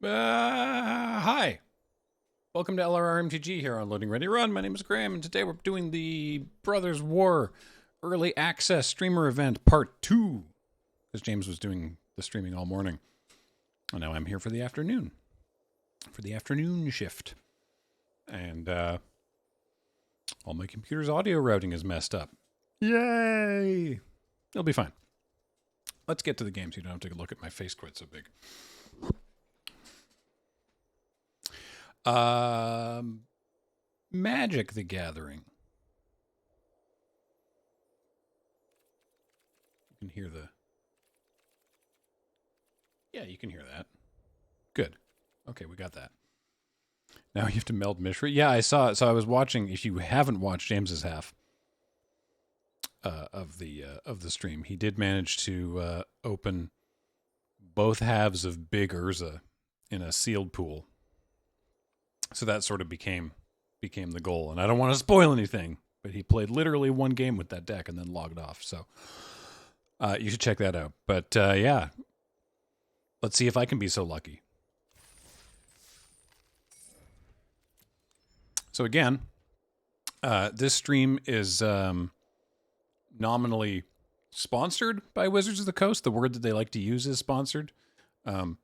Hi. Welcome to LRRMTG here on Loading Ready Run. My name is Graham, and today we're doing the Brothers War Early Access Streamer Event Part 2. Because James was doing the streaming all morning. And now I'm here for the afternoon. For the afternoon shift. And all my computer's audio routing is messed up. Yay! It'll be fine. Let's get to the game so you don't have to look at my face quite so big. Magic the Gathering. You can hear the... Yeah, you can hear that. Good. Okay, we got that. Now you have to meld Mishra. Yeah, I saw it. So I was watching, if you haven't watched James's half of the stream, he did manage to open both halves of Big Urza in a sealed pool. So that sort of became the goal. And I don't want to spoil anything, but he played literally one game with that deck and then logged off. So you should check that out. But yeah, let's see if I can be so lucky. So again, this stream is nominally sponsored by Wizards of the Coast. The word that they like to use is sponsored. We're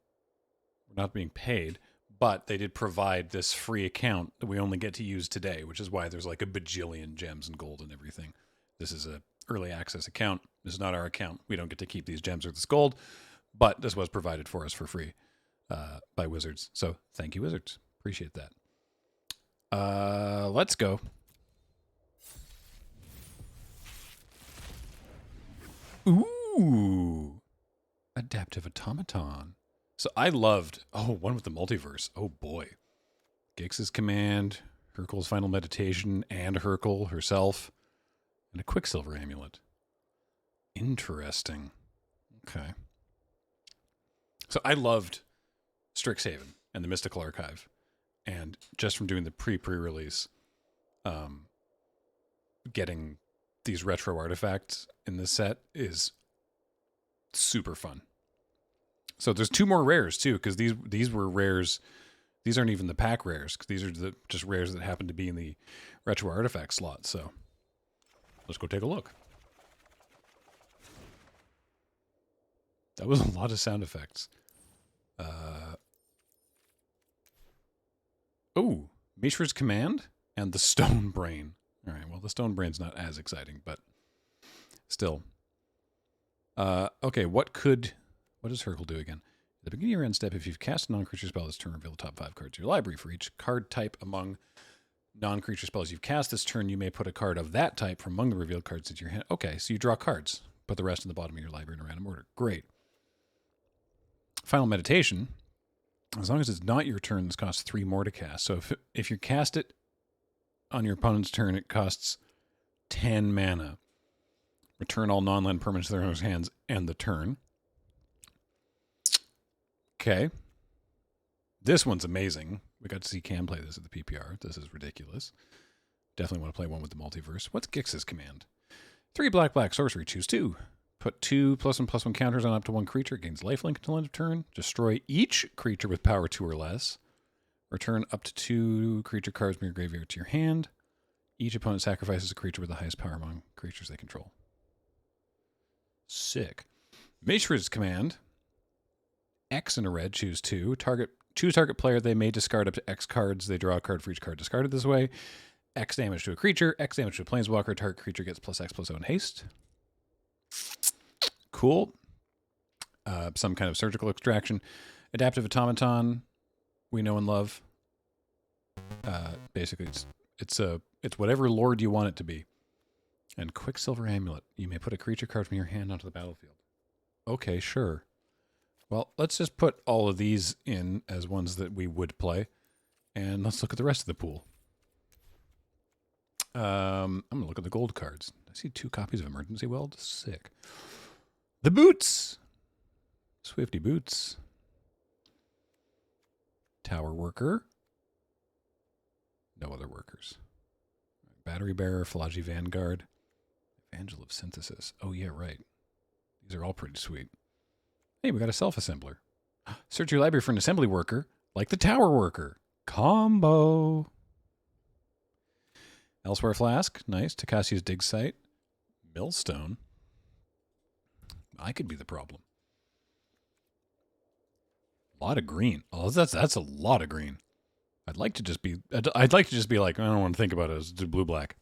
not being paid. But they did provide this free account that we only get to use today, which is why there's like a bajillion gems and gold and everything. This is a early access account. This is not our account. We don't get to keep these gems or this gold, but this was provided for us for free by Wizards. So thank you, Wizards. Appreciate that. Let's go. Ooh. Adaptive Automaton. So I loved, one with the multiverse. Oh boy. Gix's Command, Hurkyl's Final Meditation, and Hurkyl herself, and a Quicksilver Amulet. Interesting. Okay. So I loved Strixhaven and the Mystical Archive. And just from doing the pre-release, getting these retro artifacts in this set is super fun. So there's two more rares too, because these were rares. These aren't even the pack rares. These are just rares that happen to be in the retro artifact slot. So let's go take a look. That was a lot of sound effects. Mishra's Command and the Stone Brain. All right, well, the Stone Brain's not as exciting, but still. Okay, what does Hurkyl do again? At the beginning of your end step, if you've cast a non-creature spell this turn, reveal the top 5 cards of your library. For each card type among non-creature spells you've cast this turn, you may put a card of that type from among the revealed cards into your hand. Okay, so you draw cards. Put the rest in the bottom of your library in a random order. Great. Final Meditation. As long as it's not your turn, this costs 3 more to cast. So if you cast it on your opponent's turn, it costs 10 mana. Return all non-land permanents to their owner's hands and the turn. Okay. This one's amazing. We got to see Cam play this at the PPR. This is ridiculous. Definitely want to play one with the multiverse. What's Gix's Command? 3 black sorcery. Choose 2. Put 2 +1/+1 counters on up to 1 creature. Gains lifelink until end of turn. Destroy each creature with power 2 or less. Return up to 2 creature cards from your graveyard to your hand. Each opponent sacrifices a creature with the highest power among creatures they control. Sick. Mishra's Command. X in a red, choose 2. Choose target player. They may discard up to X cards. They draw a card for each card discarded this way. X damage to a creature. X damage to a planeswalker. Target creature gets +X/+0 in haste. Cool. Some kind of surgical extraction. Adaptive Automaton. We know and love. Basically, it's whatever lord you want it to be. And Quicksilver Amulet. You may put a creature card from your hand onto the battlefield. Okay, sure. Well, let's just put all of these in as ones that we would play. And let's look at the rest of the pool. I'm going to look at the gold cards. I see 2 copies of Emergency Weld. Sick. The Boots. Swifty Boots. Tower Worker. No other workers. Battery Bearer, Flagi Vanguard. Evangel of Synthesis. Oh, yeah, right. These are all pretty sweet. Hey, we got a self-assembler. Search your library for an assembly worker, like the tower worker. Combo. Elsewhere Flask. Nice. Takassia's dig site. Millstone. I could be the problem. A lot of green. Oh, that's a lot of green. I'd like to just be like, I don't want to think about it as blue black.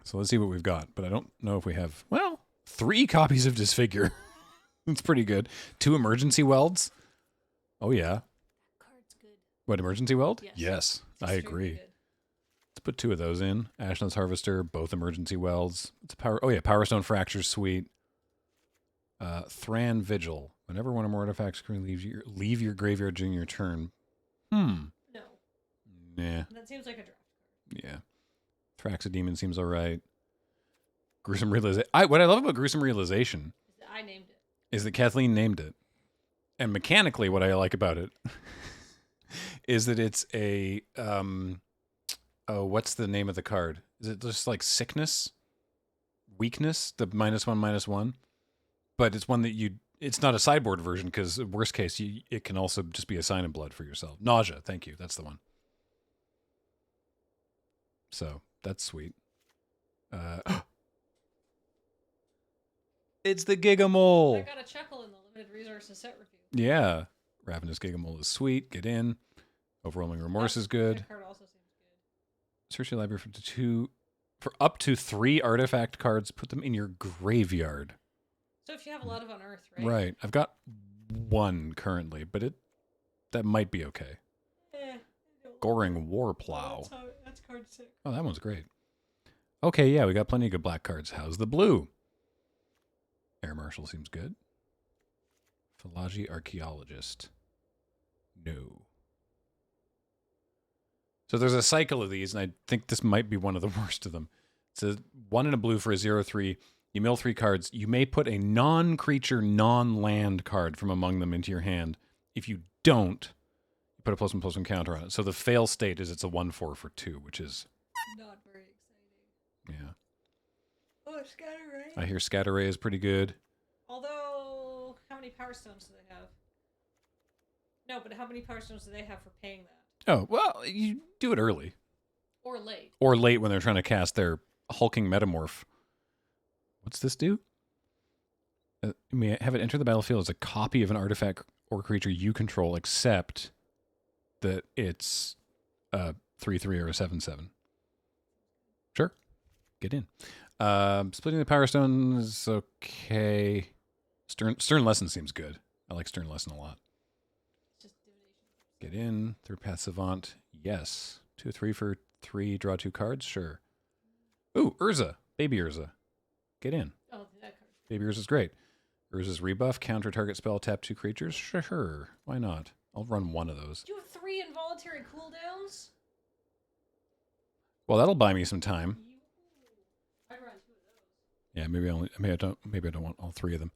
So let's see what we've got. But I don't know if we have, well, 3 copies of Disfigure. That's pretty good. 2 emergency welds. Oh yeah. That card's good. What, emergency weld? Yes. I agree. Good. Let's put 2 of those in. Ashland's Harvester, both emergency welds. It's Power Stone Fracture's sweet. Thran Vigil. Whenever one or more artifacts can leave your graveyard during your turn. No. Nah. That seems like a draft card. Yeah. Thraxodemon seems alright. Gruesome Realization. What I love about Gruesome Realization I named it. is that Kathleen named it. And mechanically what I like about it is that it's a what's the name of the card? Is it just like sickness? Weakness? The -1/-1? But it's one that it's not a sideboard version because worst case, it can also just be a sign in blood for yourself. Nausea, thank you. That's the one. So that's sweet. It's the Gigamole. I got a chuckle in the limited resources set review. Yeah. Ravenous Gigamole is sweet. Get in. Overwhelming Remorse is good. That card also seems good. Search your library for up to 3 artifact cards. Put them in your graveyard. So if you have a lot of Unearth, right? Right. I've got 1 currently, but that might be okay. Goring Warplow. That's card 6. Oh, that one's great. Okay, yeah, we got plenty of good black cards. How's the blue? Air Marshal seems good. Philology Archaeologist. No. So there's a cycle of these, and I think this might be one of the worst of them. It's a 1 and a blue for a 0/3. You mill 3 cards. You may put a non-creature, non-land card from among them into your hand. If you don't, you put a +1/+1 counter on it. So the fail state is it's a 1/4 for 2, which is not very exciting. Yeah. Oh, Scatter Ray. I hear Scatter Ray is pretty good. Although, how many Power Stones do they have? No, but how many Power Stones do they have for paying that? Oh, well, you do it early. Or late. Or late when they're trying to cast their hulking metamorph. What's this do? You may have it enter the battlefield as a copy of an artifact or creature you control, except that it's a 3/3 or a 7/7. Sure. Get in. Splitting the Power Stone is okay. Stern Lesson seems good. I like Stern Lesson a lot. Just divination. Get in. Third Path Savant. Yes. 2/3 for 3. Draw 2 cards. Sure. Ooh, Urza. Baby Urza. Get in. Oh, that card. Baby Urza's great. Urza's rebuff. Counter target spell. Tap 2 creatures. Sure. Why not? I'll run 1 of those. Do you have 3 involuntary cooldowns? Well, that'll buy me some time. I'd run 2 of those. Yeah, maybe I don't want all 3 of them.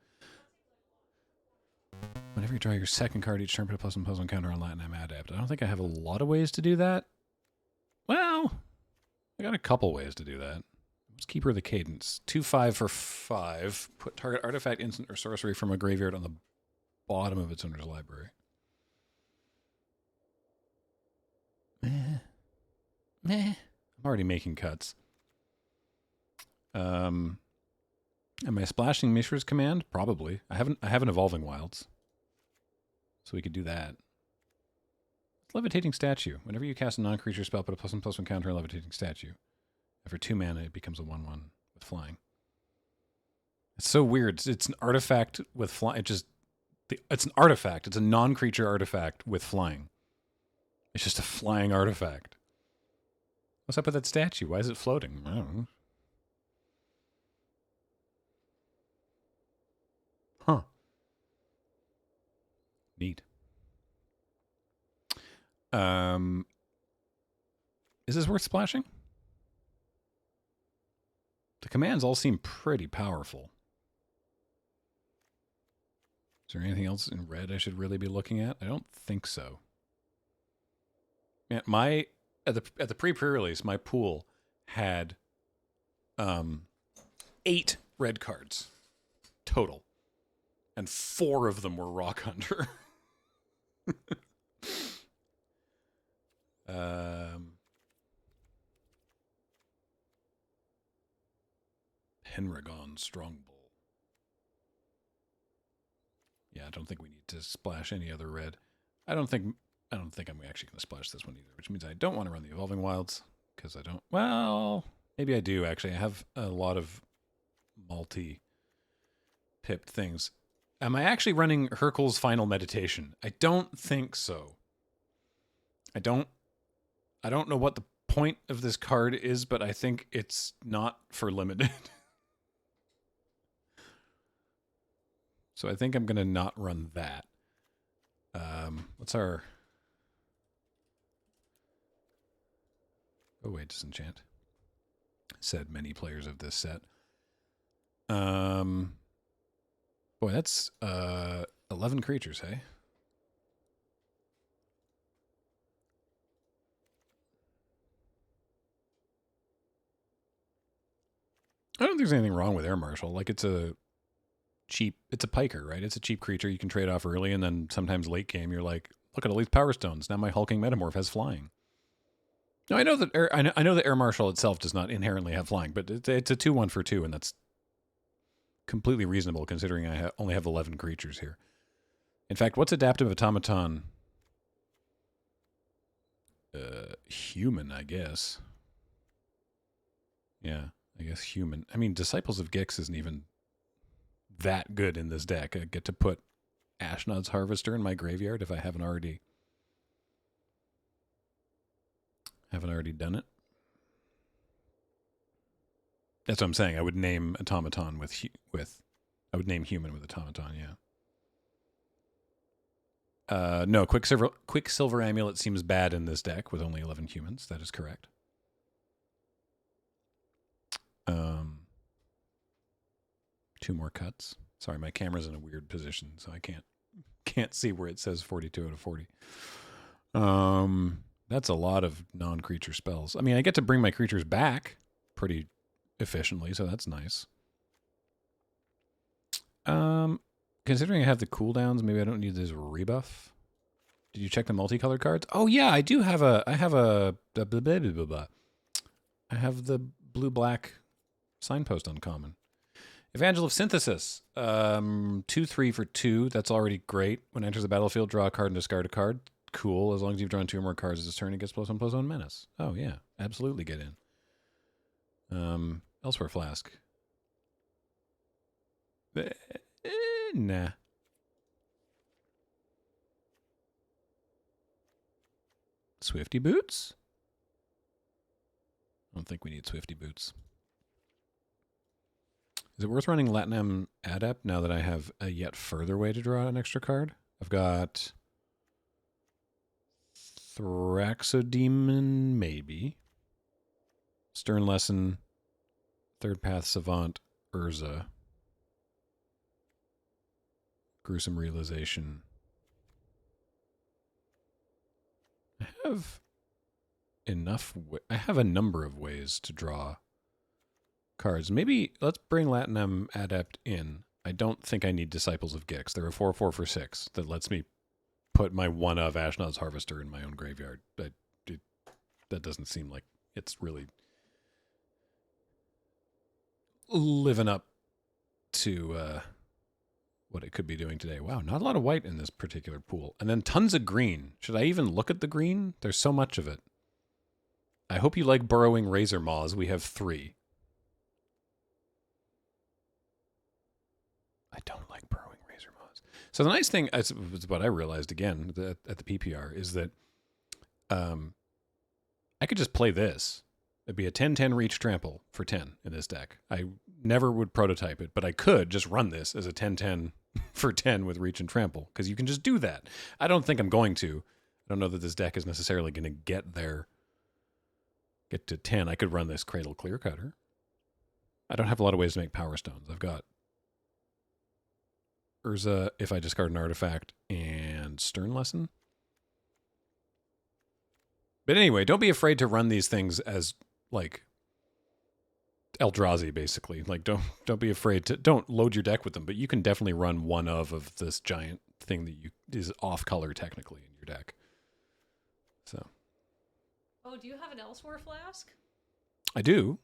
Whenever you draw your second card each turn, put a +1/+1 counter on Latinum Adept. I don't think I have a lot of ways to do that. Well, I got a couple ways to do that. Let's keep her the cadence. 2/5 for 5. Put target artifact, instant, or sorcery from a graveyard on the bottom of its owner's library. Meh. I'm already making cuts. Am I splashing Mishra's command? Probably. I have an Evolving Wilds, so we could do that. Levitating Statue. Whenever you cast a non-creature spell, put a +1/+1 counter on Levitating Statue. After 2 mana, it becomes a 1/1 with flying. It's so weird. It's an artifact with flying. It's an artifact. It's a non-creature artifact with flying. It's just a flying artifact. What's up with that statue? Why is it floating? I don't know. Huh. Neat. Is this worth splashing? The commands all seem pretty powerful. Is there anything else in red I should really be looking at? I don't think so. Man, at the pre-release, my pool had 8 red cards total, and 4 of them were Rock Hunter. Penragon Strongbow. Yeah, I don't think we need to splash any other red. I don't think I'm actually going to splash this one either, which means I don't want to run the Evolving Wilds because I don't. Well, maybe I do actually. I have a lot of multi-pipped things. Am I actually running Hercule's Final Meditation? I don't think so. I don't know what the point of this card is, but I think it's not for limited. So I think I'm going to not run that. What's our... Oh, wait, disenchant. Said many players of this set. Boy, that's 11 creatures, hey? I don't think there's anything wrong with Air Marshal. Like, it's a piker, right? It's a cheap creature you can trade off early, and then sometimes late game you're like, look at all these power stones. Now my hulking metamorph has flying. No, I know that I know that Air Marshal itself does not inherently have flying, but it's a 2/1 for 2, and that's completely reasonable considering I only have 11 creatures here. In fact, what's Adaptive Automaton? Human, I guess. Yeah, I guess human. I mean, Disciples of Gix isn't even that good in this deck. I get to put Ashnod's Harvester in my graveyard if I haven't already done it. That's what I'm saying. I would name Automaton with I would name human with Automaton, yeah. No, Quicksilver Amulet seems bad in this deck with only 11 humans. That is correct. Two more cuts. Sorry, my camera's in a weird position, so I can't see where it says 42 out of 40. That's a lot of non-creature spells. I mean, I get to bring my creatures back pretty efficiently, so that's nice. Considering I have the cooldowns, maybe I don't need this rebuff. Did you check the multicolored cards? Oh yeah, I do have I have the blue-black signpost uncommon. Evangel of Synthesis. 2/3 for 2. That's already great. When it enters the battlefield, draw a card and discard a card. Cool. As long as you've drawn 2 or more cards this turn, it gets +1/+1 menace. Oh yeah, absolutely get in. Elsewhere Flask. Nah. Swifty Boots? I don't think we need Swifty Boots. Is it worth running Latinum Adept now that I have a yet further way to draw an extra card? I've got Thraxodemon, maybe. Stern Lesson, Third Path Savant, Urza. Gruesome Realization. I have a number of ways to draw cards. Maybe let's bring Latinum Adept in. I don't think I need Disciples of Gix. They're a 4/4 for 6 that lets me put my one of Ashnod's Harvester in my own graveyard. That doesn't seem like it's really living up to what it could be doing today. Wow, not a lot of white in this particular pool. And then tons of green. Should I even look at the green? There's so much of it. I hope you like Burrowing Razor Maws. We have 3. I don't like Burrowing Razor Maws. So the nice thing, it's what I realized again at the PPR, is that I could just play this. It'd be a 10/10 reach trample for 10 in this deck. I never would prototype it, but I could just run this as a 10/10 for 10 with reach and trample, because you can just do that. I don't think I'm going to. I don't know that this deck is necessarily going to get to 10. I could run this Cradle Clear Cutter. I don't have a lot of ways to make Power Stones. I've got Urza if I discard an artifact, and Stern Lesson. But anyway, don't be afraid to run these things as, like, Eldrazi, basically. Like, don't be afraid to... Don't load your deck with them, but you can definitely run one of this giant thing that you... is off color technically in your deck. So. Oh, do you have an Elsewhere flask? I do.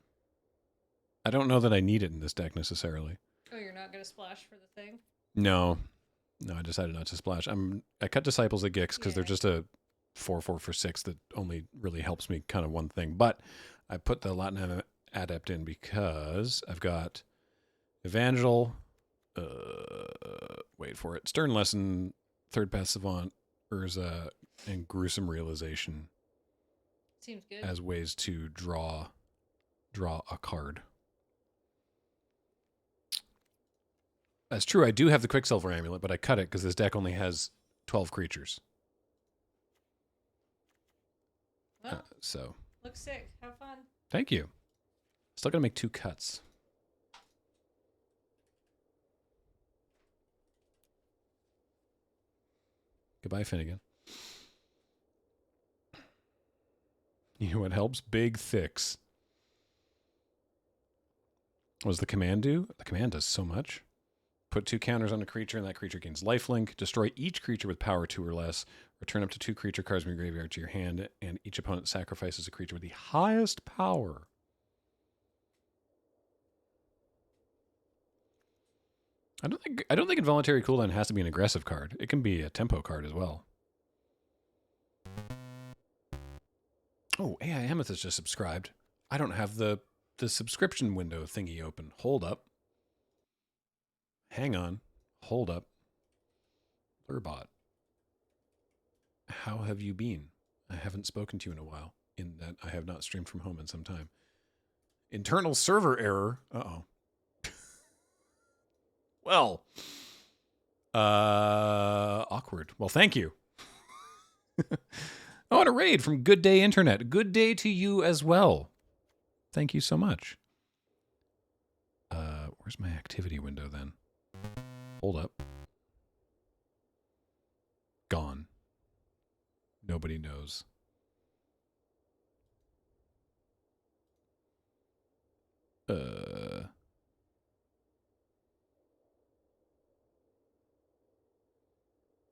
I don't know that I need it in this deck necessarily. Oh, you're not gonna splash for the thing? No, I decided not to splash. I cut Disciples at Gix because they're just a 4/4 for 6 that only really helps me kind of one thing. But I put the Latin Adept in because I've got Evangel. Wait for it. Stern Lesson, Third Path Savant, Urza, and Gruesome Realization. Seems good. As ways to draw a card. That's true. I do have the Quicksilver Amulet, but I cut it because this deck only has 12 creatures. Well, so. Looks sick. Have fun. Thank you. Still gonna make 2 cuts. Goodbye, Finnegan. You know what helps? Big Thicks. What does the command do? The command does so much. Put 2 counters on a creature, and that creature gains lifelink. Destroy each creature with power 2 or less. Return up to 2 creature cards from your graveyard to your hand, and each opponent sacrifices a creature with the highest power. I don't think Involuntary Cooldown has to be an aggressive card. It can be a tempo card as well. Oh, AI Amethyst just subscribed. I don't have the subscription window thingy open. Hold up. Hang on. Hold up. Lurbot. How have you been? I haven't spoken to you in a while, in that I have not streamed from home in some time. Internal server error. Uh-oh. Well. Awkward. Well, thank you. Oh, and a raid from Good Day Internet. Good day to you as well. Thank you so much. Where's my activity window then? Hold up. Gone. Nobody knows. The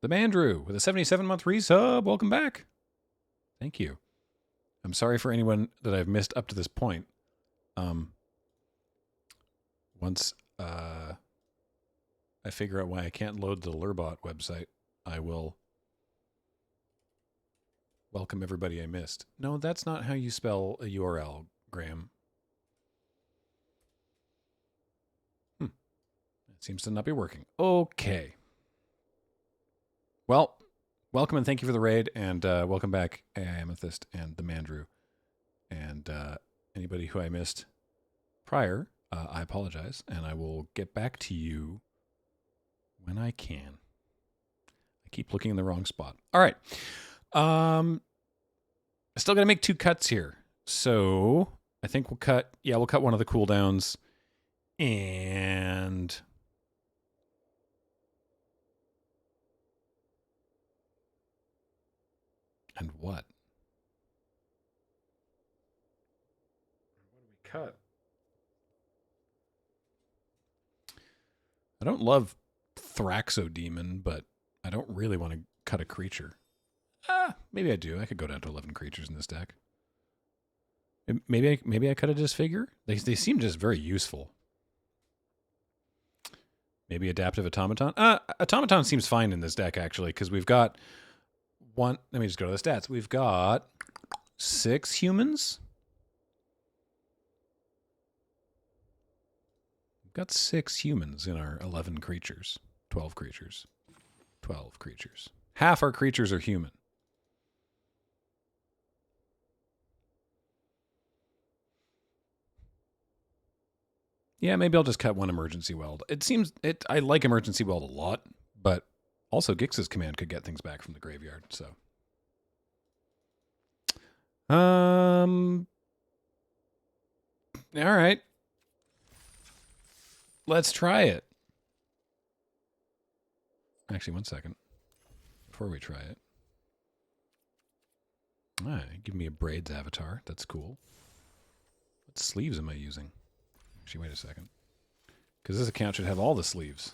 Mandrew with a 77-month resub. Welcome back. Thank you. I'm sorry for anyone that I've missed up to this point. Once I figure out why I can't load the Lurbot website, I will welcome everybody I missed. No, that's not how you spell a URL, Graham. It seems to not be working. Okay. Well, welcome and thank you for the raid, and welcome back, AI Amethyst and the Mandrew. And anybody who I missed prior, I apologize, and I will get back to you when I can. I keep looking in the wrong spot. All right. I still got to make 2 cuts here. So I think we'll cut one of the cooldowns. And what? What do we cut? I don't love Thraxodemon, but I don't really want to cut a creature. Maybe I do. I could go down to 11 creatures in this deck. Maybe I cut a Disfigure. They seem just very useful. Maybe Adaptive Automaton. Automaton seems fine in this deck, actually, because we've got one. Let me just go to the stats. We've got 6 humans. We've got 6 humans in our 11 creatures. 12 creatures. 12 creatures. Half our creatures are human. Yeah, maybe I'll just cut 1 Emergency Weld. I like Emergency Weld a lot, but also Gix's command could get things back from the graveyard, so. All right. Let's try it. Actually, 1 second. Before we try it. All right, give me a Braids avatar. That's cool. What sleeves am I using? Actually, wait a second. Because this account should have all the sleeves.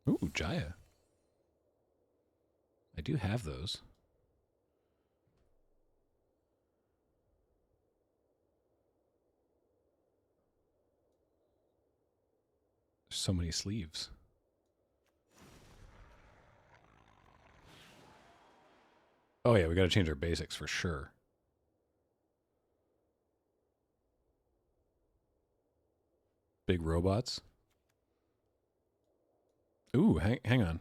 Ooh, Jaya. I do have those. There's so many sleeves. Oh yeah, we got to change our basics for sure. Big robots. Ooh, hang on.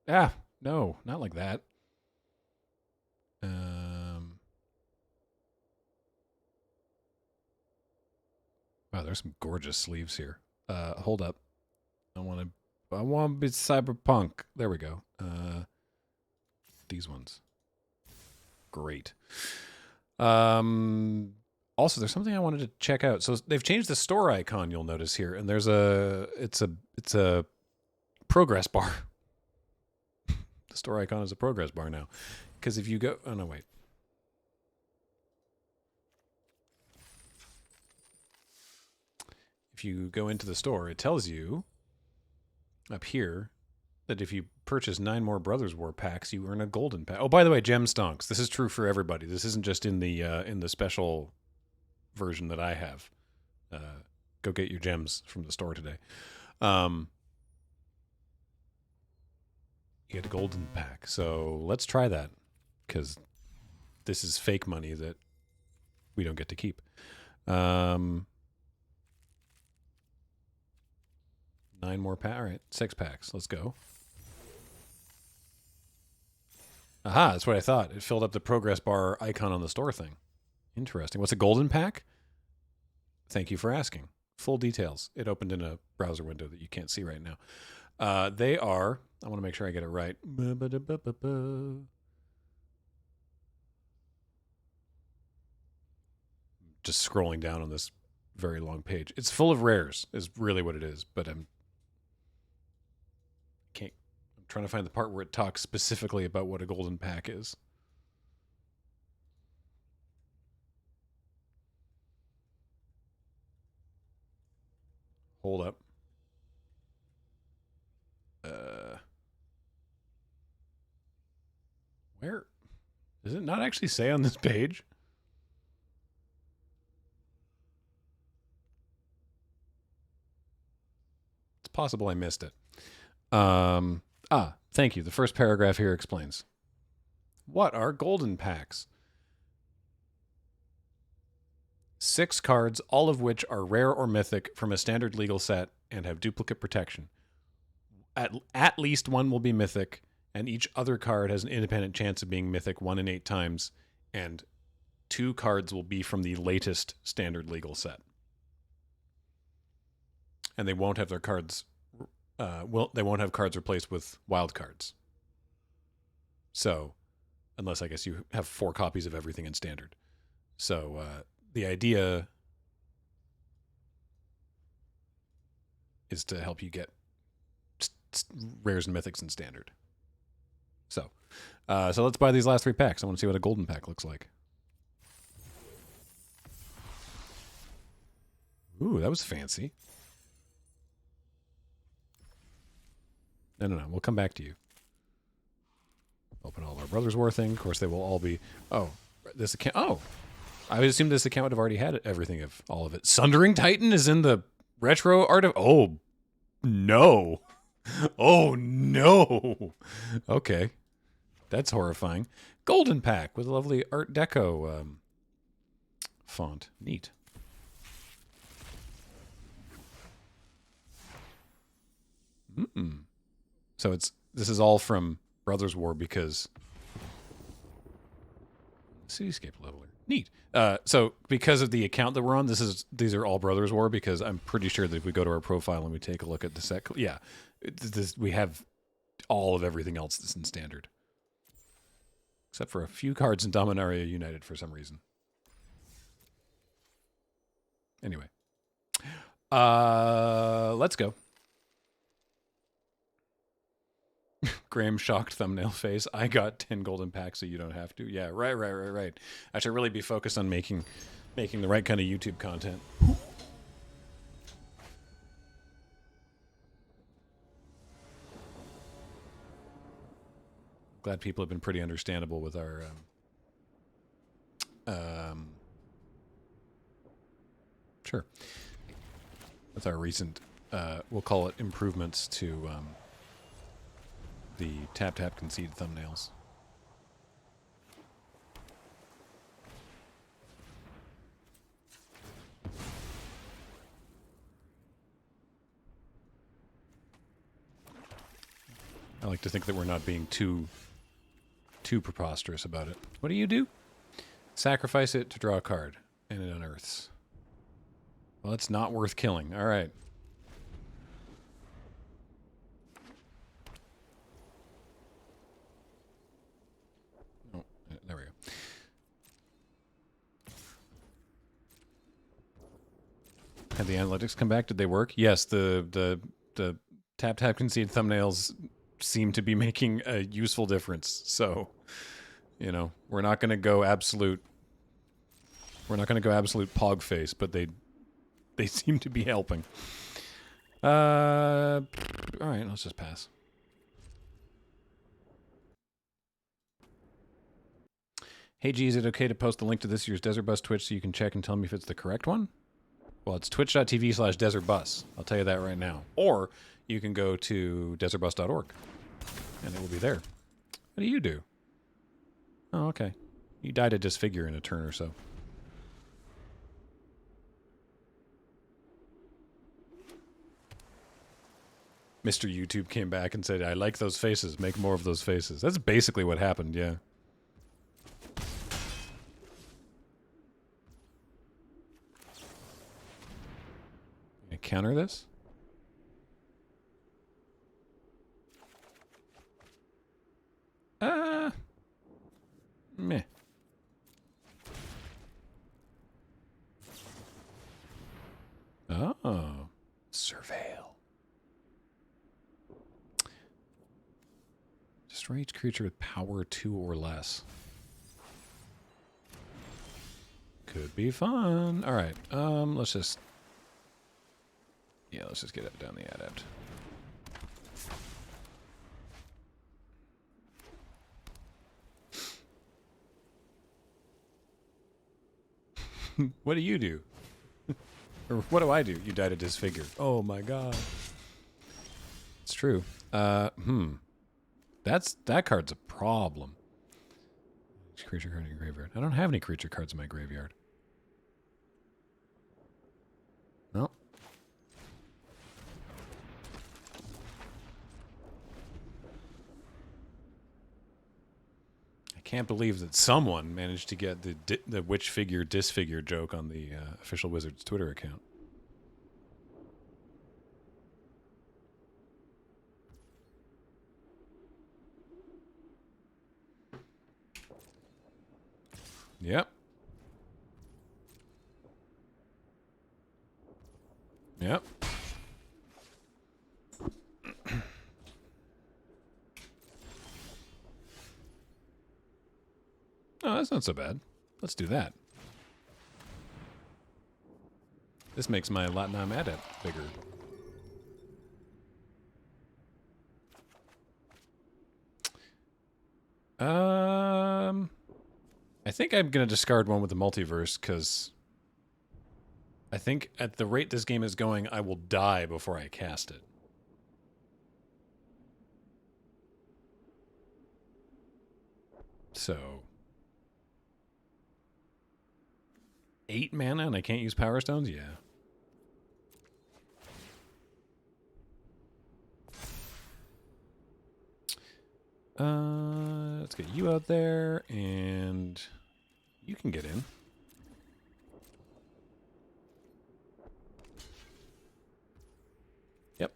Ah, no, not like that. Wow, there's some gorgeous sleeves here. Hold up. I want to be cyberpunk. There we go. These ones. Great. Also, there's something I wanted to check out. So they've changed the store icon. You'll notice here, and there's it's a progress bar. The store icon is a progress bar now, because if you go, oh no, wait. If you go into the store, it tells you up here that if you purchase 9 more Brothers War packs, you earn a golden pack. Oh, by the way, gem stonks. This is true for everybody. This isn't just in the special version that I have. Go get your gems from the store today. You get a golden pack. So let's try that, because this is fake money that we don't get to keep. 9 more packs. All right, 6 packs. Let's go. Aha, that's what I thought. It filled up the progress bar icon on the store thing. Interesting. What's a golden pack? Thank you for asking. Full details. It opened in a browser window that you can't see right now. They are, I want to make sure I get it right. Just scrolling down on this very long page. It's full of rares, is really what it is, but I'm trying to find the part where it talks specifically about what a golden pack is. Hold up. Where does it not actually say on this page? It's possible I missed it. Thank you. The first paragraph here explains. What are golden packs? 6 cards, all of which are rare or mythic from a standard legal set and have duplicate protection. At least one will be mythic, and each other card has an independent chance of being mythic 1 in 8 times, and 2 cards will be from the latest standard legal set. And they won't have their cards they won't have cards replaced with wild cards. So, unless I guess you have 4 copies of everything in standard. So, the idea is to help you get rares and mythics in standard. So let's buy these last 3 packs. I want to see what a golden pack looks like. Ooh, that was fancy. No. We'll come back to you. Open all our Brothers War thing. Of course, they will all be... Oh, this account... Oh! I would assume this account would have already had everything of all of it. Sundering Titan is in the retro art of... Oh, no. Oh, no. Okay. That's horrifying. Golden pack with a lovely Art Deco font. Neat. So this is all from Brothers War because Cityscape Leveler. Neat. So because of the account that we're on, these are all Brothers War, because I'm pretty sure that if we go to our profile and we take a look at the set, yeah, we have all of everything else that's in standard, except for a few cards in Dominaria United for some reason. Anyway, let's go. Graham shocked thumbnail face. I got 10 golden packs, so you don't have to. Yeah, right. I should really be focused on making the right kind of YouTube content. glad people have been pretty understandable with our sure, with our recent we'll call it improvements to the tap concede thumbnails. I like to think that we're not being too preposterous about it. What do? Sacrifice it to draw a card, and it unearths. Well, it's not worth killing. All right. Oh, there we go. Had the analytics come back? Did they work? Yes, the tap concede thumbnails seem to be making a useful difference. So, you know, we're not going to go absolute pog face, but they seem to be helping. All right, let's just pass. Hey G, is it okay to post the link to this year's Desert Bus Twitch so you can check and tell me if it's the correct one? Well, it's twitch.tv/desertbus. I'll tell you that right now. Or you can go to desertbus.org, and it will be there. What do you do? Oh, okay. You died a disfigure in a turn or so. Mr. YouTube came back and said, I like those faces. Make more of those faces. That's basically what happened, yeah. Can I counter this? Meh. Oh. Surveil. Destroy each creature with power 2 or less. Could be fun. Alright, let's just... Yeah, let's just get it down the adept. What do you do? Or what do I do? You died a disfigure. Oh my god. It's true. That card's a problem. Creature card in your graveyard. I don't have any creature cards in my graveyard. No. I can't believe that someone managed to get the witch figure disfigure joke on the official Wizards Twitter account. Yep. Yep. Oh, that's not so bad. Let's do that. This makes my Latinum adept bigger. I think I'm going to discard one with the multiverse, because I think at the rate this game is going, I will die before I cast it. So... 8 mana and I can't use Power Stones? Yeah. Let's get you out there, and you can get in. Yep.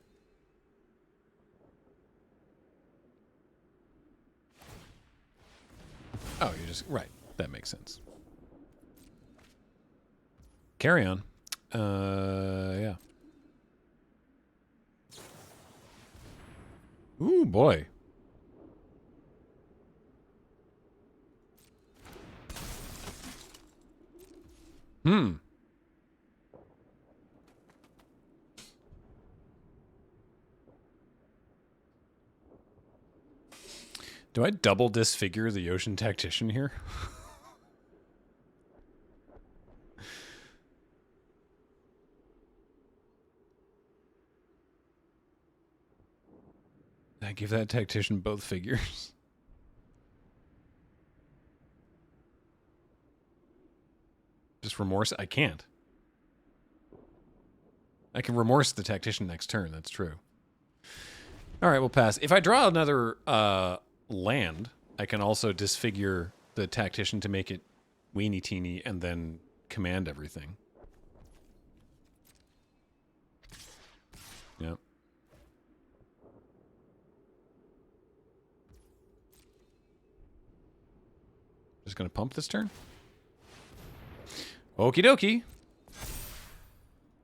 Oh, you're just... Right. That makes sense. Carry on. Yeah. Ooh, boy. Do I double disfigure the ocean tactician here? Did I give that tactician both figures? Just remorse? I can't. I can remorse the tactician next turn, that's true. Alright, we'll pass. If I draw another land, I can also disfigure the tactician to make it weeny teeny and then command everything. Yep. Just gonna pump this turn. Okie dokie.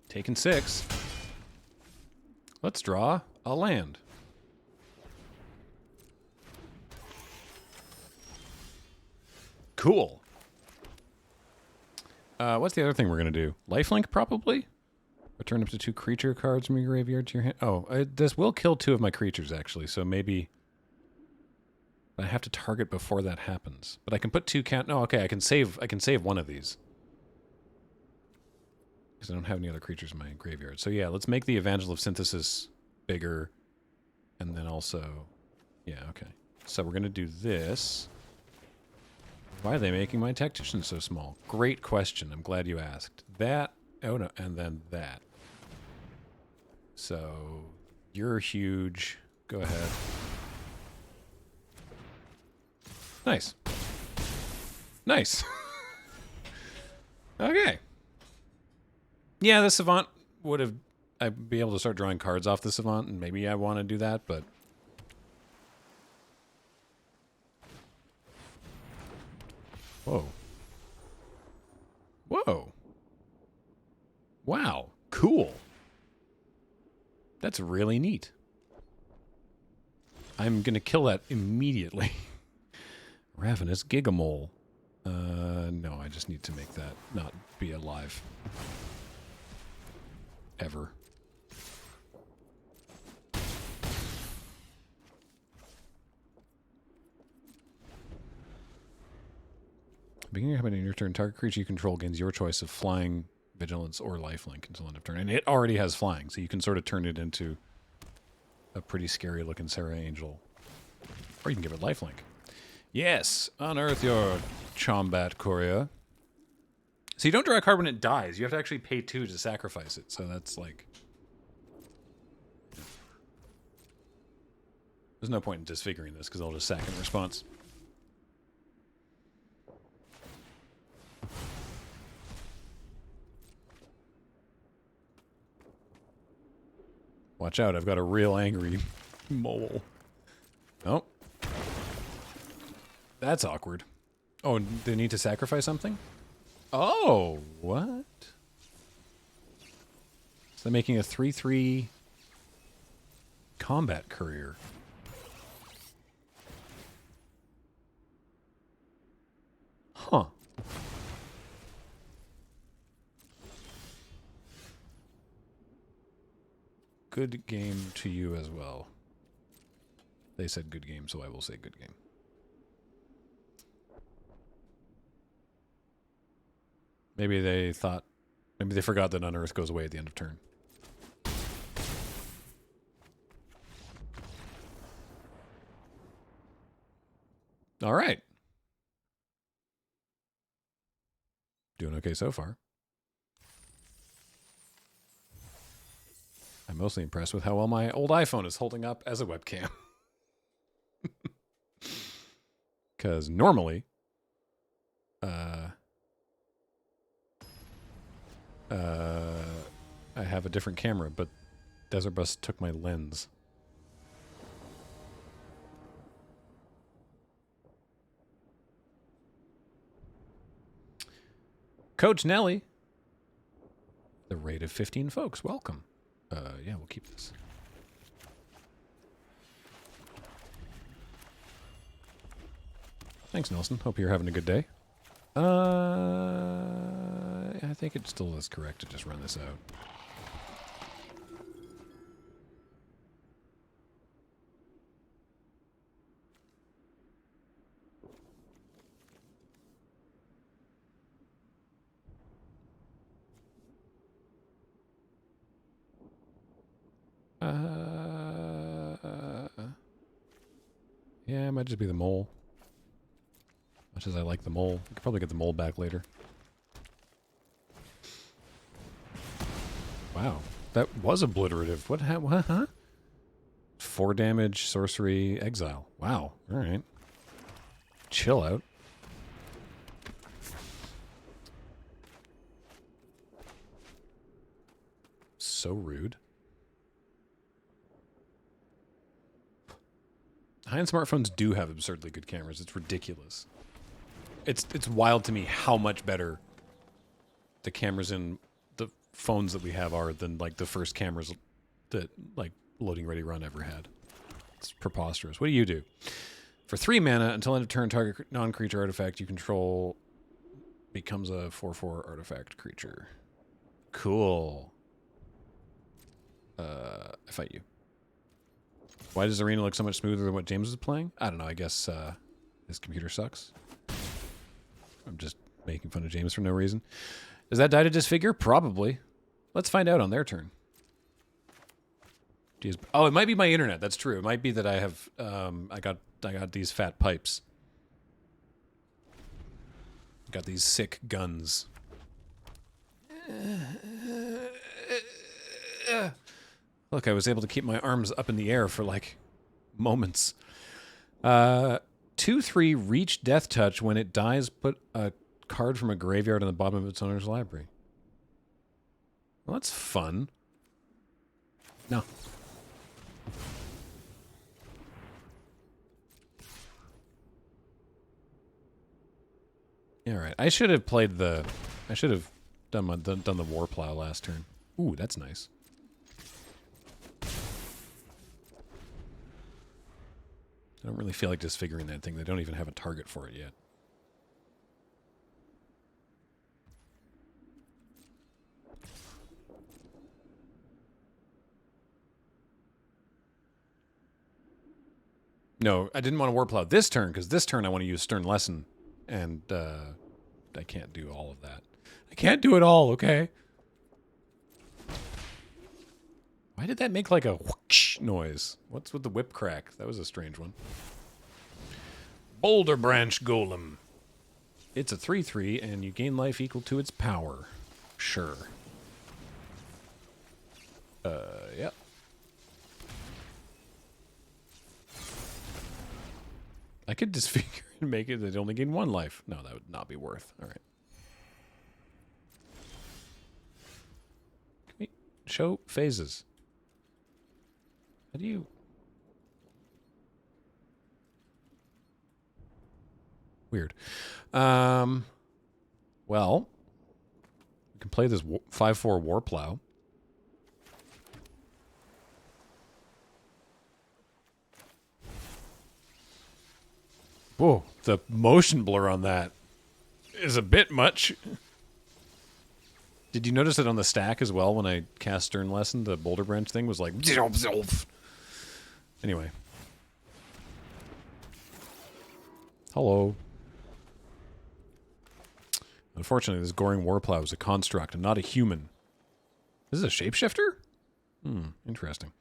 Taking 6. Let's draw a land. Cool. What's the other thing we're going to do? Lifelink, probably? Return up to 2 creature cards from your graveyard to your hand. Oh, this will kill 2 of my creatures, actually, so maybe I have to target before that happens. But I can put 2 count. No, okay, I can save one of these. Because I don't have any other creatures in my graveyard. So yeah, let's make the Evangel of Synthesis bigger. And then also... Yeah, okay. So we're going to do this. Why are they making my Tactician so small? Great question. I'm glad you asked. That... Oh, no. And then that. So... You're huge. Go ahead. Nice. Nice. Okay. Yeah, the Savant would have... I'd be able to start drawing cards off the Savant, and maybe I want to do that, but... Whoa. Whoa. Wow. Cool. That's really neat. I'm going to kill that immediately. Ravenous Gigamole. No, I just need to make that not be alive. Ever. Beginning of happening in your turn, target creature you control gains your choice of flying, vigilance, or lifelink until end of turn. And it already has flying, so you can sort of turn it into a pretty scary looking Sarah Angel. Or you can give it lifelink. Yes, unearth your Chombat Courier. So you don't draw a card when it dies. You have to actually pay 2 to sacrifice it. So that's like... There's no point in disfiguring this, because I'll just sack in response. Watch out, I've got a real angry mole. Oh. That's awkward. Oh, they need to sacrifice something? Oh, what? So they're making a 3/3 combat courier. Huh. Good game to you as well. They said good game, so I will say good game. Maybe they thought... Maybe they forgot that Unearth goes away at the end of turn. All right. Doing okay so far. I'm mostly impressed with how well my old iPhone is holding up as a webcam. Because normally... I have a different camera, but Desert Bus took my lens. Coach Nelly. The rate of 15 folks. Welcome. Yeah, we'll keep this. Thanks, Nelson. Hope you're having a good day. I think it still is correct to just run this out. Yeah, it might just be the mole. Much as I like the mole. I could probably get the mole back later. Wow. That was obliterative. What? Huh? 4 damage, sorcery, exile. Wow. Alright. Chill out. So rude. High-end smartphones do have absurdly good cameras. It's ridiculous. It's wild to me how much better the cameras in the phones that we have are than like the first cameras that like Loading Ready Run ever had. It's preposterous. What do you do? For 3 mana, until end of turn, target non-creature artifact you control becomes a 4/4 artifact creature. Cool. I fight you. Why does Arena look so much smoother than what James was playing? I don't know. I guess his computer sucks. I'm just making fun of James for no reason. Does that die to disfigure? Probably. Let's find out on their turn. Jeez. Oh, it might be my internet. That's true. It might be that I have. I got these fat pipes. Got these sick guns. Look, I was able to keep my arms up in the air for like moments. 2/3 reach death touch. When it dies, put a card from a graveyard on the bottom of its owner's library. Well, that's fun. No. Yeah, all right. I should have played the. I should have done the war plow last turn. Ooh, that's nice. I don't really feel like disfiguring that thing. They don't even have a target for it yet. No, I didn't want to Warplow this turn, because this turn I want to use Stern Lesson, and I can't do all of that. I can't do it all, okay? Why did that make like a whoosh noise? What's with the whip crack? That was a strange one. Boulder Branch Golem. It's a 3/3, and you gain life equal to its power. Sure. Yep. I could disfigure and make it that it only gain 1 life. No, that would not be worth. All right. Can we show phases? How do you... Weird. Well, we can play this 5/4 Warplow. Whoa, the motion blur on that is a bit much. Did you notice it on the stack as well when I cast Stern Lesson? The Boulder Branch thing was like... Anyway. Hello. Unfortunately, this Goring Warplow is a construct and not a human. This is a shapeshifter? Interesting.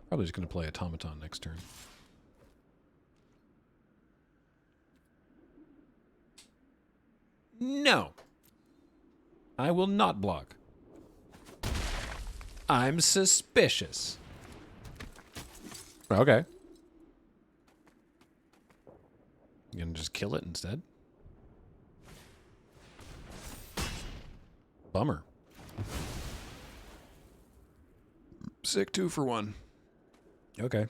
Probably just going to play Automaton next turn. No. I will not block. I'm suspicious. Okay. You gonna just kill it instead? Bummer. Sick 2 for 1. Okay.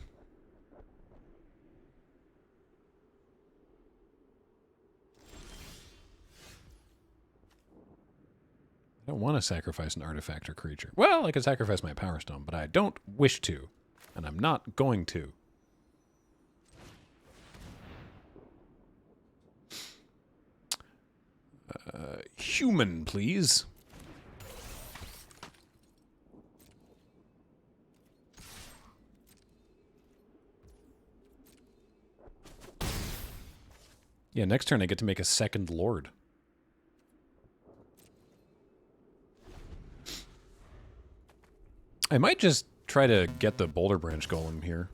I don't want to sacrifice an artifact or creature. Well, I could sacrifice my Power Stone, but I don't wish to. And I'm not going to. Human, please. Yeah, next turn I get to make a second Lord. I might just try to get the Boulder Branch Golem here.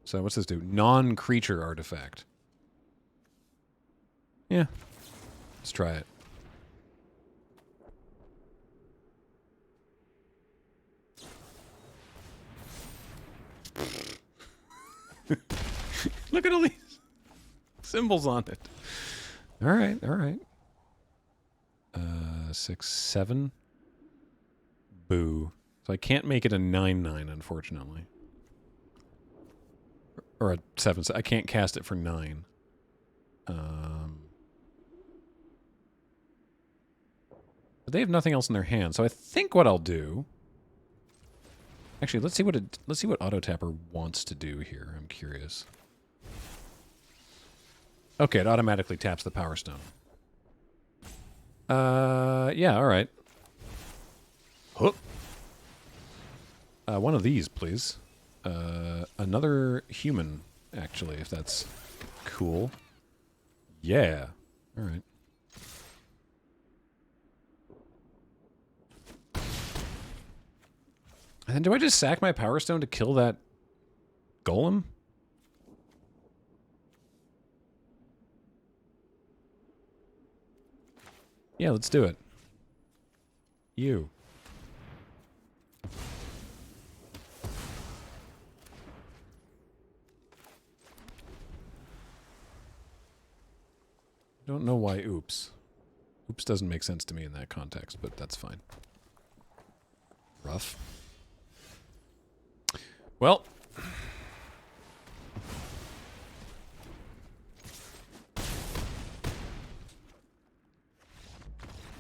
So what's this do? Non-creature artifact. Yeah. Let's try it. Look at all these symbols on it. All right, all right. 6, 7. Boo. So I can't make it a 9/9, unfortunately. Or a 7. I can't cast it for 9. But they have nothing else in their hand, so I think what I'll do. Actually, let's see what Auto Tapper wants to do here. I'm curious. Okay, it automatically taps the Power Stone. Yeah, all right. Huh. One of these, please. Another human, actually, if that's cool. Yeah. All right. And then do I just sack my Power Stone to kill that golem? Yeah, let's do it. You. Don't know why oops. Oops doesn't make sense to me in that context, but that's fine. Rough. Well.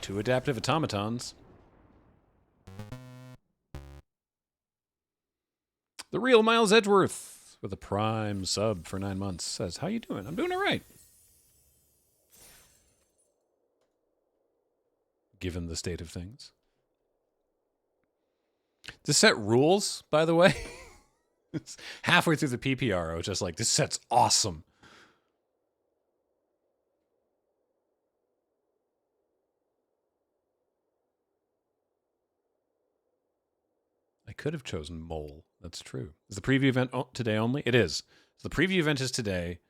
Two adaptive automatons. The real Miles Edgeworth with a prime sub for 9 months says, how you doing? I'm doing all right. Given the state of things. This set rules, by the way. It's halfway through the PPR, I was just like, this set's awesome. I could have chosen Mole. That's true. Is the preview event today only? It is. So the preview event is today.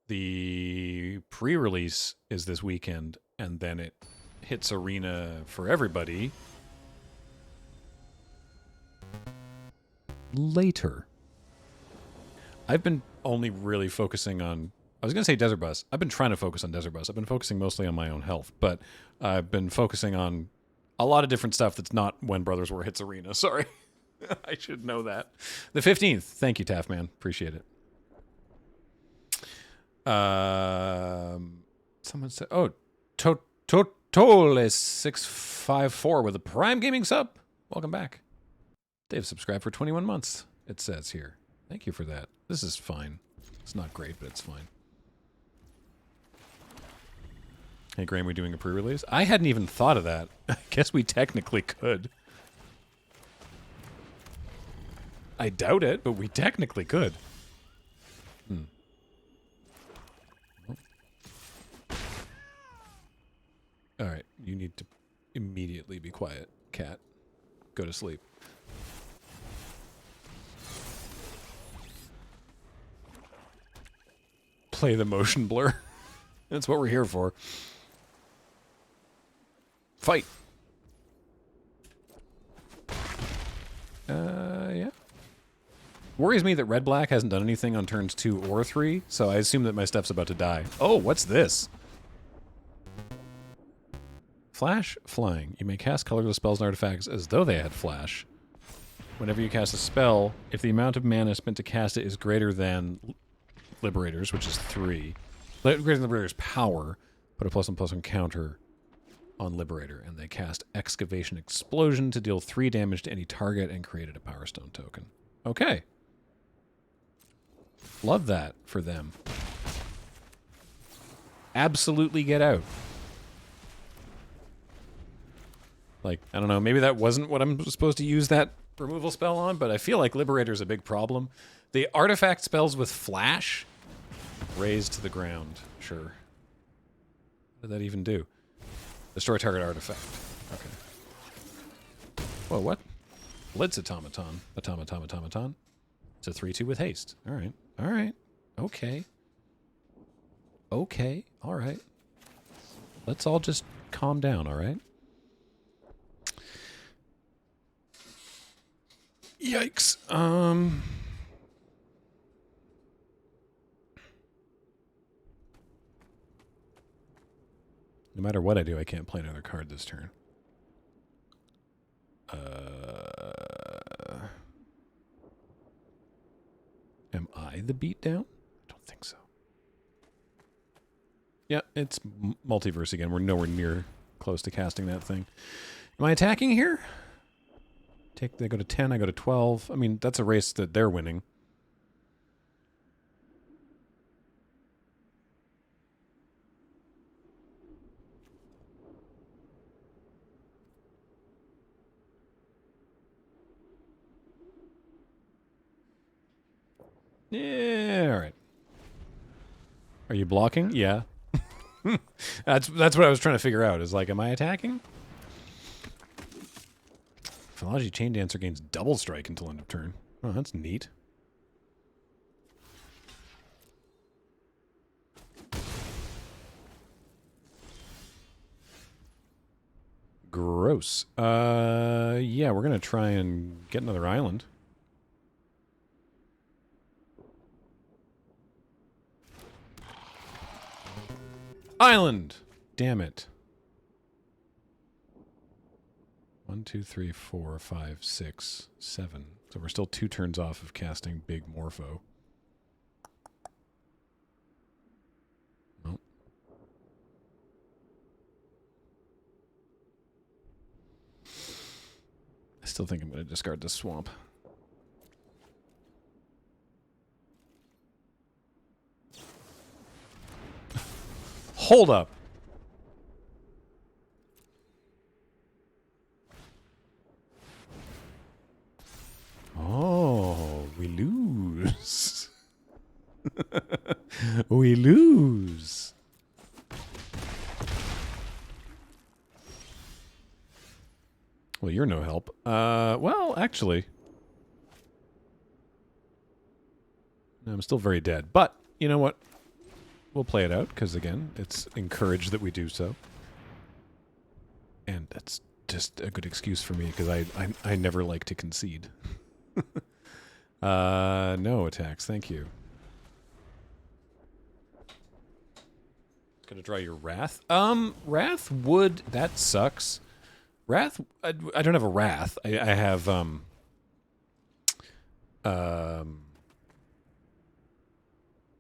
The pre-release is this weekend, and then it hits Arena for everybody later. I've been only really focusing on... I was going to say Desert Bus. I've been trying to focus on Desert Bus. I've been focusing mostly on my own health, but I've been focusing on a lot of different stuff that's not when Brothers War hits Arena. Sorry. I should know that. The 15th. Thank you, Taffman. Appreciate it. Someone said... Oh, Totoles654 with a Prime Gaming sub. Welcome back. They've subscribed for 21 months, it says here. Thank you for that. This is fine. It's not great, but it's fine. Hey, Graham, we doing a pre-release? I hadn't even thought of that. I guess we technically could. I doubt it, but we technically could. All right, you need to immediately be quiet, cat. Go to sleep. Play the motion blur. That's what we're here for. Fight. Yeah. Worries me that red-black hasn't done anything on turns 2 or 3, so I assume that my stuff's about to die. Oh, what's this? Flash, flying. You may cast colorless spells and artifacts as though they had flash. Whenever you cast a spell, if the amount of mana spent to cast it is greater than Liberators, which is 3. Greater than Liberator's power, put a +1/+1 counter on Liberator, and they cast Excavation Explosion to deal 3 damage to any target and created a Power Stone token. Okay. Love that for them. Absolutely get out. Like, I don't know, maybe that wasn't what I'm supposed to use that removal spell on, but I feel like Liberator's a big problem. The artifact spells with flash, raised to the ground. Sure. What did that even do? Destroy target artifact. Okay. Whoa, what? Blitz automaton. Automaton. It's a 3/2 with haste. All right. All right. Okay. Okay. All right. Let's all just calm down, all right? Yikes. No matter what I do, I can't play another card this turn. Am I the beatdown? I don't think so. Yeah, it's multiverse again. We're nowhere near close to casting that thing. Am I attacking here? They go to 10, I go to 12. I mean, that's a race that they're winning. Yeah, all right. Are you blocking? Yeah. That's what I was trying to figure out. Is like, am I attacking? Philology Chain Dancer gains double strike until end of turn. Oh, that's neat. Gross. Yeah, we're gonna try and get another island. Island! Damn it. 1, 2, 3, 4, 5, 6, 7. So we're still 2 turns off of casting Big Morpho. Nope. I still think I'm going to discard the swamp. Hold up. Oh, we lose. We lose. Well, you're no help. Well, actually, I'm still very dead. But, you know what? We'll play it out, because, again, it's encouraged that we do so. And that's just a good excuse for me, because I never like to concede. No attacks, thank you. Gonna draw your Wrath. Wrath would... That sucks. Wrath... I don't have a Wrath. I have,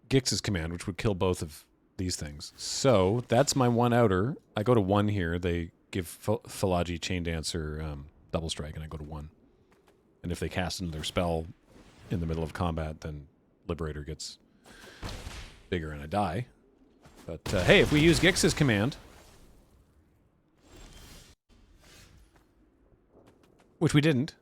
Gix's command, which would kill both of these things. So, that's my one outer. I go to 1 here. They give Philology Chain Dancer double strike, and I go to 1. And if they cast another spell in the middle of combat, then Liberator gets bigger and I die. But, hey, if we use Gix's command, which we didn't,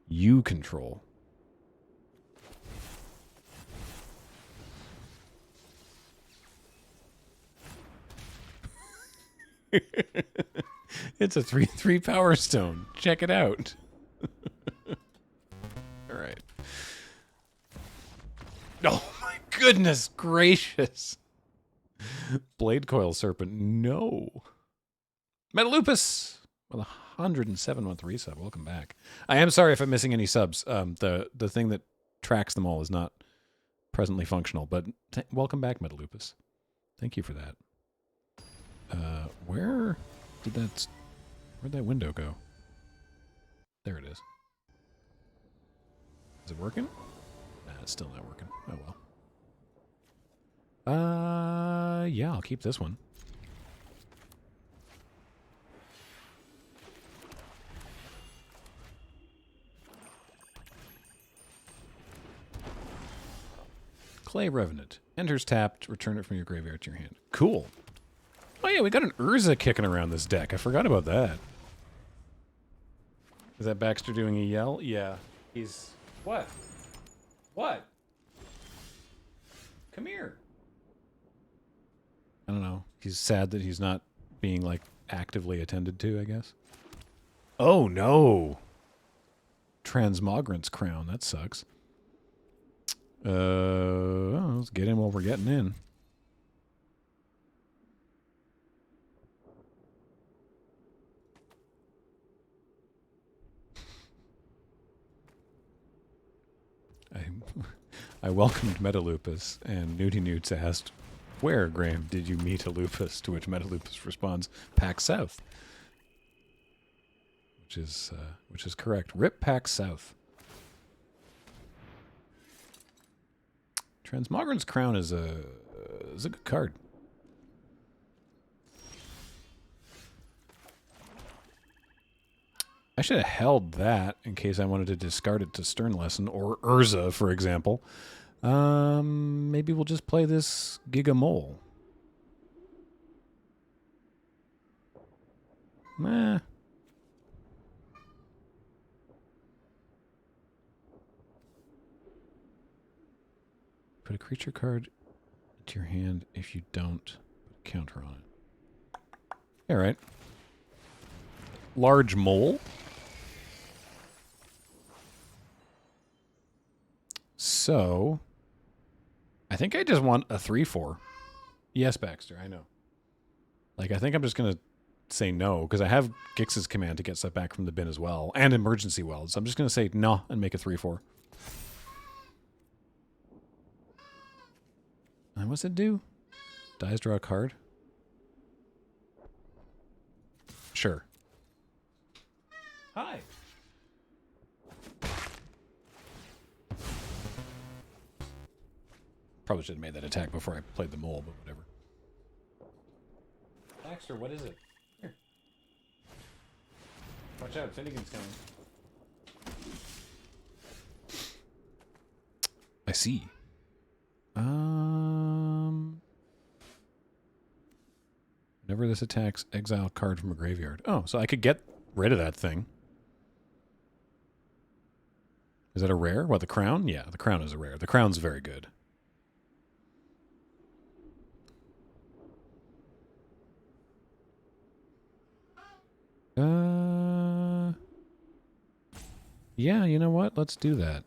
you control. It's a 3/3 Power Stone. Check it out. All right. Oh my goodness gracious. Blade Coil Serpent. No. Metalupus with 107-month resub. Welcome back. I am sorry if I'm missing any subs. The thing that tracks them all is not presently functional, but welcome back, Metalupus. Thank you for that. Where'd that window go? There it is. Is it working? Nah, it's still not working. Oh well. Yeah, I'll keep this one. Clay Revenant. Enters tapped, return it from your graveyard to your hand. Cool. Oh yeah, we got an Urza kicking around this deck. I forgot about that. Is that Baxter doing a yell? Yeah. He's... What? What? Come here. He's sad that he's not being, like, actively attended to, I guess. Oh, no! Transmogrant's crown. That sucks. Well, let's get in while we're getting in. I welcomed Metalupus, and Nudie Newts asked, "Where, Graham, did you meet a lupus?" To which Metalupus responds, "Pack South," which is correct. Rip Pack South. Transmogrant's Crown is a good card. I should have held that in case I wanted to discard it to Stern Lesson or Urza, for example. Maybe we'll just play this Giga Mole. Nah. Put a creature card into your hand if you don't put a counter on it. All right. Large Mole. So, I think I just want a 3/4. Yes, Baxter, I know. Like, I think I'm just going to say no, because I have Gix's command to get stuff back from the bin as well, and Emergency Weld. So I'm just going to say no and make a 3/4. And what's it do? Dies, draw a card? Sure. Hi. Probably should have made that attack before I played the mole, but whatever. Baxter, what is it? Here. Watch out, Finnegan's coming. I see. Whenever this attacks, exile card from a graveyard. Oh, so I could get rid of that thing. Is that a rare? What, the crown? Yeah, the crown is a rare. The crown's very good. Yeah, you know what? Let's do that.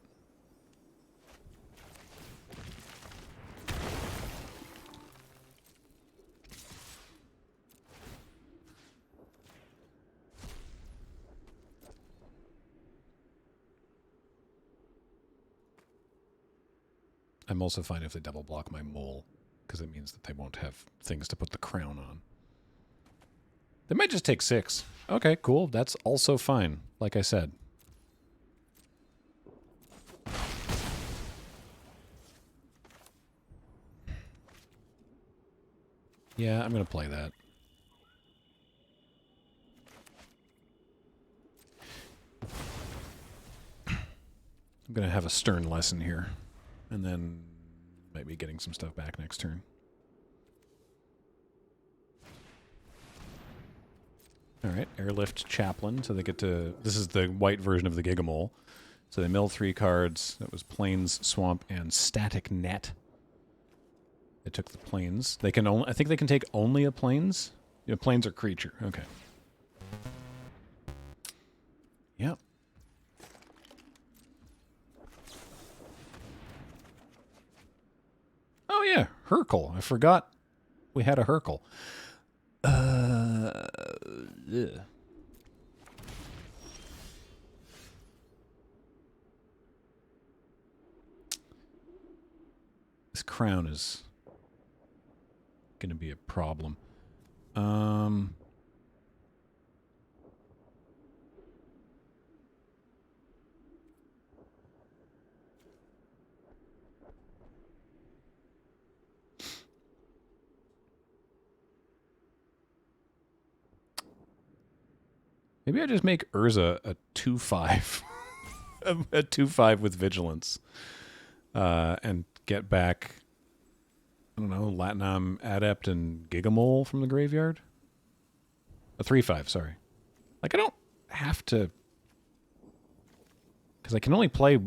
I'm also fine if they double block my mole, because it means that they won't have things to put the crown on. They might just take 6. Okay, cool. That's also fine, like I said. Yeah, I'm going to play that. I'm going to have a Stern Lesson here. And then might be getting some stuff back next turn. Alright, Airlift Chaplain. So they get to... This is the white version of the Gigamole. So they mill 3 cards. That was Plains, Swamp, and Static Net. They took the Plains. They can only... I think they can take only a Plains. You know, Plains are creature. Okay. Yep. Oh, yeah. Hurkle. I forgot we had a Hurkle. Ugh. This crown is going to be a problem. Maybe I just make Urza a 2/5. a 2/5 with Vigilance. And get back, I don't know, Latinum Adept and Gigamole from the graveyard? A 3/5, sorry. Like, I don't have to... Because I can only play...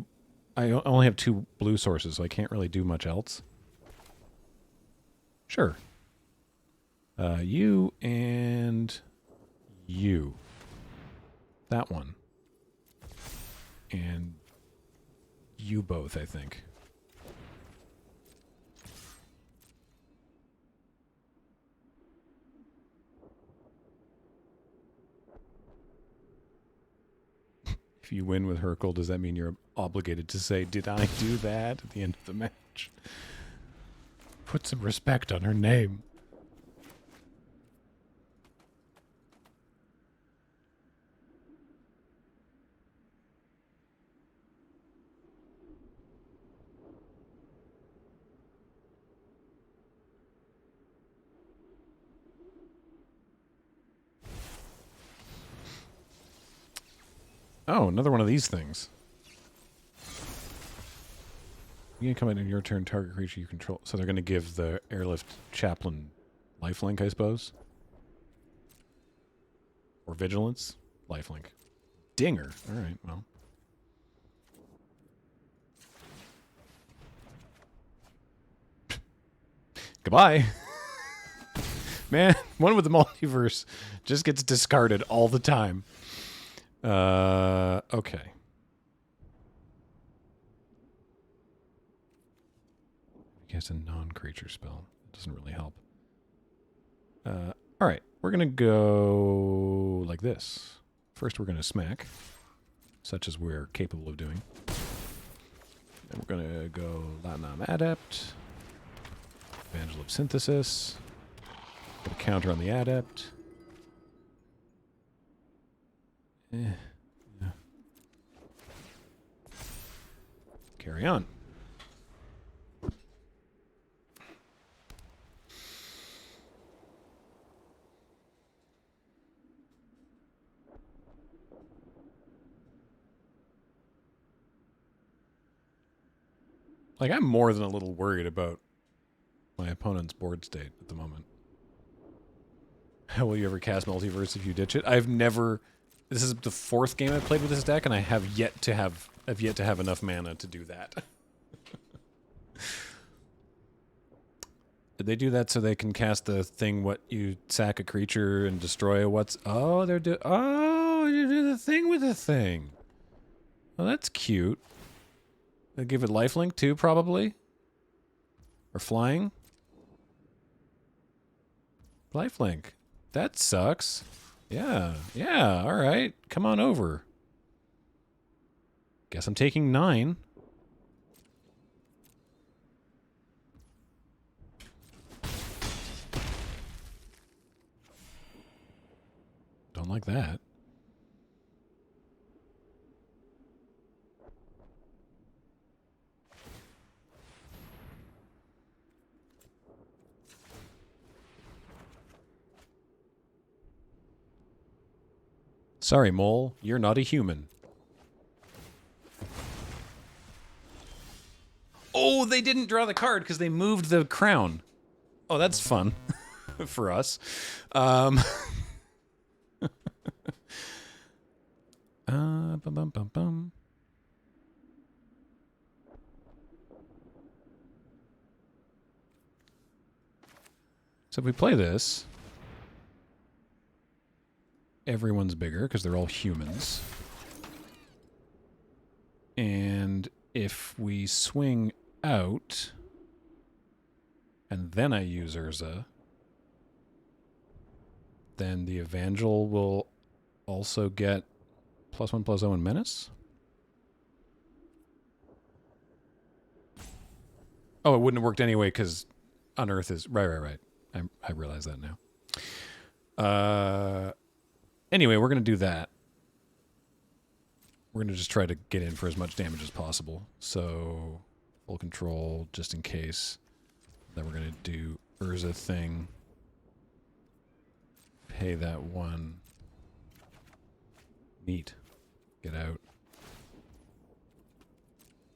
I only have 2 blue sources, so I can't really do much else. Sure. You and you. That one. And you both, I think. If you win with Hercule, does that mean you're obligated to say, did I do that at the end of the match? Put some respect on her name. Oh, another one of these things. You can come in your turn, target creature you control. So they're going to give the airlift chaplain lifelink, I suppose. Or vigilance. Lifelink. Dinger. All right, well. Goodbye. Man, one with the multiverse just gets discarded all the time. Okay. He has a non-creature spell. It doesn't really help. All right. We're going to go like this. First, we're going to smack, such as we're capable of doing. Then we're going to go Latinum Adept. Evangel of Synthesis. Put a counter on the Adept. Yeah. Carry on. Like, I'm more than a little worried about my opponent's board state at the moment. How will you ever cast Multiverse if you ditch it? I've never... This is the fourth game I've played with this deck, and I have yet to have enough mana to do that. Did they do that so they can cast the thing, what, you sack a creature and destroy what's... Oh, you do the thing with the thing. Oh, that's cute. They give it lifelink too, probably? Or flying? Lifelink. That sucks. Yeah, alright. Come on over. Guess I'm taking 9. Don't like that. Sorry, Mole. You're not a human. Oh, they didn't draw the card because they moved the crown. Oh, that's fun for us. Bum, bum, bum, bum. So if we play this, everyone's bigger because they're all humans. And if we swing out, and then I use Urza, then the Evangel will also get +1/+0 and Menace? Oh, it wouldn't have worked anyway because Unearth is... Right. I realize that now. Anyway, we're going to do that. We're going to just try to get in for as much damage as possible. So, full control, just in case. Then we're going to do Urza thing. Pay that one. Neat. Get out.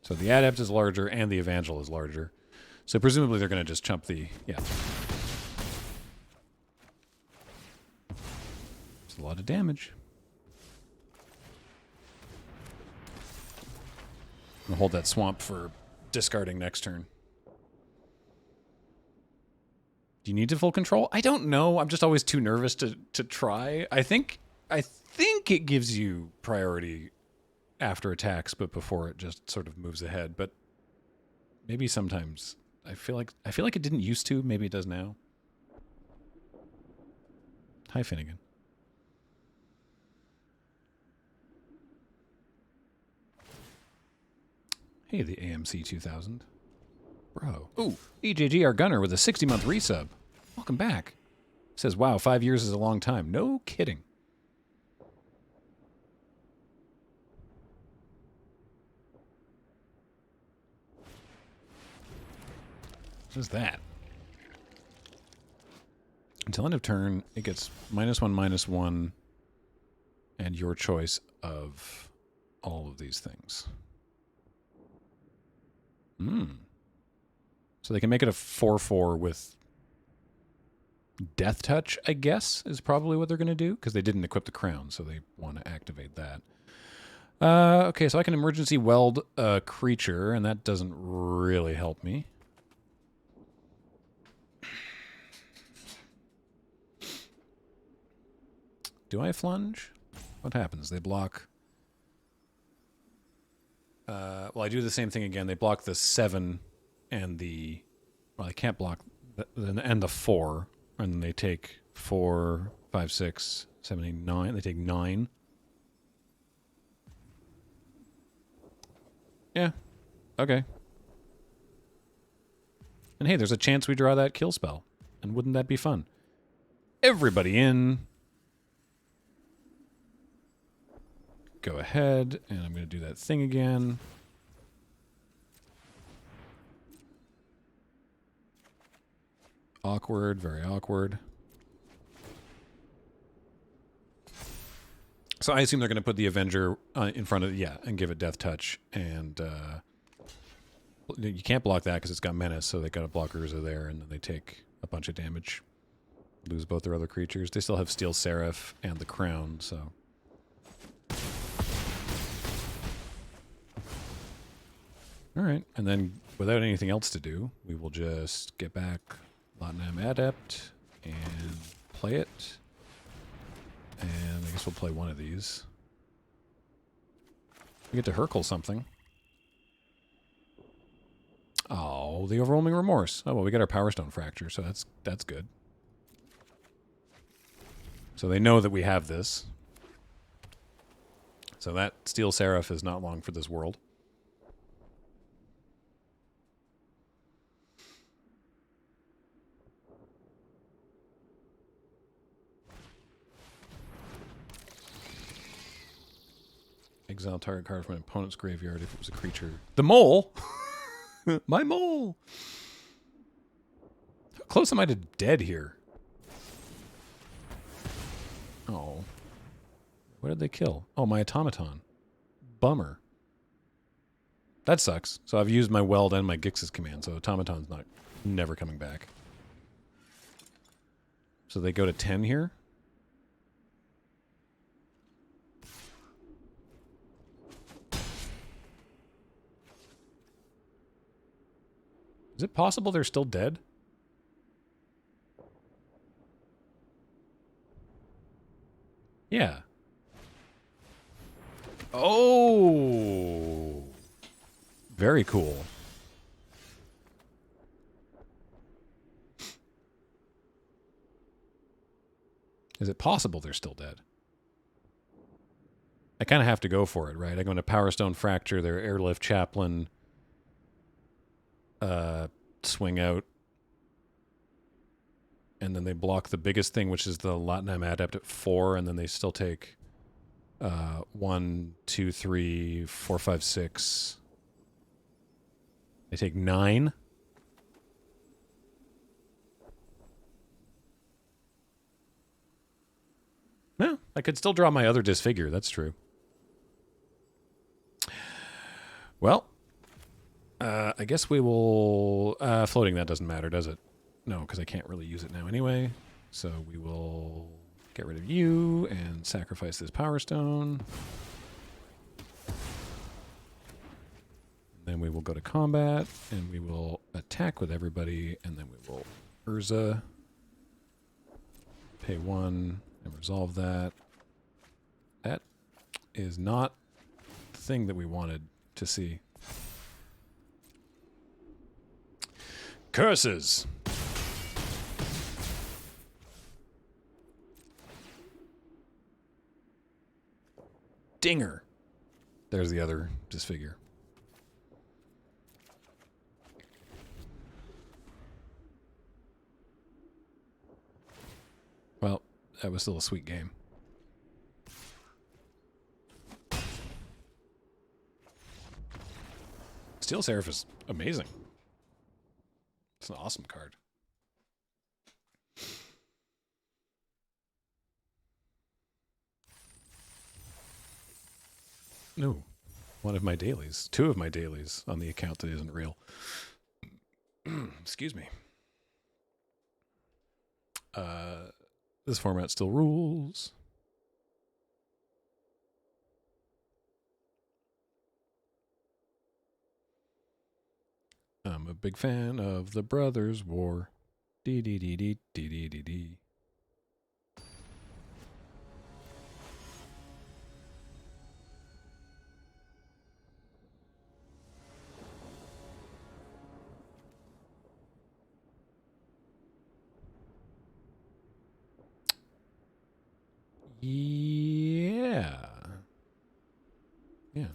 So the Adept is larger and the Evangel is larger. So presumably they're going to just chump the... Yeah. It's a lot of damage. I'm going to hold that swamp for discarding next turn. Do you need to full control? I don't know. I'm just always too nervous to try. I think it gives you priority after attacks, but before it just sort of moves ahead. But maybe sometimes I feel like it didn't used to. Maybe it does now. Hi, Finnegan. Hey, the AMC 2000. Bro. Ooh, EJG, our gunner, with a 60-month resub. Welcome back. Says, wow, 5 years is a long time. No kidding. What is that? Until end of turn, it gets -1/-1, and your choice of all of these things. So they can make it a 4/4 with Death Touch, I guess, is probably what they're going to do, because they didn't equip the crown, so they want to activate that. Okay, so I can emergency weld a creature, and that doesn't really help me. Do I flunge? What happens? They block... well, I do the same thing again. They block the 7 and the... Well, I can't block... and the 4. And they take 4, 5, 6, 7, 8, 9. They take 9. Yeah. Okay. And hey, there's a chance we draw that kill spell. And wouldn't that be fun? Everybody in. Go ahead, and I'm going to do that thing again. Awkward, very awkward. So I assume they're going to put the Avenger in front of, yeah, and give it Death Touch. And you can't block that because it's got Menace, so they got to block Urza there, and then they take a bunch of damage. Lose both their other creatures. They still have Steel Seraph and the Crown, so... All right, and then without anything else to do, we will just get back Latinam Adept and play it. And I guess we'll play one of these. We get to Hurkle something. Oh, the Overwhelming Remorse. Oh, well, we got our Power Stone Fracture, so that's good. So they know that we have this. So that Steel Seraph is not long for this world. Exile target card from an opponent's graveyard if it was a creature. The mole? My mole! How close am I to dead here? Oh. What did they kill? Oh, my automaton. Bummer. That sucks. So I've used my weld and my Gix's command, so automaton's never coming back. So they go to 10 here? Is it possible they're still dead? Yeah. Oh! Very cool. Is it possible they're still dead? I kind of have to go for it, right? I go into Power Stone Fracture, their Airlift Chaplain, swing out, and then they block the biggest thing, which is the Latinam Adept at 4, and then they still take 1, 2, 3, 4, 5, 6. They take 9. No, I could still draw my other Disfigure. That's true. Well, I guess we will... floating, that doesn't matter, does it? No, because I can't really use it now anyway. So we will get rid of you and sacrifice this Power Stone. Then we will go to combat, and we will attack with everybody, and then we will Urza Pay 1 and resolve that. That is not the thing that we wanted to see. Curses! Dinger! There's the other disfigure. Well, that was still a sweet game. Steel Seraph is amazing. It's an awesome card. No. One of my dailies. 2 of my dailies on the account that isn't real. Excuse me. This format still rules. I'm a big fan of the Brothers' War. Dee dee dee dee dee dee dee dee. Yeah. Yeah.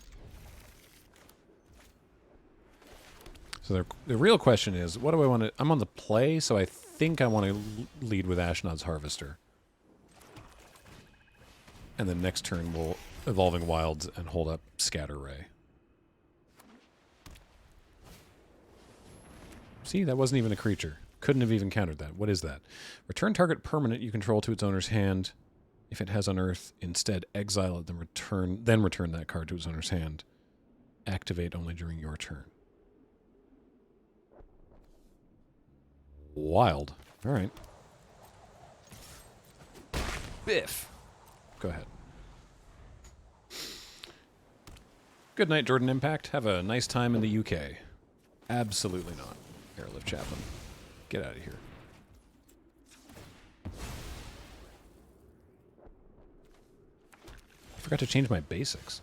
So the real question is, what do I want to... I'm on the play, so I think I want to lead with Ashnod's Harvester. And then next turn we'll Evolving Wilds and hold up Scatter Ray. See, that wasn't even a creature. Couldn't have even countered that. What is that? Return target permanent you control to its owner's hand. If it has Unearth, instead exile it, then return that card to its owner's hand. Activate only during your turn. Wild. All right. Biff. Go ahead. Good night, Jordan Impact. Have a nice time in the UK. Absolutely not. Airlift Chaplain. Get out of here. I forgot to change my basics.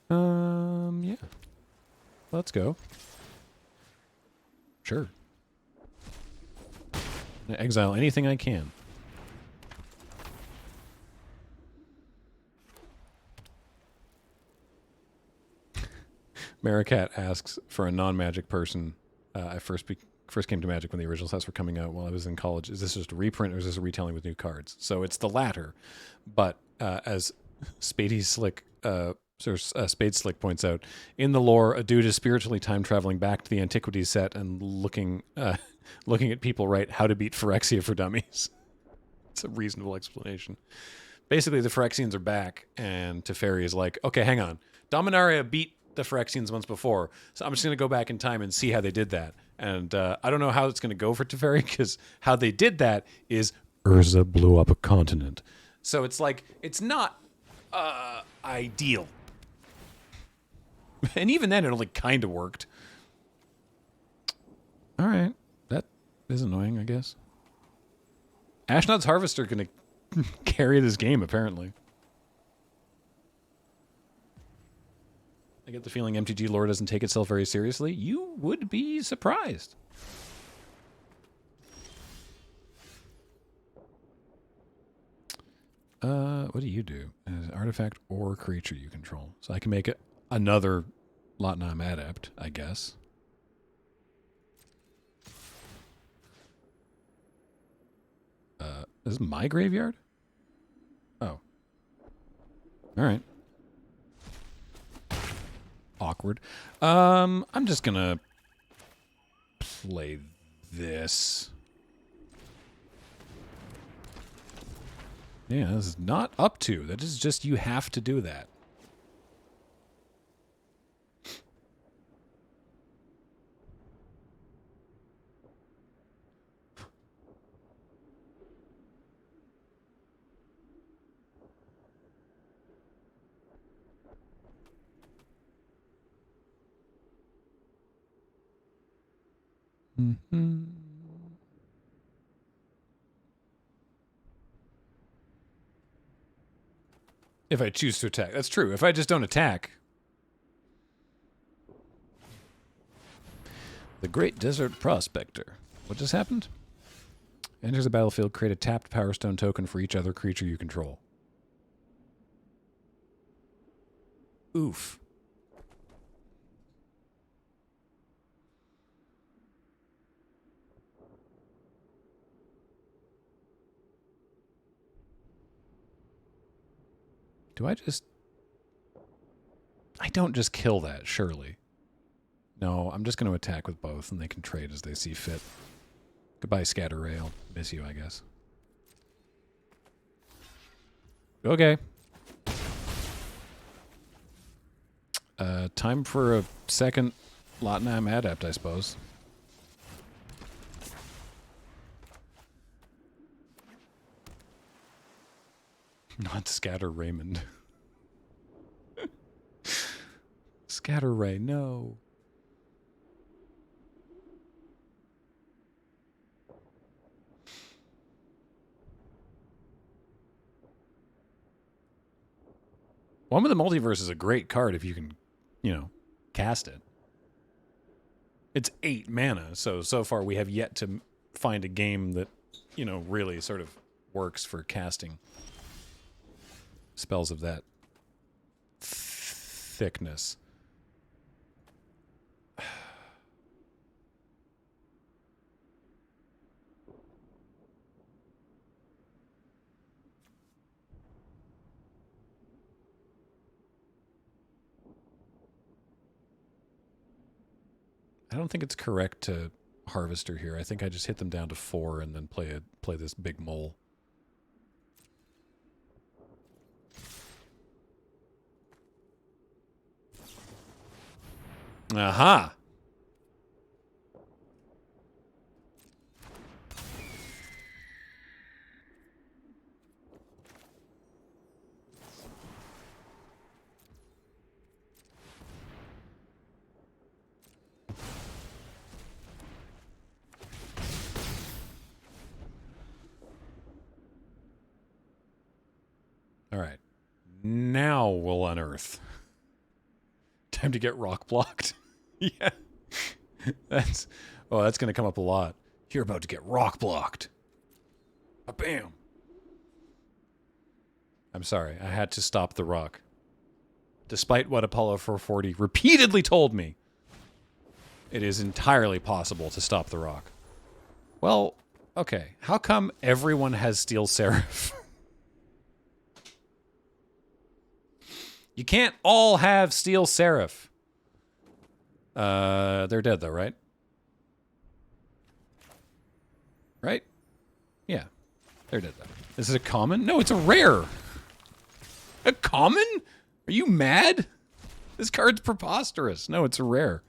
Yeah. Let's go. Sure. Exile anything I can. Maricat asks for a non-Magic person. I first came to Magic when the original sets were coming out while I was in college. Is this just a reprint or is this a retelling with new cards? So it's the latter. But as Spade Slick points out, in the lore, a dude is spiritually time traveling back to the Antiquities set and looking at people write how to beat Phyrexia for dummies. It's a reasonable explanation. Basically, the Phyrexians are back, and Teferi is like, okay, hang on. Dominaria beat the Phyrexians once before, so I'm just going to go back in time and see how they did that. And I don't know how it's going to go for Teferi, because how they did that is Urza blew up a continent. So it's like, it's not ideal. And even then, it only kind of worked. All right. That is annoying, I guess. Ashnod's Harvester going to carry this game, apparently. I get the feeling MTG lore doesn't take itself very seriously. You would be surprised. What do you do? As an artifact or creature you control. So I can make it another Lotnam Adept, I guess. This is my graveyard? Oh. Alright. Awkward. I'm just gonna play this. Yeah, this is not up to. That is just, you have to do that. Mm-hmm. If I choose to attack. That's true. If I just don't attack. The Great Desert Prospector. What just happened? Enters the battlefield, create a tapped Power Stone token for each other creature you control. Oof. Do I just... I don't just kill that, surely. No, I'm just going to attack with both, and they can trade as they see fit. Goodbye, Scatter Ray. I'll miss you, I guess. Okay. Time for a second Lotnam Adept, I suppose. Not Scatter Raymond. Scatter Ray, no. One of the Multiverse is a great card if you can, you know, cast it. It's 8 mana, so far we have yet to find a game that, you know, really sort of works for casting spells of that thickness. I don't think it's correct to Harvester here. I think I just hit them down to 4 and then play this big mole. Aha! All right. Now we'll unearth. Time to get rock blocked. Yeah. That's going to come up a lot. You're about to get rock blocked. Bam. I'm sorry. I had to stop the rock. Despite what Apollo 440 repeatedly told me, it is entirely possible to stop the rock. Well, okay. How come everyone has Steel Seraph? You can't all have Steel Seraph. They're dead though, right? Right? Yeah. They're dead though. Is it a common? No, it's a rare. A common? Are you mad? This card's preposterous. No, it's a rare.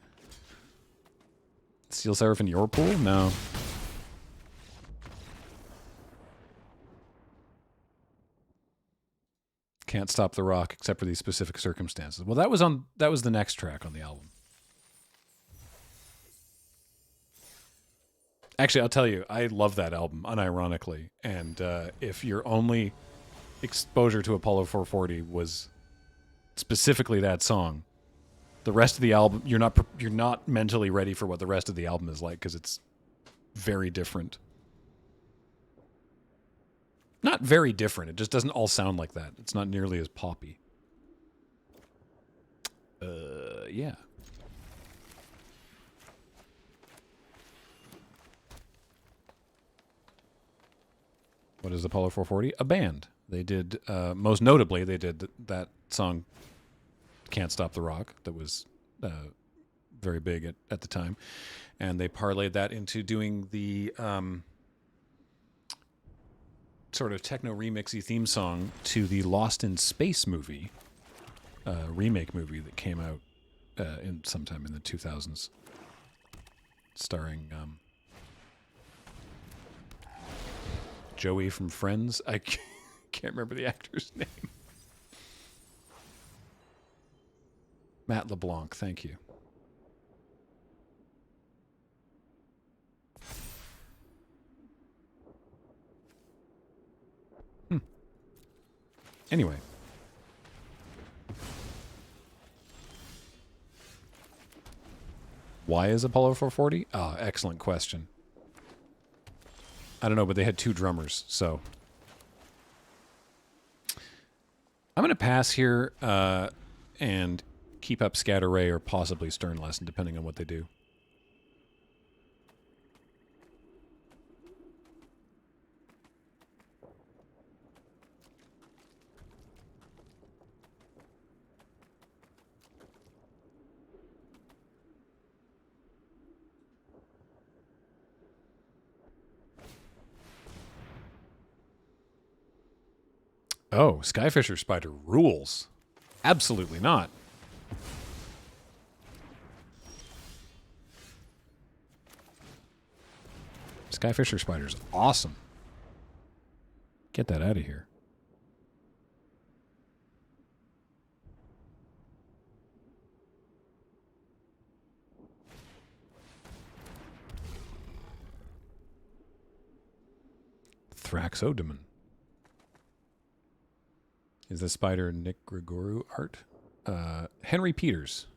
Steel Seraph in your pool? No. Can't stop the rock except for these specific circumstances. Well, that was the next track on the album. Actually, I'll tell you, I love that album, unironically. And if your only exposure to Apollo 440 was specifically that song, the rest of the album, you're not mentally ready for what the rest of the album is like because it's very different. Not very different. It just doesn't all sound like that. It's not nearly as poppy. Yeah. What is Apollo 440? A band. They did, most notably, they did that song, Can't Stop the Rock, that was very big at the time. And they parlayed that into doing the sort of techno remixy theme song to the Lost in Space movie, remake movie that came out in sometime in the 2000s, starring Joey from Friends. I can't remember the actor's name. Matt LeBlanc, thank you. Anyway, Why is Apollo 440? Oh, excellent question. I don't know, but they had 2 drummers, so. I'm going to pass here and keep up Scatter Ray or possibly Stern Lesson, depending on what they do. Oh, Skyfisher Spider rules. Absolutely not. Skyfisher Spider's awesome. Get that out of here. Thraxodemon. Is the spider Nick Gregoru art? Henry Peters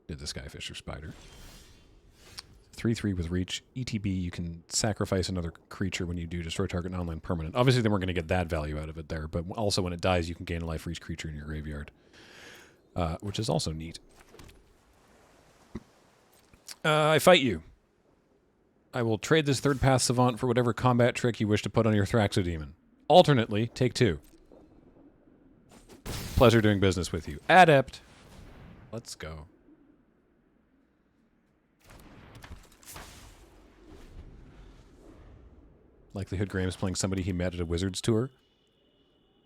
did the Skyfisher Spider. 3/3 with reach. ETB, you can sacrifice another creature when you do. Destroy target non-land permanent. Obviously, then we're going to get that value out of it there, but also when it dies, you can gain a life for each creature in your graveyard, which is also neat. I fight you. I will trade this third path Savant for whatever combat trick you wish to put on your Thraxodemon. Alternately, take 2. Pleasure doing business with you. Adept. Let's go. Likelihood Graham's playing somebody he met at a Wizards tour.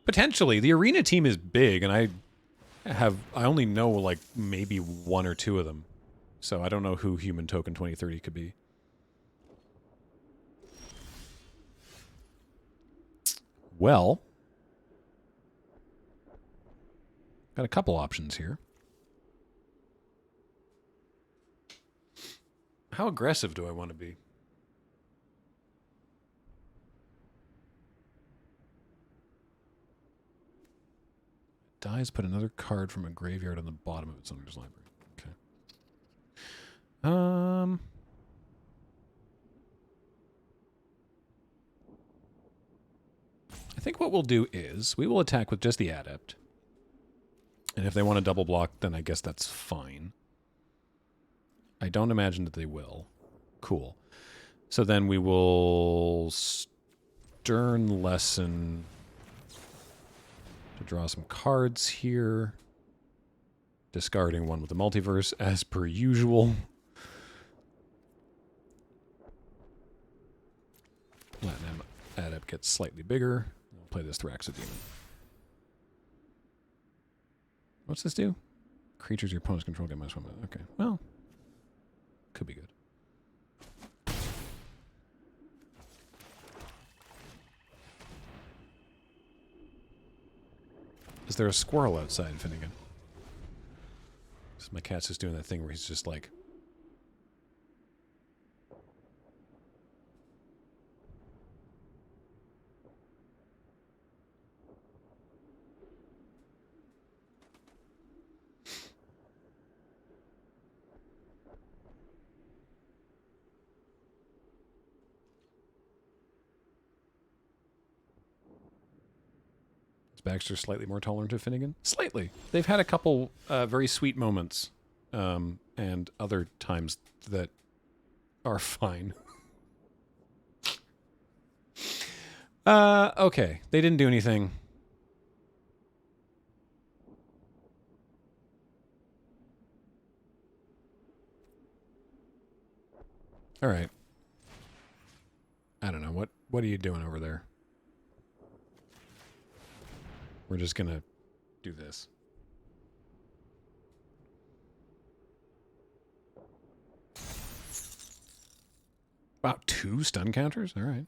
Potentially. The arena team is big, and I only know like maybe 1 or 2 of them. So I don't know who Human Token 2030 could be. Well, got a couple options here. How aggressive do I want to be? Dies, put another card from a graveyard on the bottom of its owner's library. Okay. I think what we'll do is we will attack with just the Adept. And if they want to double block, then I guess that's fine. I don't imagine that they will. Cool. So then we will Stern Lesson to draw some cards here. Discarding one with the Multiverse as per usual. Platinum Adept gets slightly bigger. We'll play this Thraxodemon. What's this do? Creatures your opponents control get -1. Okay, well, could be good. Is there a squirrel outside, Finnegan? My cat's just doing that thing where he's just like... Baxter slightly more tolerant of Finnegan? Slightly. They've had a couple very sweet moments, and other times that are fine. Okay. They didn't do anything. All right. I don't know. What are you doing over there? We're just going to do this. Wow, 2 stun counters? All right.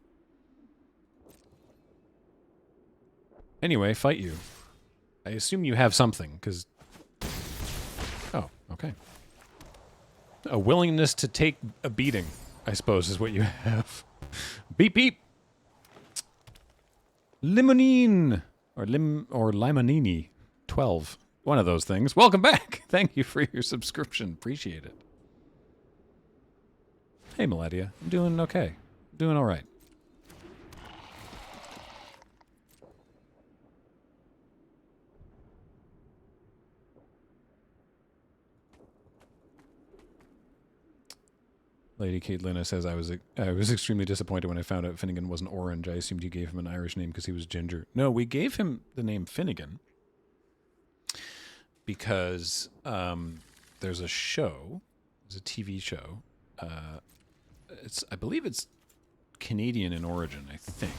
Anyway, fight you. I assume you have something, because... Oh, okay. A willingness to take a beating, I suppose, is what you have. Beep, beep! Limonene! Or Limonini 12. One of those things. Welcome back. Thank you for your subscription. Appreciate it. Hey, Meladia. I'm doing okay. Doing all right. Lady Caitlina says, I was extremely disappointed when I found out Finnegan wasn't orange. I assumed you gave him an Irish name because he was ginger. No, we gave him the name Finnegan because there's a show, there's a TV show. I believe it's Canadian in origin, I think.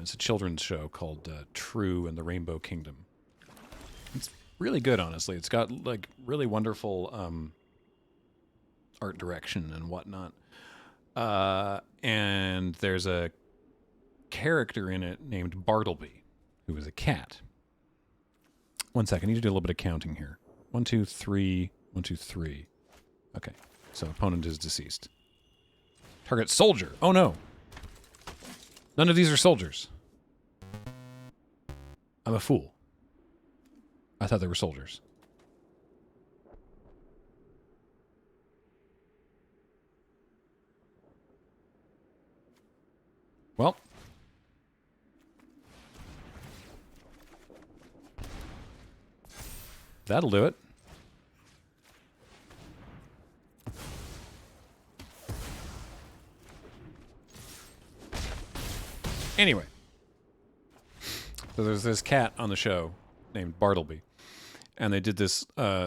It's a children's show called True and the Rainbow Kingdom. It's really good, honestly. It's got like really wonderful art direction and whatnot. And there's a character in it named Bartleby, who is a cat. One second, I need to do a little bit of counting here. 1, 2, 3, 1, 2, 3. Okay, so opponent is deceased. Target soldier. Oh no. None of these are soldiers. I'm a fool. I thought they were soldiers. Well. That'll do it. Anyway. So there's this cat on the show named Bartleby. And they did this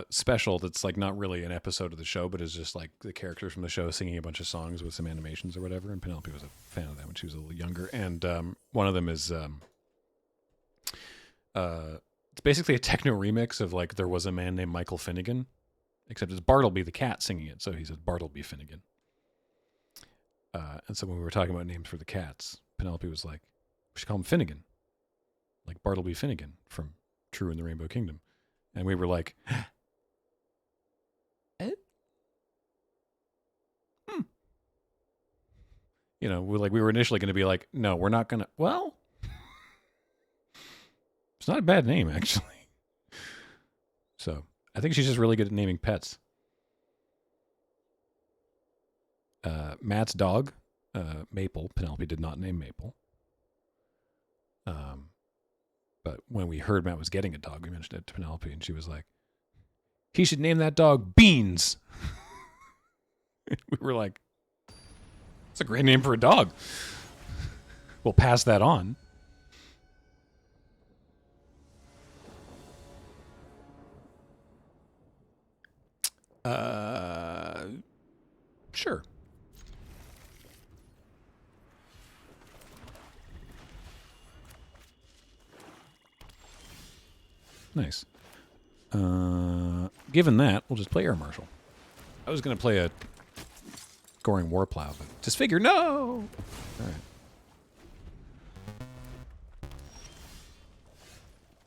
special that's like not really an episode of the show, but is just like the characters from the show singing a bunch of songs with some animations or whatever. And Penelope was a fan of that when she was a little younger. And one of them is it's basically a techno remix of like There Was a Man Named Michael Finnegan, except it's Bartleby the cat singing it. So he says Bartleby Finnegan. And so when we were talking about names for the cats, Penelope was like, we should call him Finnegan, like Bartleby Finnegan from True and the Rainbow Kingdom. And we were like, You know, we were initially going to be like, no, we're not going to. Well, it's not a bad name, actually. So I think she's just really good at naming pets. Matt's dog, Maple. Penelope did not name Maple. But when we heard Matt was getting a dog, we mentioned it to Penelope, and she was like, he should name that dog Beans. We were like, that's a great name for a dog. We'll pass that on. Sure. Nice. Given that, we'll just play Air Marshal. I was going to play a Goring Warplow, but Disfigure, no! All right.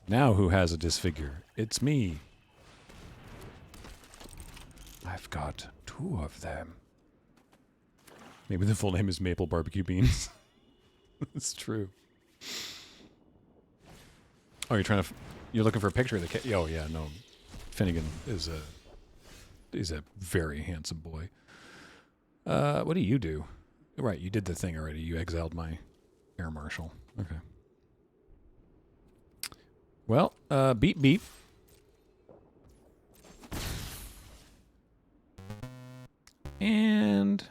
Now who has a Disfigure? It's me. I've got 2 of them. Maybe the full name is Maple Barbecue Beans. It's true. Oh, you're looking for a picture of the cat? Oh, yeah, no. Finnegan is a very handsome boy. What do you do? Right, you did the thing already. You exiled my Air Marshal. Okay. Well, beep beep. And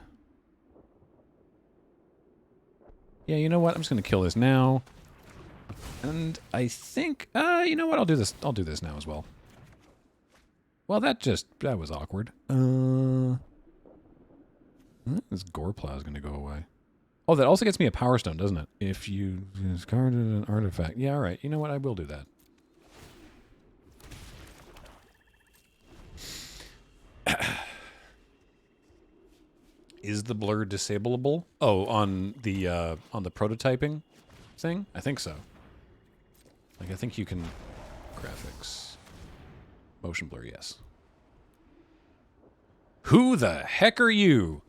yeah, you know what? I'm just going to kill this now. And I think, you know what? I'll do this now as well. Well, that was awkward. This Goreplow is going to go away. Oh, that also gets me a Power Stone, doesn't it? If you discarded an artifact. Yeah, all right. You know what? I will do that. Is the blur disableable? Oh, on the prototyping thing? I think so. Like, I think you can... Graphics. Motion blur, yes. Who the heck are you?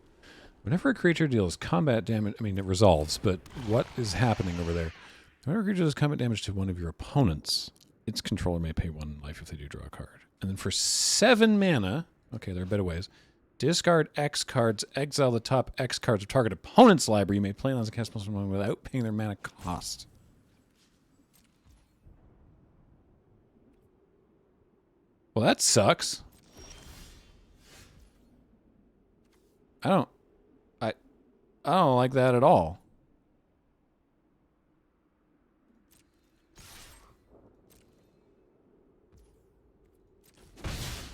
Whenever a creature deals combat damage... I mean, it resolves, but what is happening over there? Whenever a creature does combat damage to one of your opponents, its controller may pay 1 life if they do draw a card. And then for 7 mana... Okay, there are better ways. Discard X cards, exile the top X cards of target opponent's library. You may play lands and cast spells without paying their mana cost. Well, that sucks. I don't like that at all.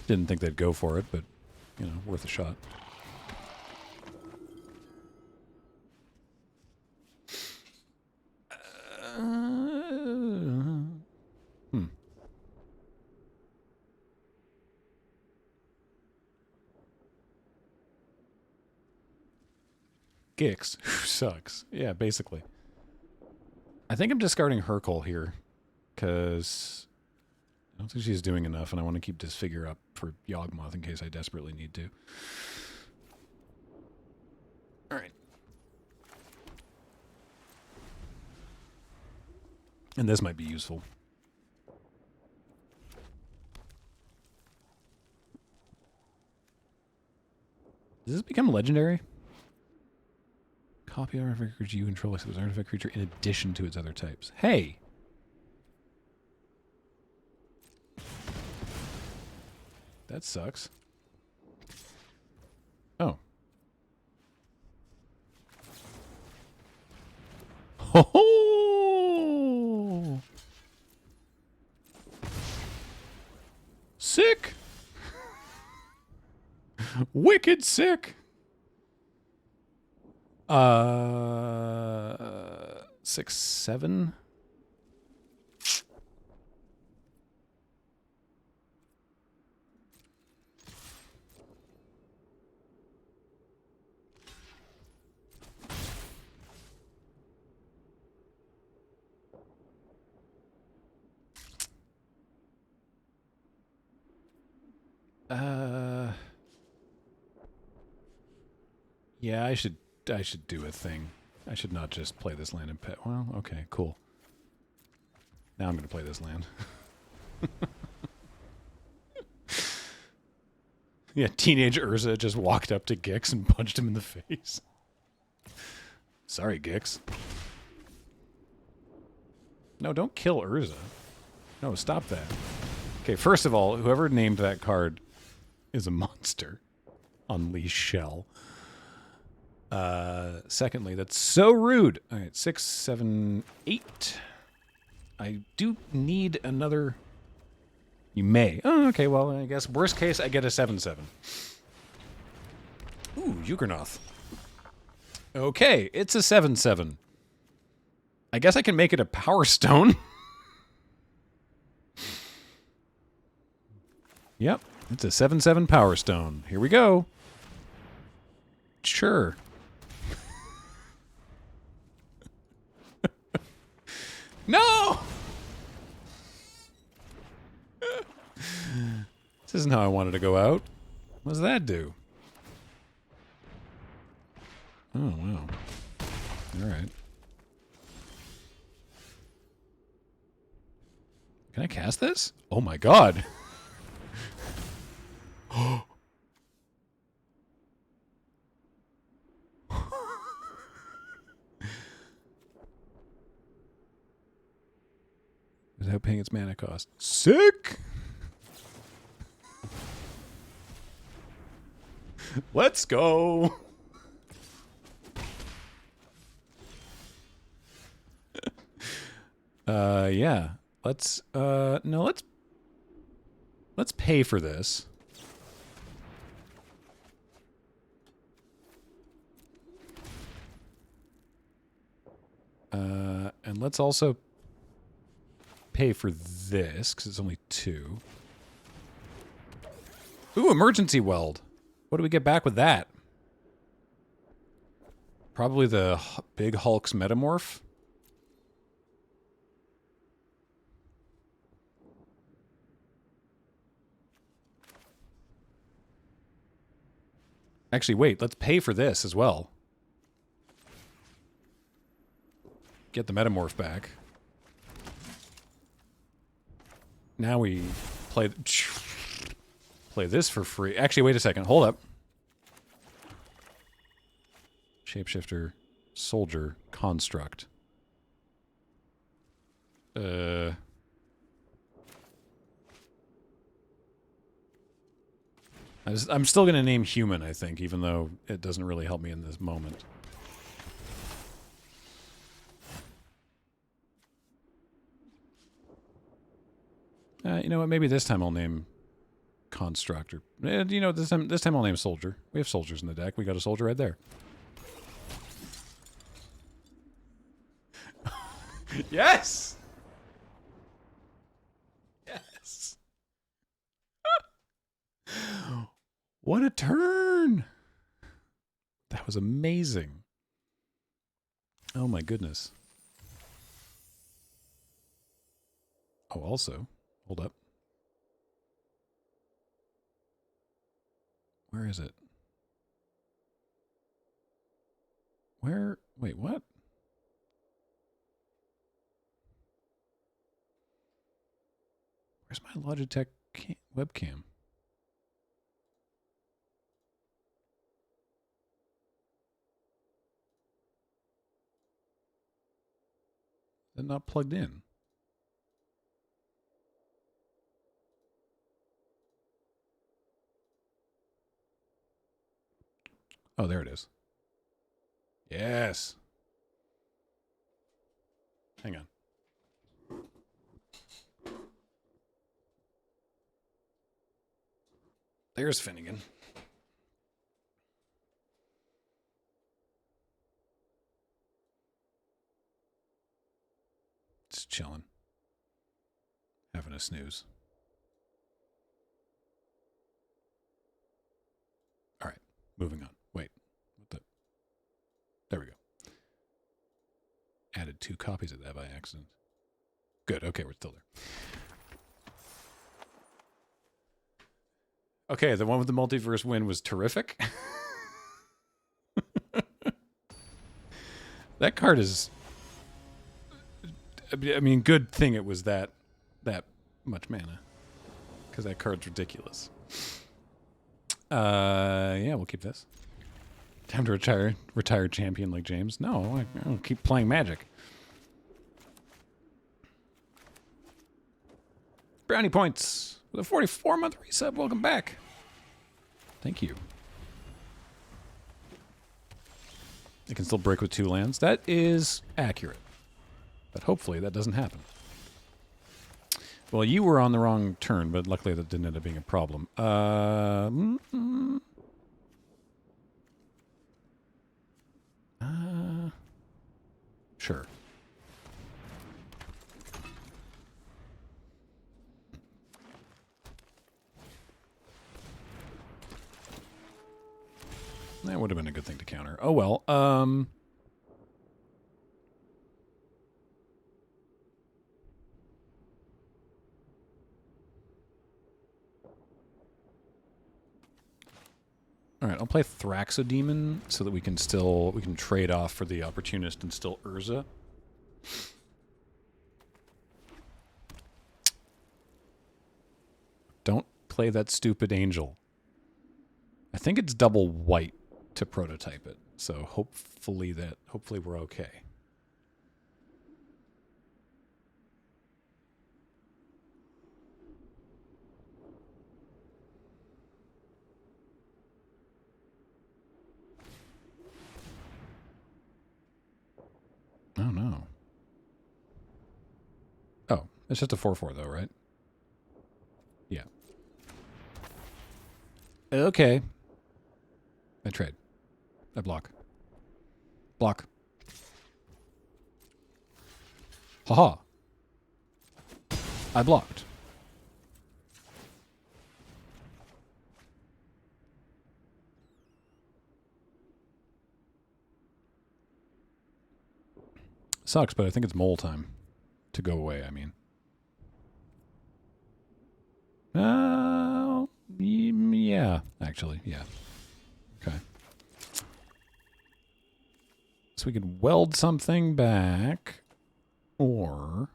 Didn't think they'd go for it, but, you know, worth a shot. Gix, who sucks. Yeah, basically. I think I'm discarding Hercule here, because I don't think she's doing enough, and I want to keep this figure up for Yawgmoth in case I desperately need to. Alright. And this might be useful. Does this become legendary? Copy artifact creature you control as an artifact creature in addition to its other types. Hey! That sucks. Oh. Ho ho! Sick! Wicked sick! 6, 7. Yeah, I should do a thing. I should not just play this land and pet. Well, okay, cool. Now I'm going to play this land. Yeah, teenage Urza just walked up to Gix and punched him in the face. Sorry, Gix. No, don't kill Urza. No, stop that. Okay, first of all, whoever named that card is a monster. Unleash Shell. Secondly, that's so rude. All right, 6, 7, 8. I do need another. You may. Oh, okay, well, I guess worst case, I get a 7/7. Ooh, Juggernaut. Okay, it's a 7/7. I guess I can make it a Power Stone. Yep, it's a 7/7 Power Stone. Here we go. Sure. No! This isn't how I wanted to go out. What does that do? Oh, wow. All right. Can I cast this? Oh my god. Without paying its mana cost. Sick! Let's go! Yeah. Let's pay for this. And let's also pay for this, because it's only 2. Ooh, emergency weld. What do we get back with that? Probably the big Hulk's metamorph. Actually, wait, let's pay for this as well. Get the metamorph back. Now we play this for free. Actually, wait a second. Hold up. Shapeshifter, soldier, construct. I'm still going to name human, I think, even though it doesn't really help me in this moment. You know what? Maybe this time I'll name constructor. You know, this time I'll name soldier. We have soldiers in the deck. We got a soldier right there. Yes! Yes! What a turn! That was amazing. Oh my goodness. Oh, also, hold up. Where is it? Where? Wait, what? Where's my Logitech webcam? Is it not plugged in? Oh, there it is. Yes. Hang on. There's Finnegan. Just chilling. Having a snooze. All right. Moving on. Wait. What the? There we go. Added 2 copies of that by accident. Good. Okay, we're still there. Okay, the one with the multiverse win was terrific. That card is... I mean, good thing it was that much mana. Because that card's ridiculous. Yeah, we'll keep this. Time to retire champion like James. No, I'll keep playing Magic. Brownie points with a 44-month resub. Welcome back. Thank you. It can still break with 2 lands. That is accurate. But hopefully that doesn't happen. Well, you were on the wrong turn, but luckily that didn't end up being a problem. Sure. That would have been a good thing to counter. Oh, well. All right, I'll play Thraxodemon so that we can trade off for the Opportunist and still Urza. Don't play that stupid angel. I think it's double white to prototype it, so hopefully we're okay. Oh no. Oh, it's just a 4/4 though, right? Yeah. Okay. I trade. I block. Block. Haha. I blocked. Sucks, but I think it's mole time to go away, I mean. Yeah, actually, yeah. Okay. So we could weld something back, or...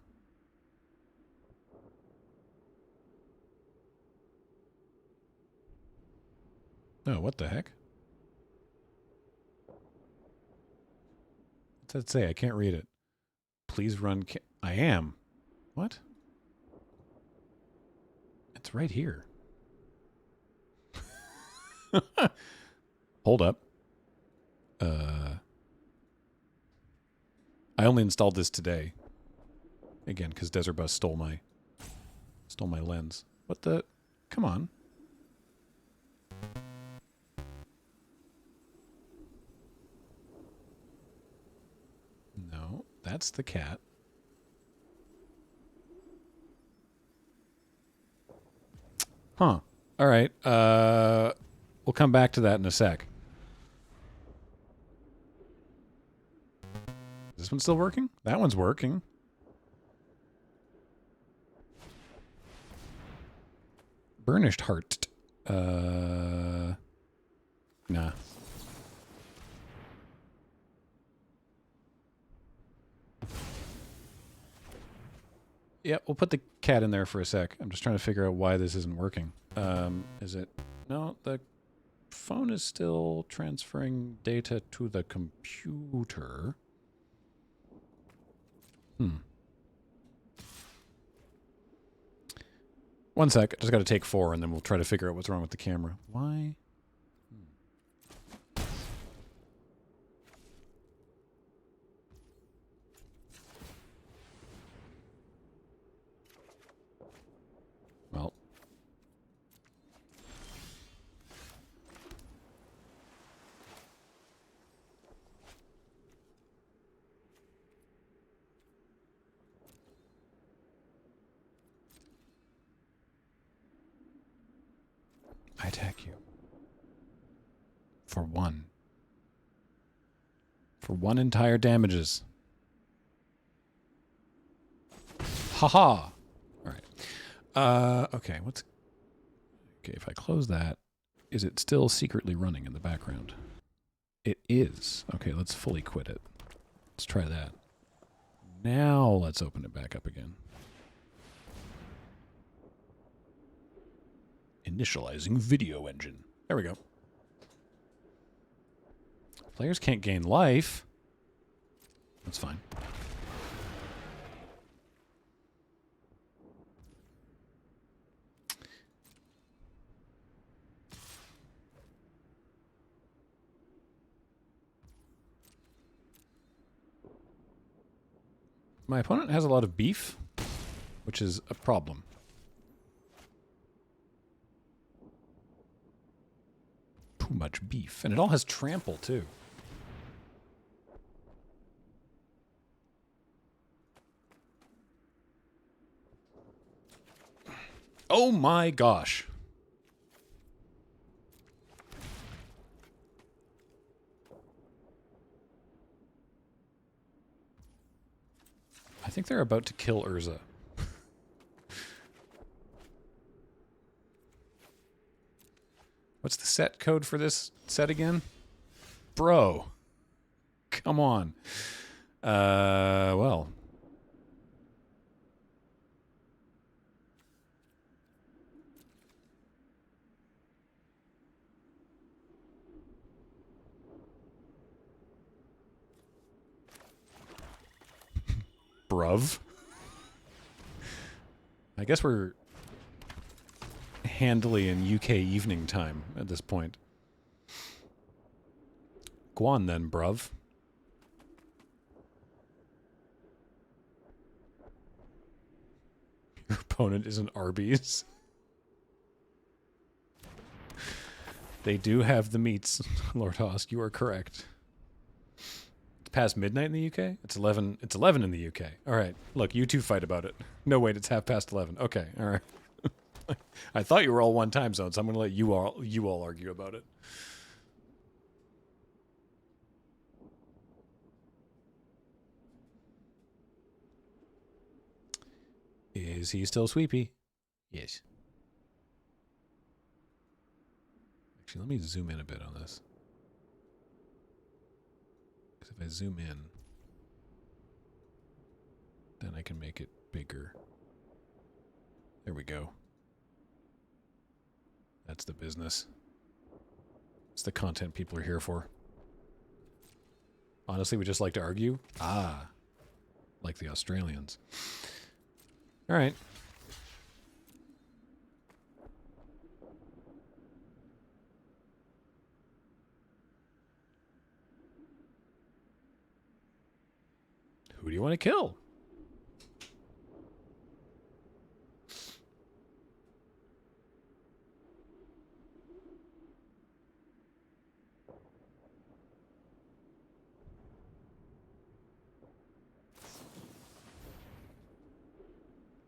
Oh, what the heck? What's that say? I can't read it. Please run. I am. What? It's right here. Hold up. I only installed this today. Again, because Desert Bus stole my lens. What the? Come on. No, that's the cat. Huh. All right. We'll come back to that in a sec. Is this one still working? That one's working. Burnished heart. Nah. Yeah, we'll put the cat in there for a sec. I'm just trying to figure out why this isn't working. Is it... No, the phone is still transferring data to the computer. One sec. I just got to take 4, and then we'll try to figure out what's wrong with the camera. Why? Well. I attack you. For 1. For 1 entire damages. Haha. Alright. Okay, what's... Okay, if I close that, is it still secretly running in the background? It is. Okay, let's fully quit it. Let's try that. Now let's open it back up again. Initializing video engine. There we go. Players can't gain life. That's fine. My opponent has a lot of beef, which is a problem. Too much beef. And it all has trample, too. Oh my gosh. I think they're about to kill Urza. What's the set code for this set again? Bro. Come on. Well. Bruv. I guess we're handily in UK evening time at this point. Go on then, bruv. Your opponent is an Arby's. They do have the meats, Lord Hosk. You are correct. It's past midnight in the UK? It's 11. It's 11 in the UK. All right. Look, you two fight about it. No, wait, it's 11:30. Okay. All right. I thought you were all one time zone, so I'm going to let you all argue about it. Is he still sweepy? Yes. Actually, let me zoom in a bit on this. Because if I zoom in, then I can make it bigger. There we go. That's the business. It's the content people are here for. Honestly, we just like to argue. Ah, like the Australians. All right. Who do you want to kill?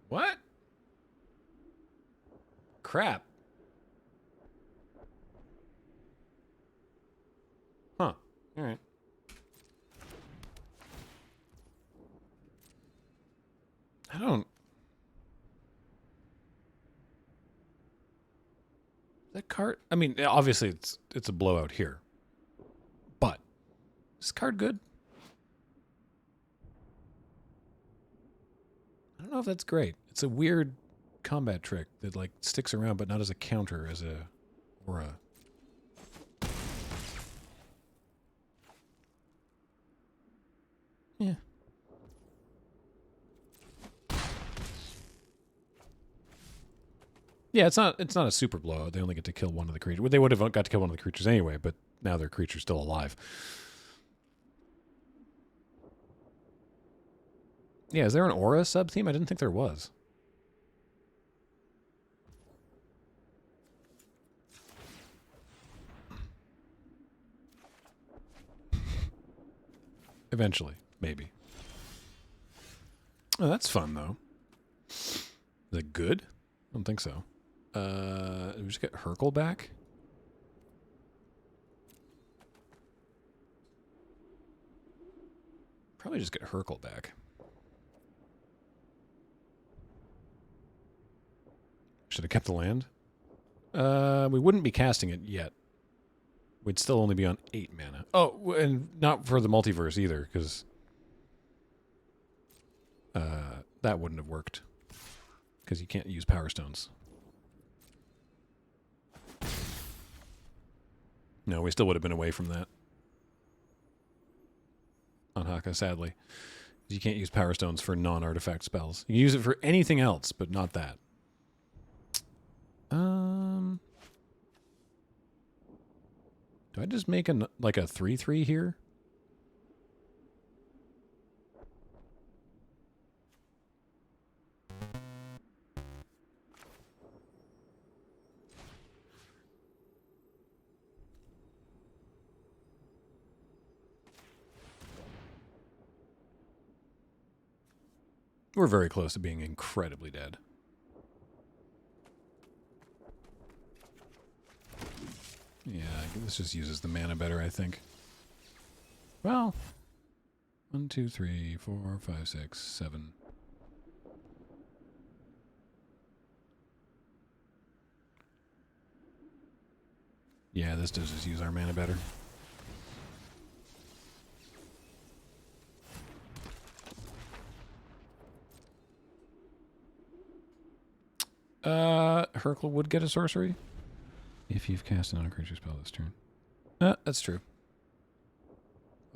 What? Crap. Huh. All right. I don't... That card... I mean, obviously it's a blowout here. But, is this card good? I don't know if that's great. It's a weird combat trick that, like, sticks around, but not as a counter, as a aura. Yeah. Yeah, it's not a super blowout. They only get to kill one of the creatures. Well, they would have got to kill one of the creatures anyway, but now their creature's still alive. Yeah, is there an aura sub-theme? I didn't think there was. Eventually, maybe. Oh, that's fun, though. Is it good? I don't think so. Did we just get Hercule back? Probably just get Hercule back. Should have kept the land. We wouldn't be casting it yet. We'd still only be on 8 mana. Oh, and not for the multiverse either, because that wouldn't have worked. Because you can't use Power Stones. No, we still would have been away from that. On Haka, sadly. You can't use Power Stones for non-artifact spells. You can use it for anything else, but not that. Do I just make like a 3/3 here? We're very close to being incredibly dead. Yeah, this just uses the mana better, I think. Well, 1, 2, 3, 4, 5, 6, 7. Yeah, this does just use our mana better. Hercule would get a sorcery if you've cast a non-creature spell this turn. That's true.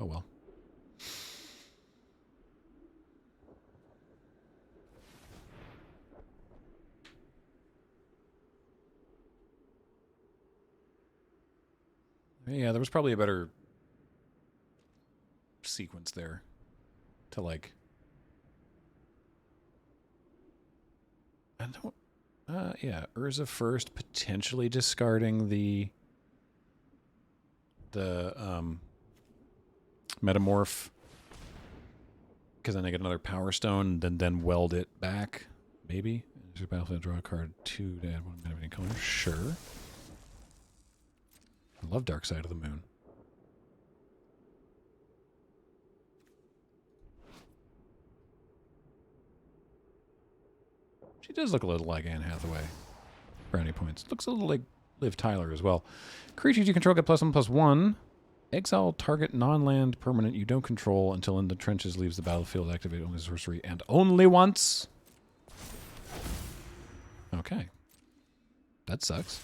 Oh well. Yeah, there was probably a better sequence there to, like... I don't... yeah, Urza first, potentially discarding the Metamorph, because then I get another Power Stone, then weld it back, maybe. Battlefield, draw a card 2 to add 1 mana of any color. Sure. I love Dark Side of the Moon. She does look a little like Anne Hathaway. Brownie points. Looks a little like Liv Tyler as well. Creatures you control get +1/+1. Exile target non-land permanent you don't control until In the Trenches leaves the battlefield. Activate only sorcery and only once. Okay. That sucks.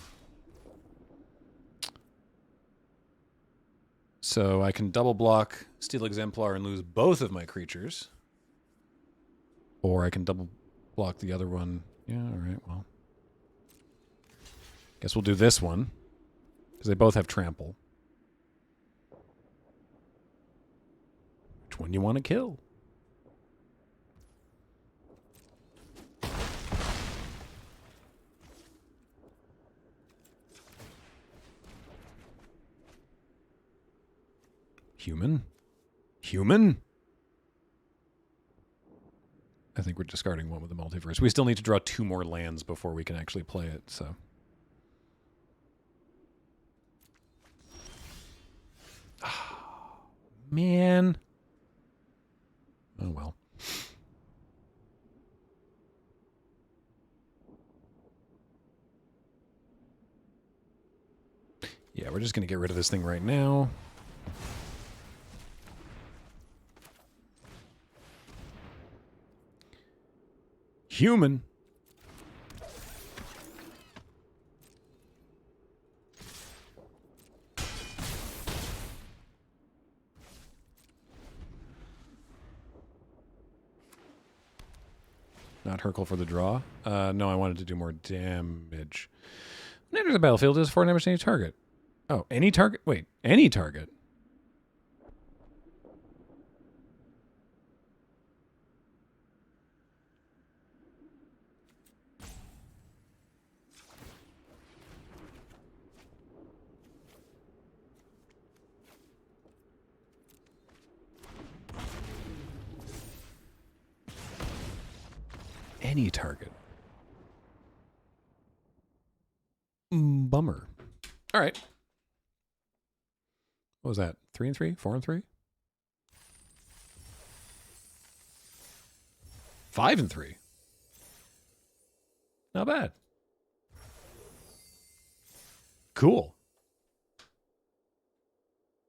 So I can double block Steel Exemplar and lose both of my creatures. Or I can double block the other one. Yeah, alright, well. Guess we'll do this one. Because they both have trample. Which one do you want to kill? Human? Human? I think we're discarding one with the multiverse. We still need to draw 2 more lands before we can actually play it, so. Oh, man. Oh, well. Yeah, we're just going to get rid of this thing right now. Human. Not Hercule for the draw. No, I wanted to do more damage. When it enters the battlefield, does 4 damage to any target. Oh, any target? Wait, any target? Any target. Bummer. All right. What was that? 3 and 3? 4 and 3? 5 and 3. Not bad. Cool.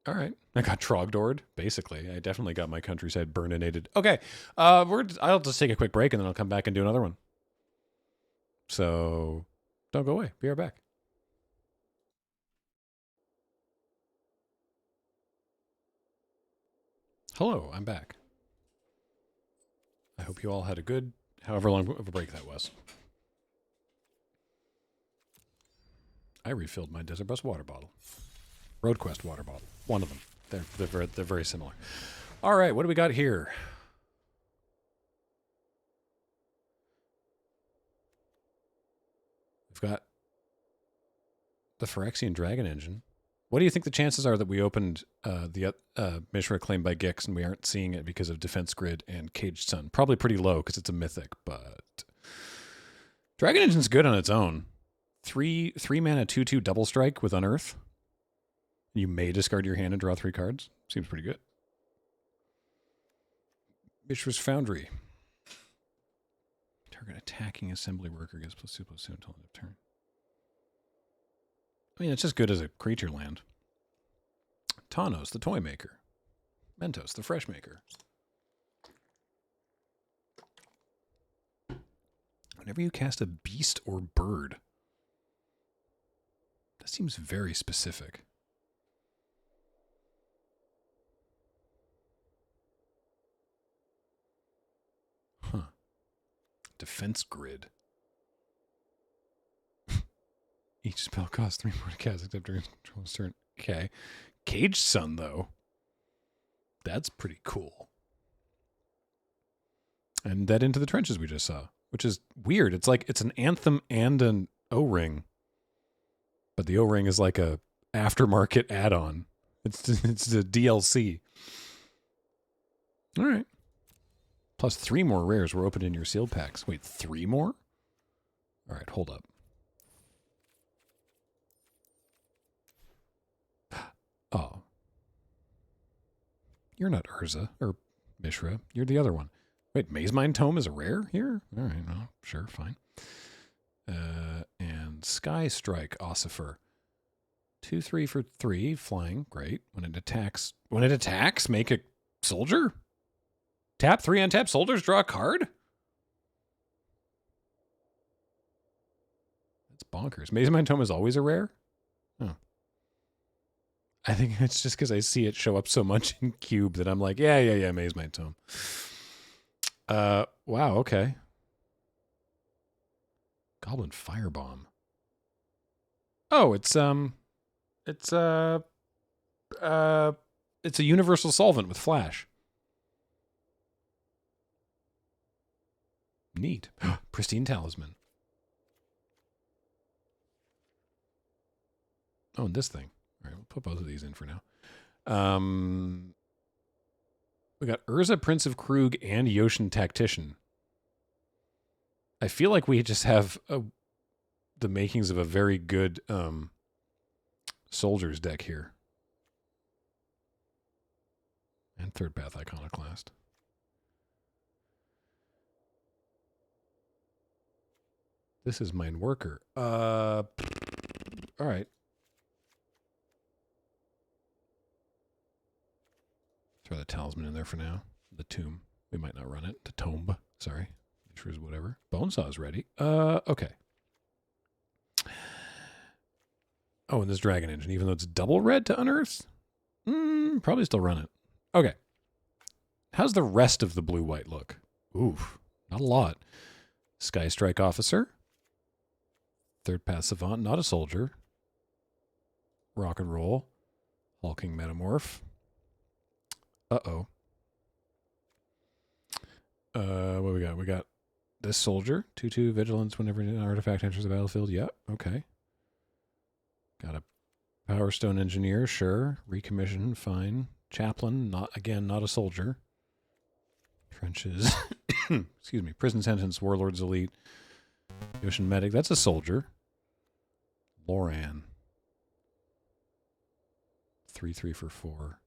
All right. I got Trogdored, basically. I definitely got my countryside burninated. Okay. I'll just take a quick break and then I'll come back and do another one. So don't go away. Be right back. Hello, I'm back. I hope you all had a good, however long of a break that was. I refilled my Desert Bus water bottle. Road Quest water bottle. One of them. They're very similar. All right, what do we got here? We've got the Phyrexian Dragon Engine. What do you think the chances are that we opened the Mishra claimed by Gix and we aren't seeing it because of Defense Grid and Caged Sun? Probably pretty low because it's a mythic, but Dragon Engine's good on its own. 3 mana 2/2 double strike with Unearth. You may discard your hand and draw 3 cards. Seems pretty good. Mishra's Foundry. Target attacking assembly worker gets +2/+2 until end of turn. I mean, it's just good as a creature land. Tawnos, the Toy Maker. Mentos, the Fresh Maker. Whenever you cast a beast or bird. That seems very specific. Huh. Defense Grid. Each spell costs 3 more to cast except during control's turn. Okay. Caged Sun, though. That's pretty cool. And that Into the Trenches we just saw, which is weird. It's like it's an Anthem and an O-Ring. But the O-Ring is like a aftermarket add-on. It's a DLC. All right. Plus 3 more rares were opened in your sealed packs. Wait, 3 more? All right, hold up. Oh. You're not Urza, or Mishra. You're the other one. Wait, Mazemind Tome is a rare here? All right, well, sure, fine. And Sky Strike Ossifer. 2/3 for 3, flying, great. When it attacks, make a soldier? Tap 3 untap soldiers, draw a card? That's bonkers. Mazemind Tome is always a rare? Oh. I think it's just because I see it show up so much in Cube that I'm like, yeah, Maze Might Tome. Wow, okay. Goblin Firebomb. Oh, it's a universal solvent with flash. Neat. Pristine Talisman. Oh, and this thing. All right, we'll put both of these in for now. We got Urza, Prince of Krug, and Yoshin Tactician. I feel like we just have the makings of a very good soldiers deck here. And third path Iconoclast. This is mine worker. All right. Throw the talisman in there for now. The tomb. We might not run it. The tomb. Sorry. Sure is whatever. Bonesaw is ready. Okay. Oh, and this dragon engine, even though it's double red to unearth, probably still run it. Okay. How's the rest of the blue-white look? Oof. Not a lot. Sky Strike Officer. Third Path Savant. Not a soldier. Rock and Roll. Hulking Metamorph. Uh-oh. What we got? We got this soldier. 2/2 vigilance whenever an artifact enters the battlefield. Yep. Okay. Got a Power Stone Engineer. Sure. Recommission. Fine. Chaplain. Not a soldier. Trenches. Excuse me. Prison Sentence. Warlord's Elite. Ocean Medic. That's a soldier. Loran. 3/3 for 4.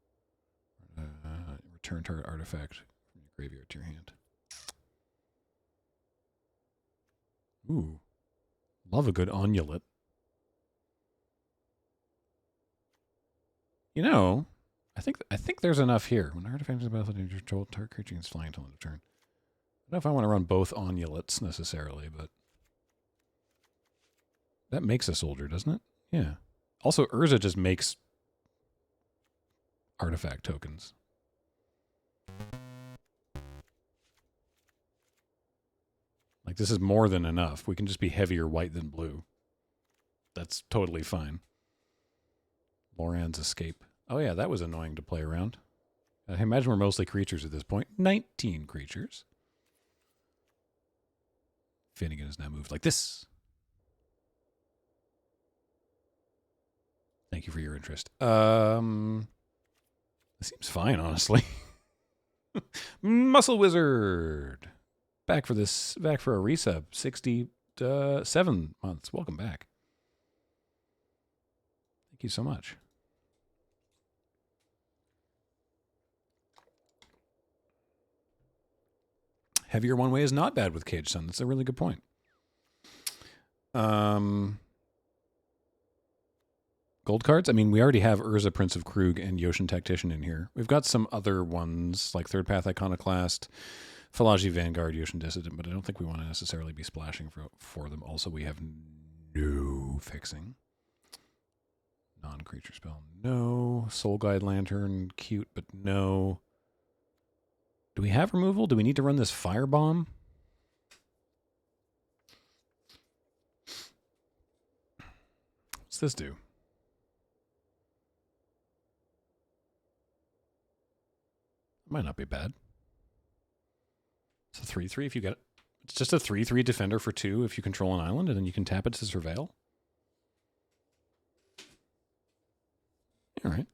Return target artifact from your graveyard to your hand. Ooh. Love a good Onulet. You know, I think there's enough here. When artifacts in the battlefield, you control target creature is flying until end of turn. I don't know if I want to run both Onulets necessarily, but that makes a soldier, doesn't it? Yeah. Also, Urza just makes artifact tokens. Like, this is more than enough. We can just be heavier white than blue. That's totally fine. Loran's Escape. Oh, yeah, that was annoying to play around. I imagine we're mostly creatures at this point. 19 creatures. Finnegan is now moved like this. Thank you for your interest. This seems fine, honestly. Muscle Wizard. Back for a resub. 67 months. Welcome back. Thank you so much. Heavier one way is not bad with Cage Sun. That's a really good point. Gold cards? I mean, we already have Urza, Prince of Krug, and Yoshin Tactician in here. We've got some other ones, like Third Path Iconoclast, Philology Vanguard, Yoshin Dissident, but I don't think we want to necessarily be splashing for them. Also, we have no fixing. Non-creature spell, no. Soul Guide Lantern, cute, but no. Do we have removal? Do we need to run this Firebomb? What's this do? Might not be bad. It's a 3/3 if you get it. It's just a 3/3 defender for 2 if you control an island, and then you can tap it to surveil. All right.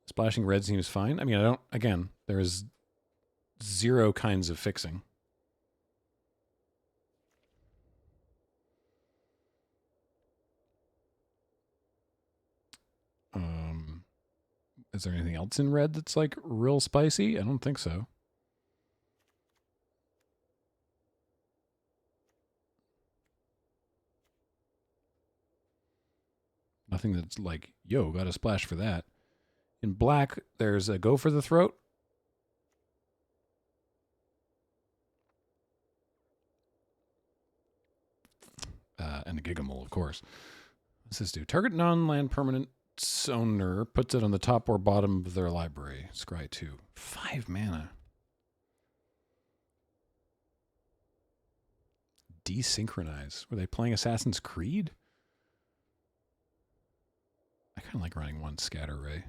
Splashing red seems fine. I mean, again, there's 0 kinds of fixing. Is there anything else in red that's like real spicy? I don't think so. Nothing that's like, yo, got a splash for that. In black, there's a Go for the Throat. And a Gigamole, of course. What's this do? Target non-land permanent owner puts it on the top or bottom of their library. Scry 2. 5 mana. Desynchronize. Were they playing Assassin's Creed? I kind of like running one Scatter Ray.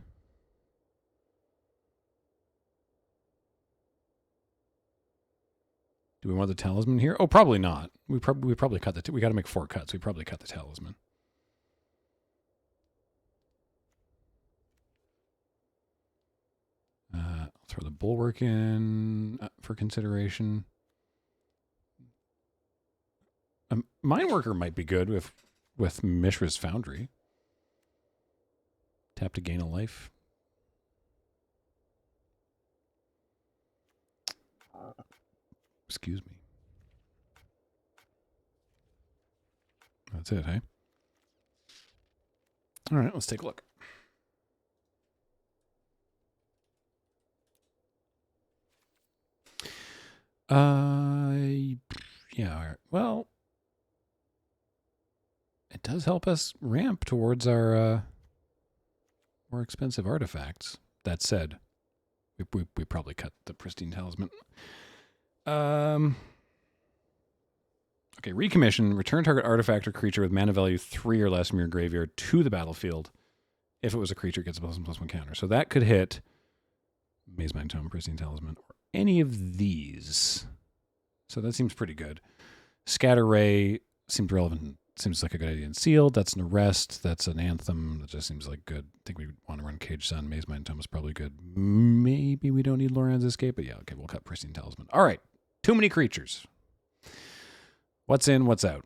Do we want the talisman here? Oh, probably not. We probably cut the... we got to make 4 cuts. We probably cut the talisman. I'll throw the bulwark in for consideration. Mine worker might be good with Mishra's Foundry. Tap to gain a life. Excuse me. That's it, hey? All right, let's take a look. Yeah, all right. Well, it does help us ramp towards our more expensive artifacts. That said, we probably cut the pristine talisman. Okay, recommission. Return target artifact or creature with mana value 3 or less from your graveyard to the battlefield. If it was a creature, it gets a +1/+1 counter. So that could hit Maze Mind Tome, Pristine Talisman, or any of these. So that seems pretty good. Scatter Ray seems relevant. Seems like a good idea in Sealed. That's an Arrest. That's an Anthem. That just seems like good. I think we want to run Cage Sun. Maze Mind Tome is probably good. Maybe we don't need Loran's Escape, but yeah, okay, we'll cut Pristine Talisman. All right, too many creatures. What's in, what's out?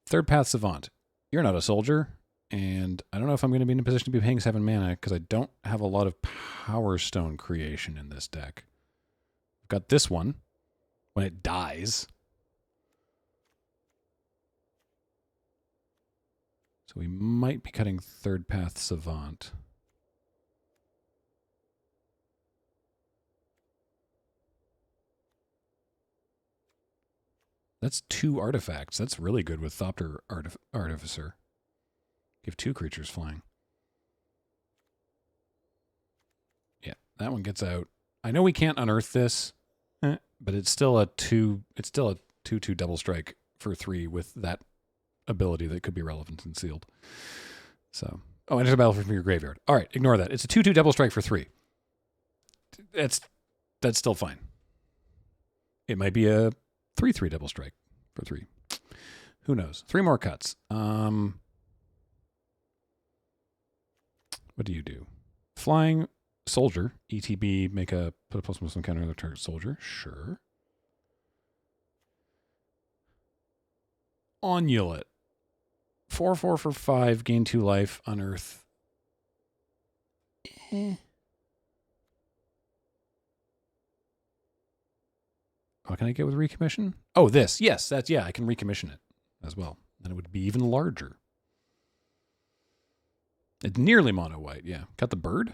Third Path Savant. You're not a soldier, and I don't know if I'm going to be in a position to be paying 7 mana because I don't have a lot of Power Stone creation in this deck. I've got this one. When it dies. So we might be cutting Third Path Savant. That's 2 artifacts. That's really good with Thopter Artificer. Give 2 creatures flying. Yeah, that one gets out. I know we can't unearth this. But it's still a 2. It's still a 2/2 double strike for 3 with that ability that could be relevant and Sealed. So, enter the battlefield from your graveyard. All right, ignore that. It's a 2/2 double strike for 3. That's still fine. It might be a 3/3 double strike for 3. Who knows? 3 more cuts. What do you do? Flying. Soldier, ETB, put a +1/+1 counter on the target soldier. Sure. Onulet. 4/4 for 5, gain 2 life, unearth. What can I get with recommission? Oh, this. Yes, that's, yeah, I can recommission it as well. And it would be even larger. It's nearly mono white, yeah. Cut the bird?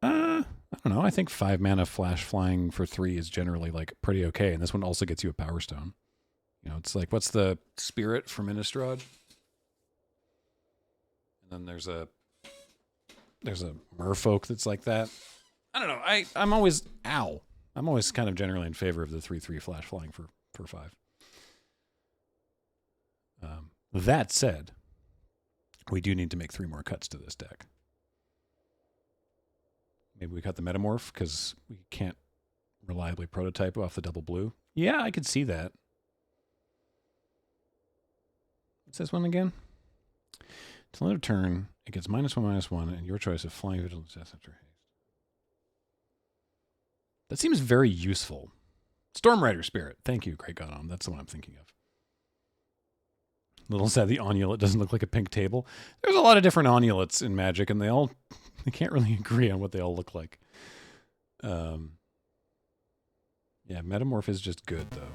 I don't know. I think 5 mana flash flying for 3 is generally like pretty okay. And this one also gets you a Power Stone. You know, it's like, what's the spirit from Innistrad? And then there's a merfolk that's like that. I don't know. I'm always kind of generally in favor of the 3/3 flash flying for 5. That said, we do need to make 3 more cuts to this deck. Maybe we cut the Metamorph because we can't reliably prototype off the double blue. Yeah, I could see that. What's this one again? Till end of turn, it gets -1/-1, and your choice of Flying Vigilance after haste. That seems very useful. Stormrider Spirit. Thank you, Great Godom. That's the one I'm thinking of. Little sad the Onulet doesn't look like a pink table. There's a lot of different Onulets in Magic, and they can't really agree on what they all look like. Yeah, Metamorph is just good, though.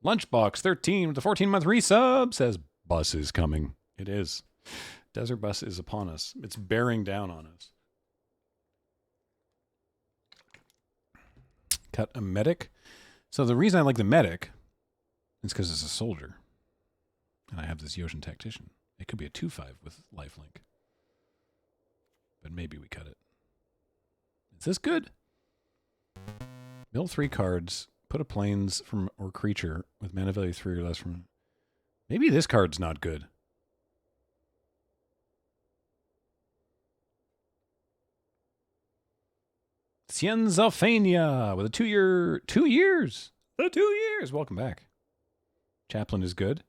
Lunchbox 13 with the 14-month resub says, bus is coming. It is. Desert Bus is upon us. It's bearing down on us. Cut a Medic. So the reason I like the Medic It's because it's a soldier. And I have this Yoshin Tactician. It could be a 2/5 with lifelink. But maybe we cut it. Is this good? Mill 3 cards. Put a plains from or creature with mana value 3 or less from... Maybe this card's not good. Cienzalfania with a 2-year... 2 years! The 2 years! Welcome back. Chaplain is good.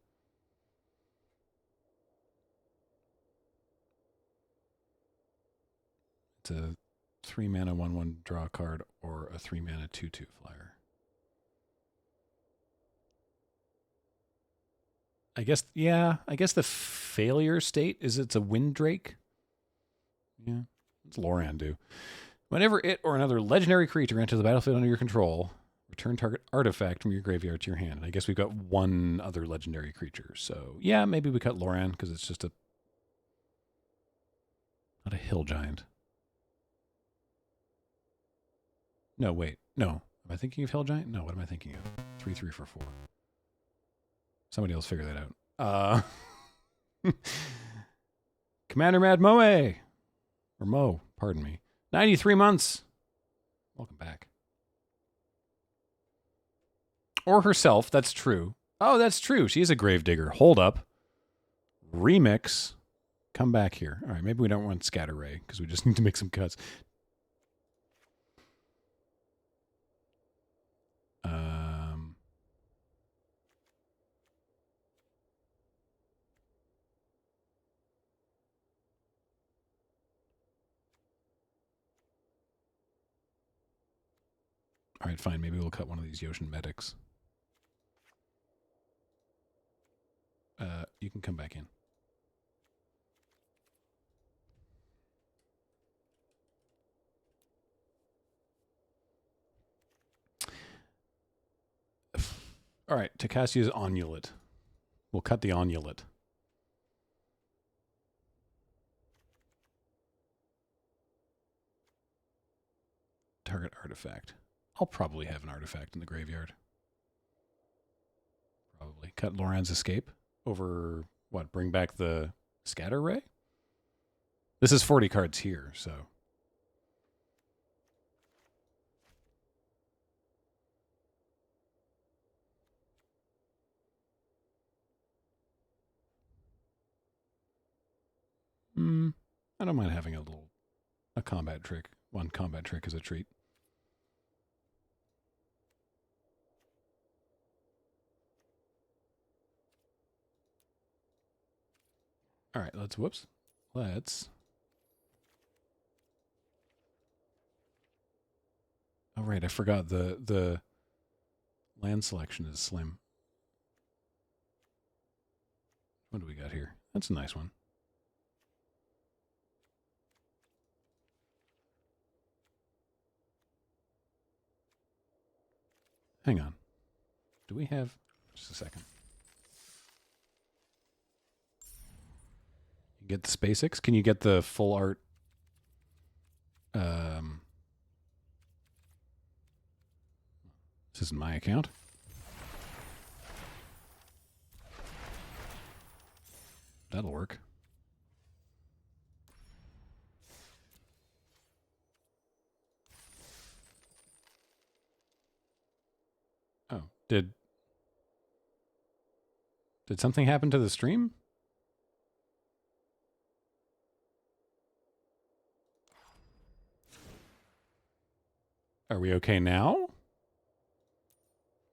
It's a 3 mana 1/1 draw a card or a 3 mana 2/2 flyer. I guess the failure state is it's a Windrake. Yeah, what's Loran do? Whenever it or another legendary creature enters the battlefield under your control, return target artifact from your graveyard to your hand. And I guess we've got one other legendary creature. So, yeah, maybe we cut Loran because it's just not a hill giant. No, wait. No. Am I thinking of hill giant? No, what am I thinking of? 3/3 for 4. Somebody else figure that out. Commander Mad Moe. Or Mo, pardon me. 93 months. Welcome back. Or herself, that's true. Oh, that's true. She is a gravedigger. Hold up. Remix. Come back here. All right, maybe we don't want Scatter Ray because we just need to make some cuts. All right, fine. Maybe we'll cut one of these Yoshin medics. You can come back in. All right, Takassia's Onulet. We'll cut the Onulet. Target artifact. I'll probably have an artifact in the graveyard. Probably. Cut Loran's Escape over, what, bring back the Scatter Ray? This is 40 cards here, so... I don't mind having a combat trick. One combat trick as a treat. All right, let's... Oh, right, I forgot the land selection is slim. What do we got here? That's a nice one. Hang on. Do we have... Just a second. You get the SpaceX? Can you get the full art... This isn't my account. That'll work. Oh, did something happen to the stream? Are we okay now?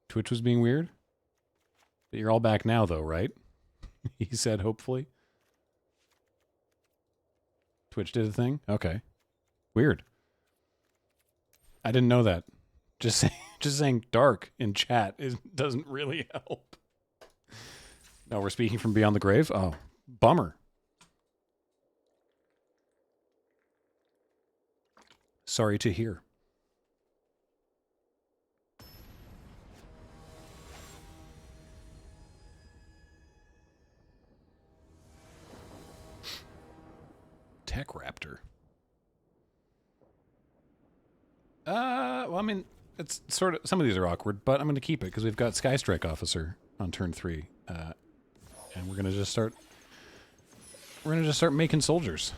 Twitch was being weird? But you're all back now, though, right? He said, hopefully. Twitch did a thing? Okay. Weird. I didn't know that. Just saying dark in chat doesn't really help. No, we're speaking from beyond the grave? Oh, bummer. Sorry to hear. Tech Raptor. Well, I mean, it's sort of, some of these are awkward, but I'm going to keep it because we've got Sky Strike Officer on turn 3. And we're going to just start making soldiers.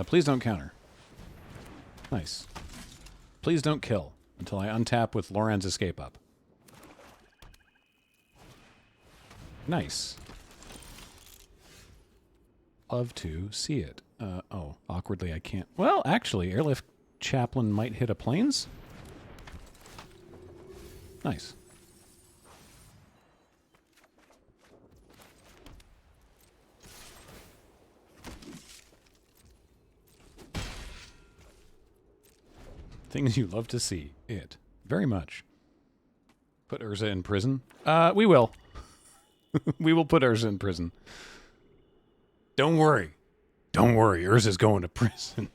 Please don't counter. Nice. Please don't kill until I untap with Loran's Escape up. Nice. Love to see it. Oh, awkwardly I can't. Well, actually, Airlift Chaplain might hit a planes. Nice. Things you love to see. It. Very much. Put Urza in prison? We will. We will put Urza in prison. Don't worry. Don't worry. Urza's going to prison.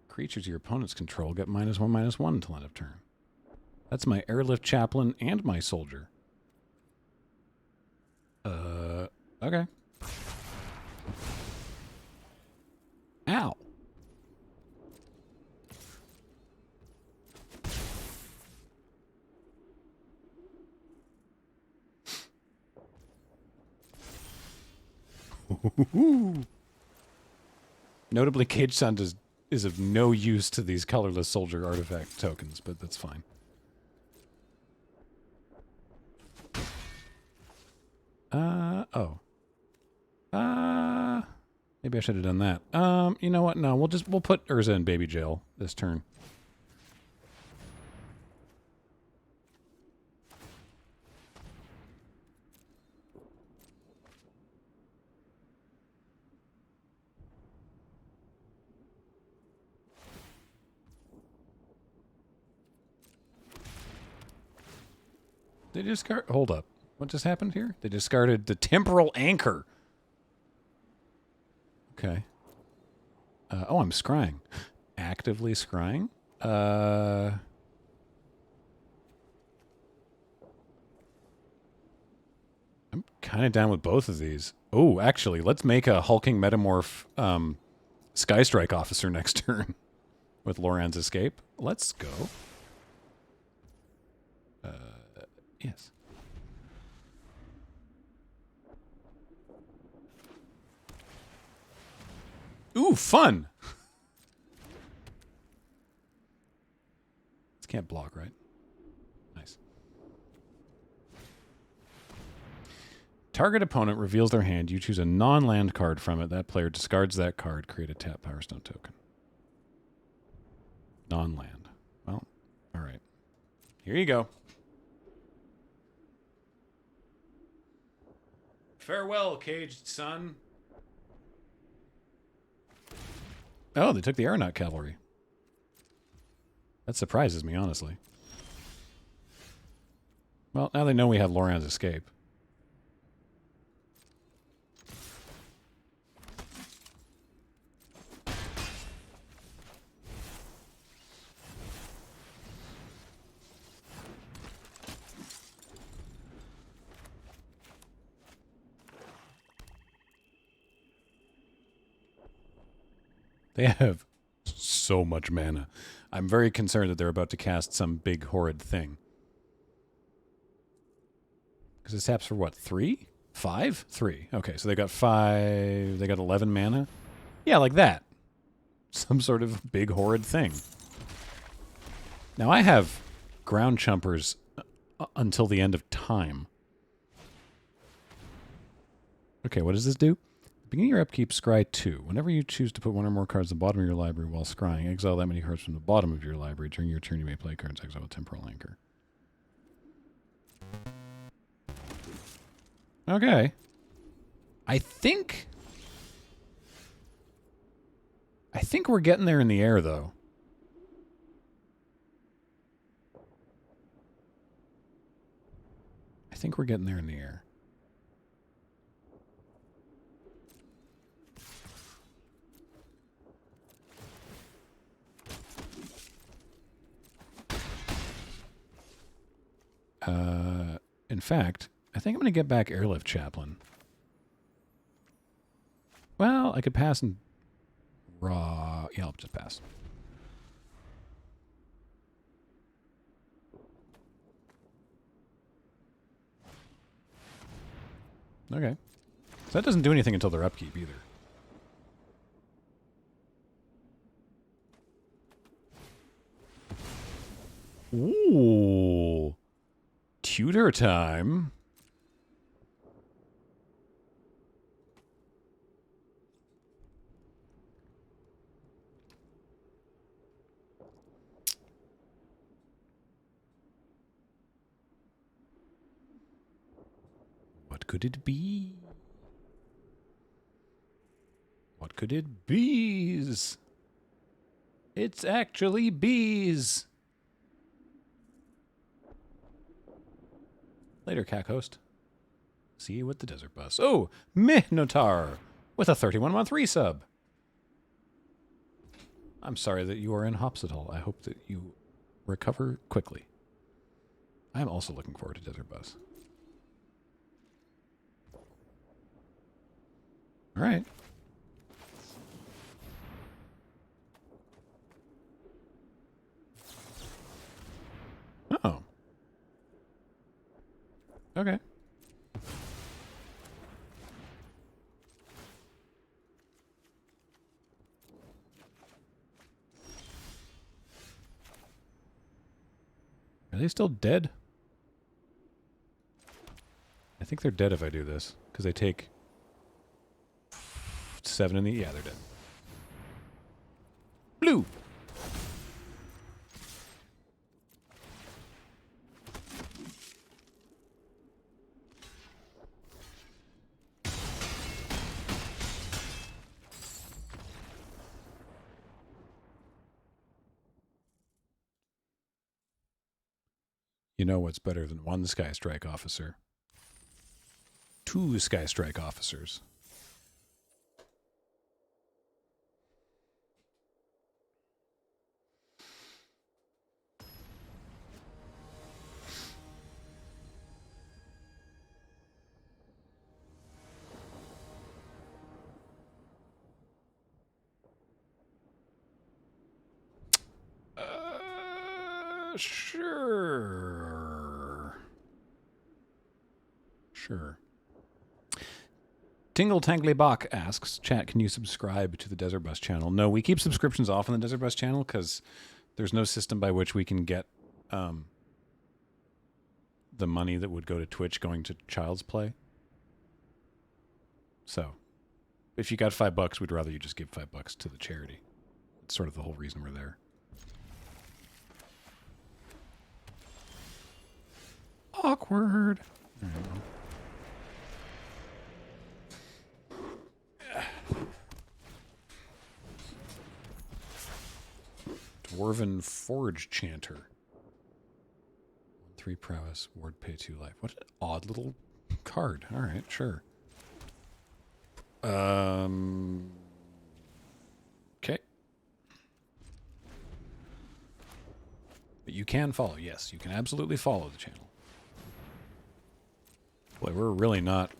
Creatures your opponents control get -1/-1 until end of turn. That's my Airlift Chaplain and my soldier. Okay. Ow. Notably, Cage Sand is of no use to these colorless soldier artifact tokens, but that's fine. Maybe I should have done that. You know what? No, we'll put Urza in baby jail this turn. They discard. Hold up. What just happened here? They discarded the Temporal Anchor. Okay. Oh, I'm scrying. Actively scrying? I'm kind of down with both of these. Oh, actually, let's make a hulking metamorph Sky Strike Officer next turn with Loran's Escape. Let's go. Yes. Ooh, fun! This can't block, right? Nice. Target opponent reveals their hand. You choose a non-land card from it. That player discards that card. Create a tap Power Stone token. Non-land. Well, all right. Here you go. Farewell, caged son. Oh, they took the Aeronaut Cavalry. That surprises me, honestly. Well, now they know we have Loran's Escape. They have so much mana. I'm very concerned that they're about to cast some big horrid thing. Because it taps for what, 3? 5? 3. Okay, so they got 5. They got 11 mana? Yeah, like that. Some sort of big horrid thing. Now I have ground chumpers until the end of time. Okay, what does this do? Beginning your upkeep, scry 2. Whenever you choose to put one or more cards at the bottom of your library while scrying, exile that many cards from the bottom of your library. During your turn, you may play cards exile with Temporal Anchor. Okay. I think we're getting there in the air, though. I think we're getting there in the air. In fact, I think I'm going to get back Airlift Chaplain. Well, I could pass and raw. Yeah, I'll just pass. Okay. So that doesn't do anything until their upkeep either. Ooh. Tutor time. What could it be? What could it be? It's actually bees. Later, Cack Host. See you at the Desert Bus. Oh, Minotaur with a 31-month resub. I'm sorry that you are in hospital. I hope that you recover quickly. I'm also looking forward to Desert Bus. All right. Oh. Okay. Are they still dead? I think they're dead if I do this, because they take 7 in the... Yeah, they're dead. Blue! You know what's better than one Sky Strike officer? 2 Sky Strike officers. Sure. Sure. Tingle Tangly Bach asks, chat, can you subscribe to the Desert Bus channel? No, we keep subscriptions off on the Desert Bus channel because there's no system by which we can get the money that would go to Twitch going to Child's Play. So, if you got $5, we'd rather you just give $5 to the charity. It's sort of the whole reason we're there. Awkward. All right, well. Dwarven Forge Chanter. 3 prowess, ward pay 2 life. What an odd little card. All right, sure. Okay. But you can follow. Yes, you can absolutely follow the channel. Boy, we're really not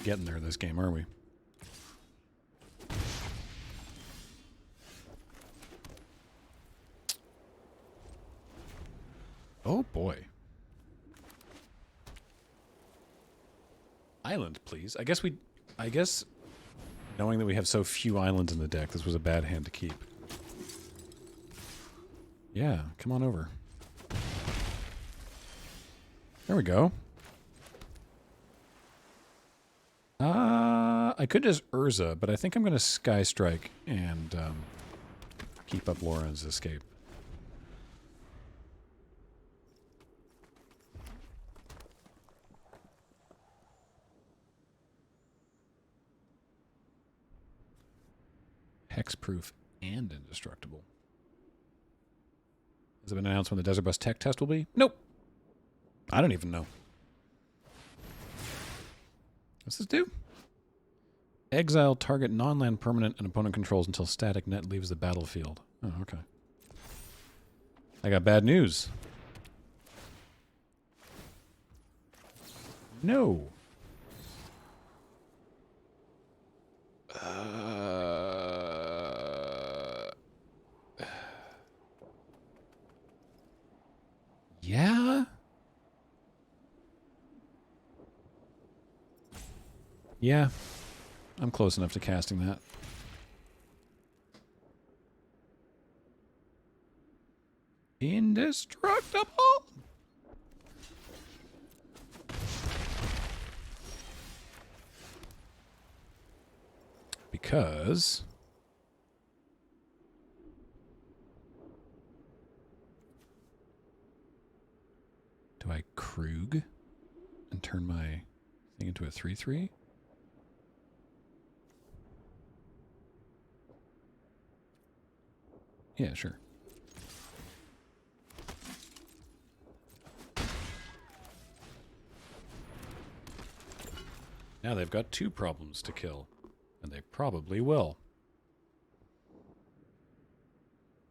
getting there this game, are we? Oh boy. Island, please. I guess knowing that we have so few islands in the deck, this was a bad hand to keep. Yeah, come on over. There we go. I could just Urza, but I think I'm going to Sky Strike and keep up Lauren's escape. Hexproof and indestructible. Has it been announced when the Desert Bus tech test will be? Nope. I don't even know. What's this do? Exile target non-land permanent and opponent controls until static net leaves the battlefield. Oh, okay. I got bad news. No. Yeah? Yeah. I'm close enough to casting that. Indestructible! Because... do I Krug and turn my thing into a 3/3? Yeah, sure. Now they've got 2 problems to kill. And they probably will.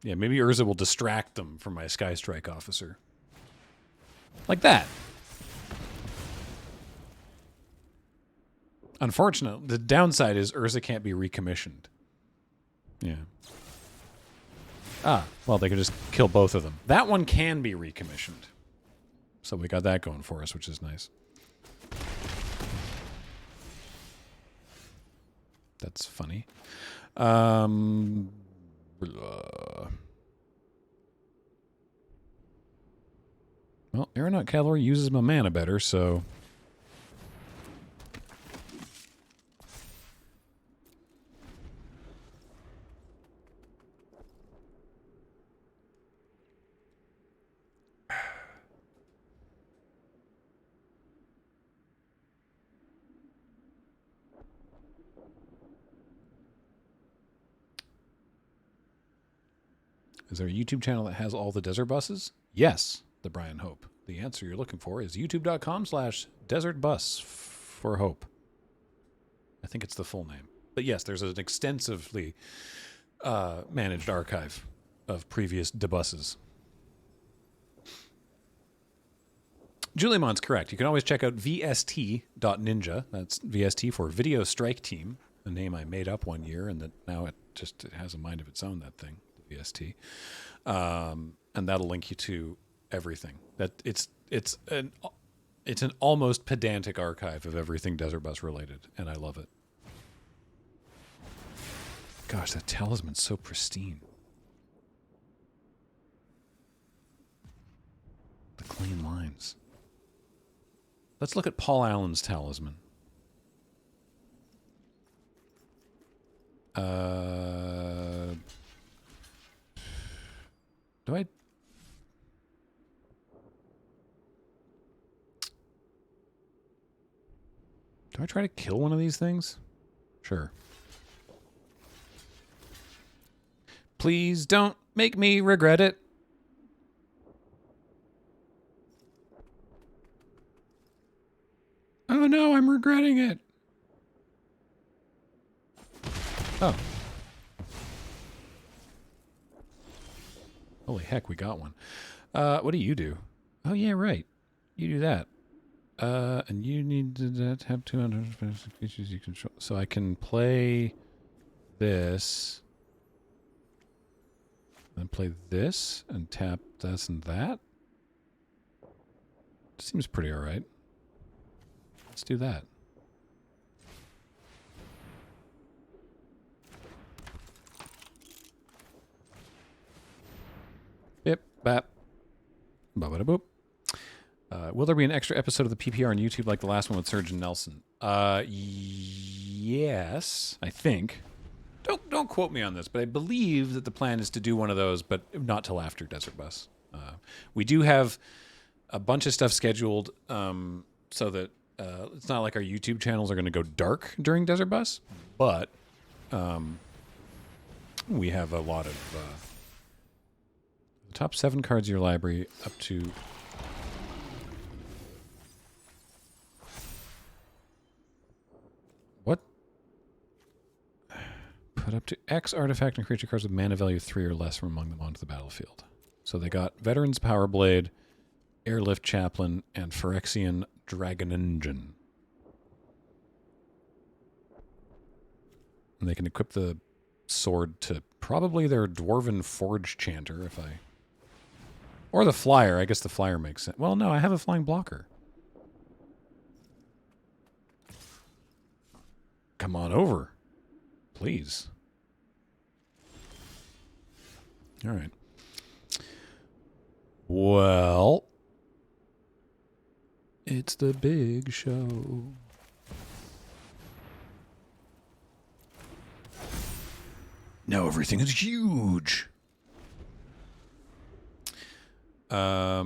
Yeah, maybe Urza will distract them from my Sky Strike officer. Like that. Unfortunately, the downside is Urza can't be recommissioned. Yeah. Ah, well, they could just kill both of them. That one can be recommissioned. So we got that going for us, which is nice. That's funny. Well, Aeronaut Cavalry uses my mana better, so... Is there a YouTube channel that has all the desert buses? Yes, the Brian Hope. The answer you're looking for is youtube.com/desertbus for Hope. I think it's the full name. But yes, there's an extensively managed archive of previous debuses. Juliamon's correct. You can always check out vst.ninja. That's VST for Video Strike Team, a name I made up one year, and that now it has a mind of its own, that thing. VST, and that'll link you to everything. That it's an almost pedantic archive of everything Desert Bus related, and I love it. Gosh, that talisman's so pristine. The clean lines. Let's look at Paul Allen's talisman. Do I try to kill one of these things? Sure. Please don't make me regret it. Oh no, I'm regretting it. Oh. Holy heck, we got one. What do you do? Oh yeah, right. You do that. And you need to have 200 features you control. So I can play this. Then play this and tap this and that. Seems pretty alright. Let's do that. Bip, bap. Ba-ba-da-boop. Will there be an extra episode of the PPR on YouTube like the last one with Surgeon Nelson? Yes, I think. Don't quote me on this, but I believe that the plan is to do one of those, but not till after Desert Bus. We do have a bunch of stuff scheduled so that it's not like our YouTube channels are going to go dark during Desert Bus, but we have a lot of the top 7 cards of your library up to... What? Put up to X artifact and creature cards with mana value 3 or less from among them onto the battlefield. So they got Veteran's Power Blade, Airlift Chaplain, and Phyrexian Dragon Engine. And they can equip the sword to probably their Dwarven Forge Chanter, if I... Or the Flyer. I guess the Flyer makes sense. Well, no, I have a Flying Blocker. Come on over. Please. All right. Well, it's the big show. Now everything is huge. What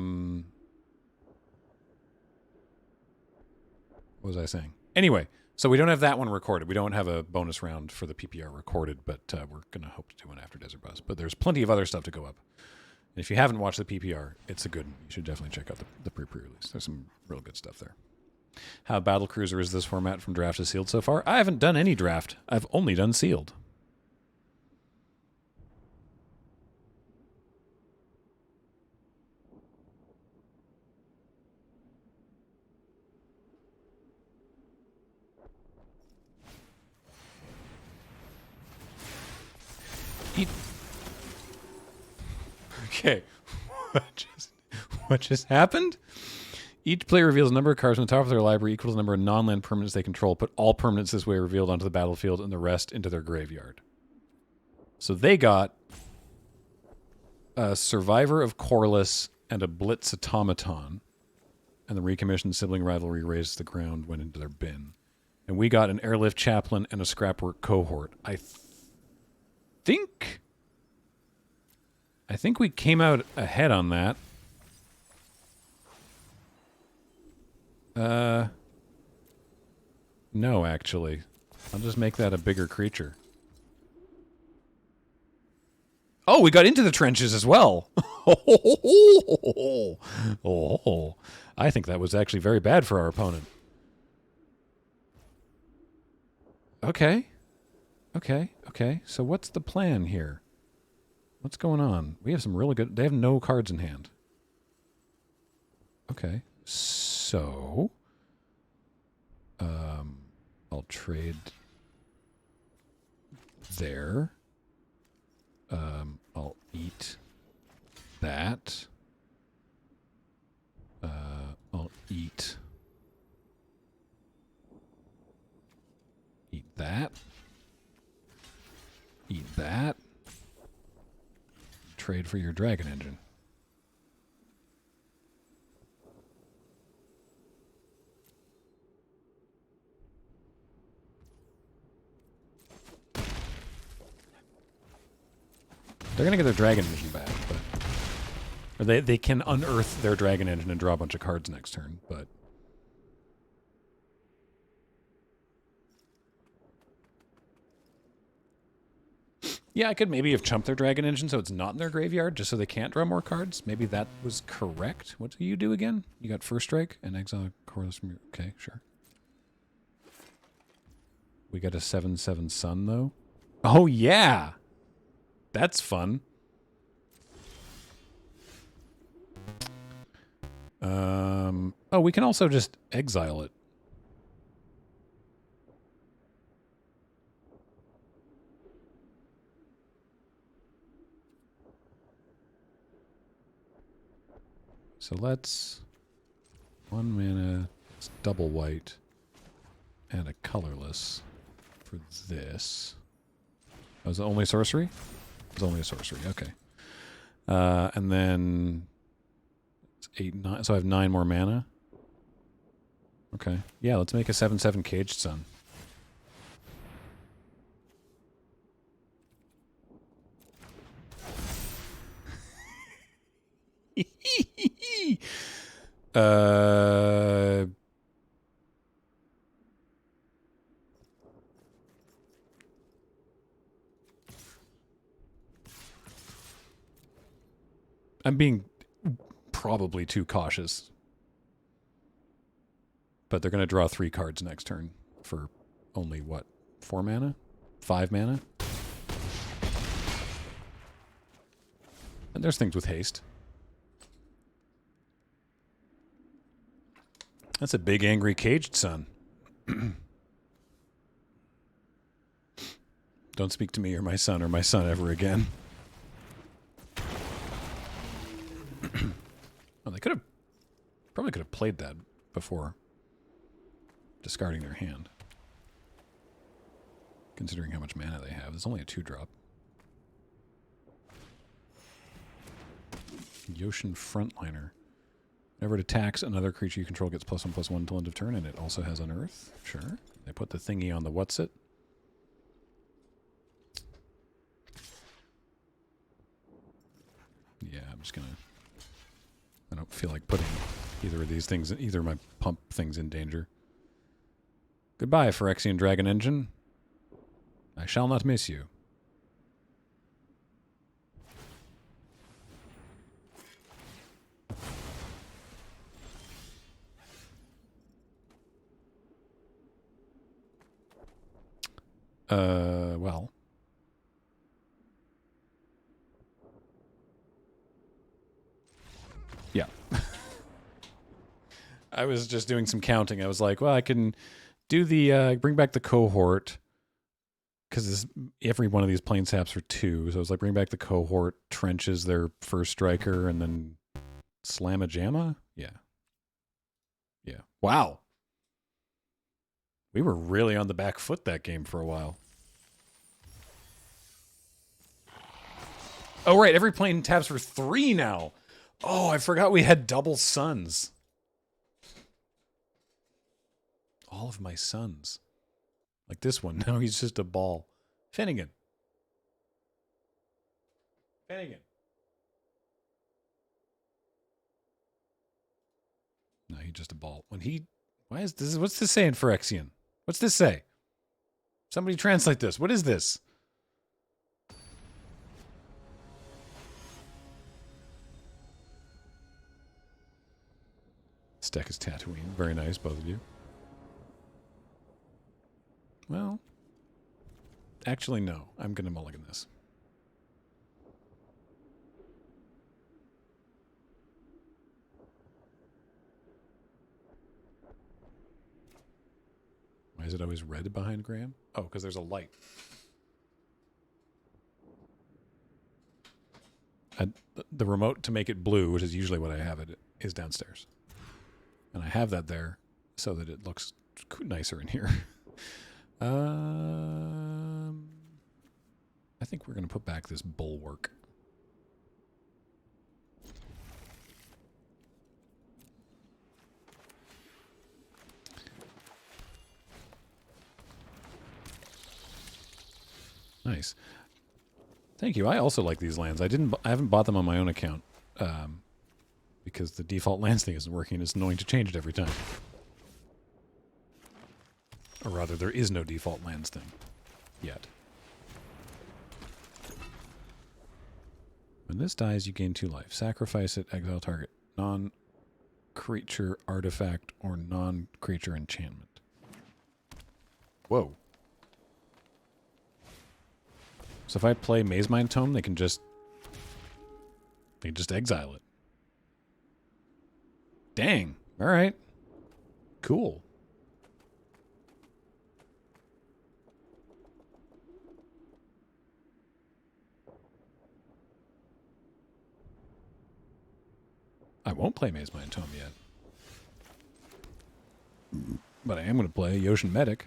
was I saying? Anyway, so we don't have that one recorded. We don't have a bonus round for the PPR recorded, but we're going to hope to do one after Desert Bus. But there's plenty of other stuff to go up. And if you haven't watched the PPR, it's a good one. You should definitely check out the pre-release. There's some real good stuff there. How Battle Cruiser is this format from draft to sealed so far? I haven't done any draft. I've only done sealed. Okay, what just happened? Each player reveals a number of cards from the top of their library equal to the number of non-land permanents they control. Put all permanents this way revealed onto the battlefield and the rest into their graveyard. So they got a Survivor of Corliss and a Blitz Automaton. And the recommissioned sibling rivalry raised the ground, went into their bin. And we got an Airlift Chaplain and a Scrapwork Cohort. I think we came out ahead on that. No, actually. I'll just make that a bigger creature. Oh, we got into the trenches as well. Oh, I think that was actually very bad for our opponent. Okay. So what's the plan here? What's going on? We have some really good... They have no cards in hand. Okay. So... I'll trade... there. I'll eat... that. I'll eat... eat that. Eat that. Trade for your Dragon Engine. They're going to get their Dragon Engine back, but... Or they can unearth their Dragon Engine and draw a bunch of cards next turn, but... Yeah, I could maybe have chumped their Dragon Engine so it's not in their graveyard, just so they can't draw more cards. Maybe that was correct. What do you do again? You got First Strike and exile Corliss from your... Okay, sure. We got a 7/7 Sun, though. Oh, yeah! That's fun. Oh, we can also just exile it. So let's... 1 mana, it's double white, and a colorless for this. Oh, is it only sorcery? It's only a sorcery, okay. And then... It's 8, 9, so I have 9 more mana. Okay. Yeah, let's make a 7/7 Caged Sun. I'm being probably too cautious. But they're going to draw 3 cards next turn for only, what, 4 mana? 5 mana? And there's things with haste. That's a big, angry, caged son. Don't speak to me or my son ever again. Well, they probably could have played that before discarding their hand. Considering how much mana they have. There's only a 2-drop. Yoshin Frontliner. Whenever it attacks, another creature you control gets +1/+1 until end of turn, and it also has Unearth. Sure. They put the thingy on the what's-it. Yeah, I'm just gonna... I don't feel like putting either of these things, either of my pump things in danger. Goodbye, Phyrexian Dragon Engine. I shall not miss you. Well. Yeah. I was just doing some counting. I was like, well, I can do the, bring back the cohort. Because every one of these plane saps are 2. So I was like, bring back the cohort, trenches their first striker, and then slam a jamma? Yeah. Yeah. Wow. We were really on the back foot that game for a while. Oh, right. Every plane taps for 3 now. Oh, I forgot we had double suns. All of my sons. Like this one. Now he's just a ball. Finnegan. Finnegan. No, he's just a ball. When he... Why is this... What's this say in Phyrexian? What's this say? Somebody translate this. What is this? This deck is Tatooine. Very nice, both of you. Well... Actually, no. I'm going to mulligan this. Why is it always red behind Graham? Oh, because there's a light. The remote to make it blue, which is usually what I have it, is downstairs. And I have that there so that it looks nicer in here. I think we're going to put back this bulwark. Nice. Thank you. I also like these lands. I haven't bought them on my own account because the default lands thing isn't working. It's annoying to change it every time. Or rather, there is no default lands thing yet. When this dies, you gain 2 life. Sacrifice it, exile target non-creature artifact or non-creature enchantment. Whoa. So if I play Maze Mind Tome, they can just exile it. Dang. All right. Cool. I won't play Maze Mind Tome yet. But I am going to play Yoshin Medic.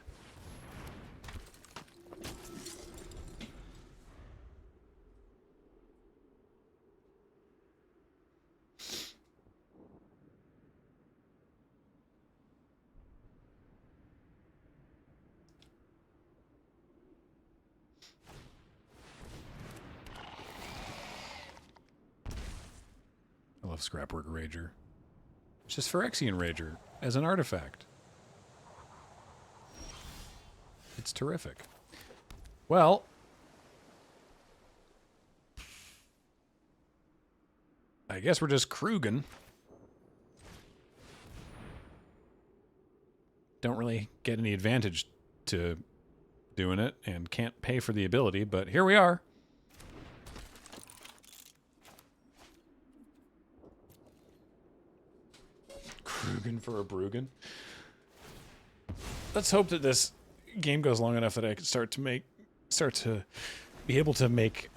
I love Scrapwork Rager. It's just Phyrexian Rager as an artifact. It's terrific. Well, I guess we're just Krugen. Don't really get any advantage to doing it and can't pay for the ability, but here we are. Krugen. Bruggen for a Bruggen. Let's hope that this game goes long enough that I can start to be able to make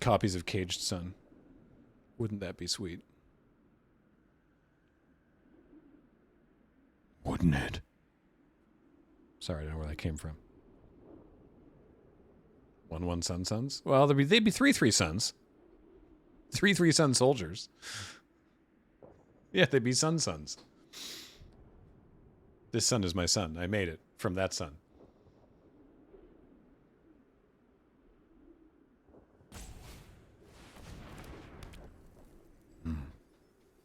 copies of Caged Sun. Wouldn't that be sweet? Wouldn't it? Sorry, I don't know where that came from. 1-1 Sun Suns? Well, they'd be 3-3 Suns. 3-3 Sun Soldiers. Yeah, they'd be Sun Suns. This sun is my son. I made it from that sun.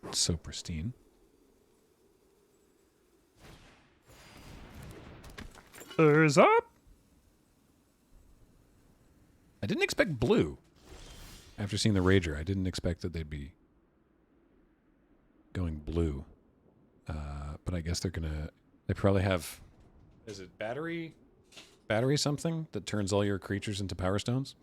It's so pristine. There's up. I didn't expect blue. After seeing the Rager, I didn't expect that they'd be going blue. But I guess they're gonna. They probably have. Is it battery something that turns all your creatures into power stones?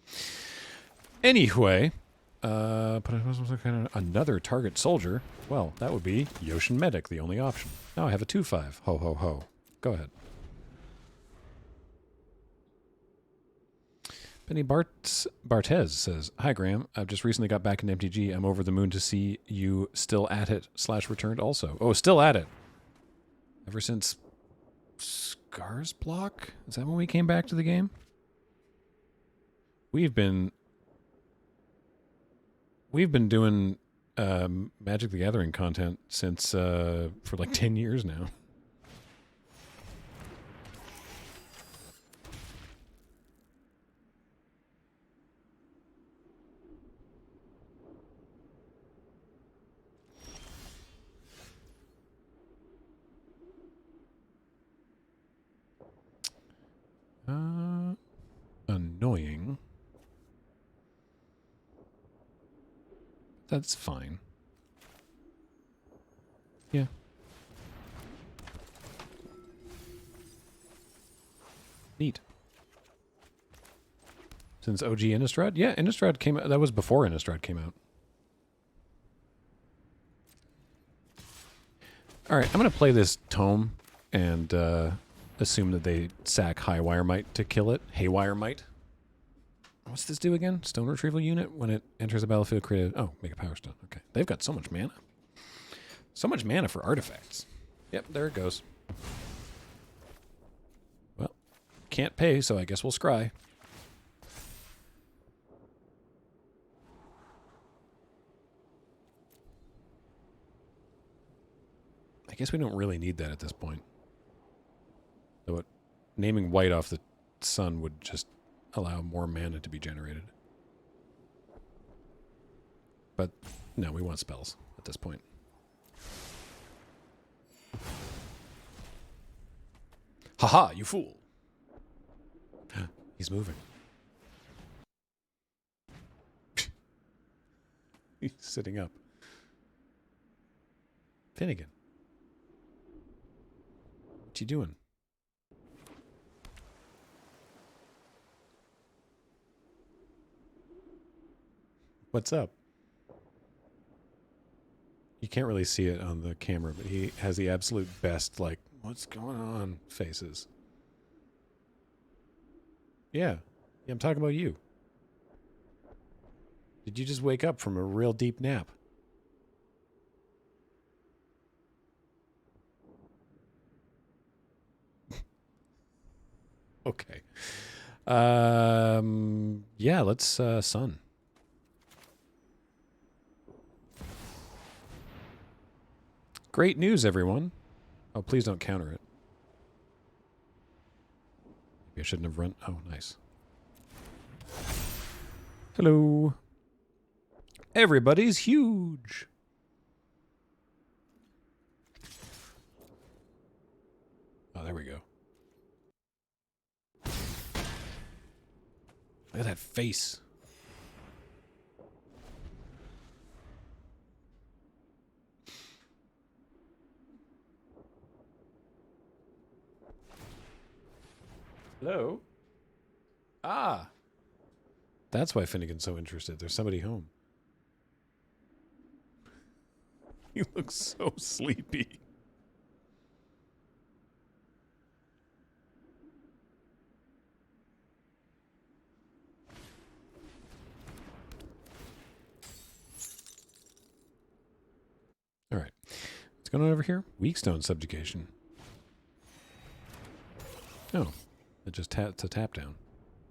Anyway, but I was kind of another target soldier. Well, that would be Yoshin Medic, the only option. Now I have a 2/5. Ho ho ho. Go ahead. Benny Bartez says, "Hi Graham, I've just recently got back in MTG. I'm over the moon to see you still at it / returned also. Oh, still at it. Ever since Scars Block? Is that when we came back to the game? We've been doing Magic the Gathering content since for like 10 years now. Annoying. That's fine. Yeah. Neat. Since OG Innistrad? Yeah, Innistrad came out. That was before Innistrad came out. Alright, I'm going to play this tome and assume that they sack Haywire Might to kill it. Haywire Might. What's this do again? Stone retrieval unit. When it enters the battlefield, create a... Oh, make a power stone. Okay. They've got so much mana. So much mana for artifacts. Yep, there it goes. Well, can't pay, so I guess we'll scry. I guess we don't really need that at this point. Though naming white off the sun would just allow more mana to be generated. But no, we want spells at this point. Haha, you fool! He's moving. He's sitting up. Finnegan. What you doing? What's up? You can't really see it on the camera, but he has the absolute best, like, what's going on faces. Yeah. Yeah, I'm talking about you. Did you just wake up from a real deep nap? Okay. Yeah, let's sun. Great news, everyone. Oh, please don't counter it. Maybe I shouldn't have run. Oh, nice. Hello. Everybody's huge. Oh, there we go. Look at that face. Hello? Ah. That's why Finnegan's so interested. There's somebody home. He looks so sleepy. All right. What's going on over here? Weak stone subjugation. Oh. It's a tap down.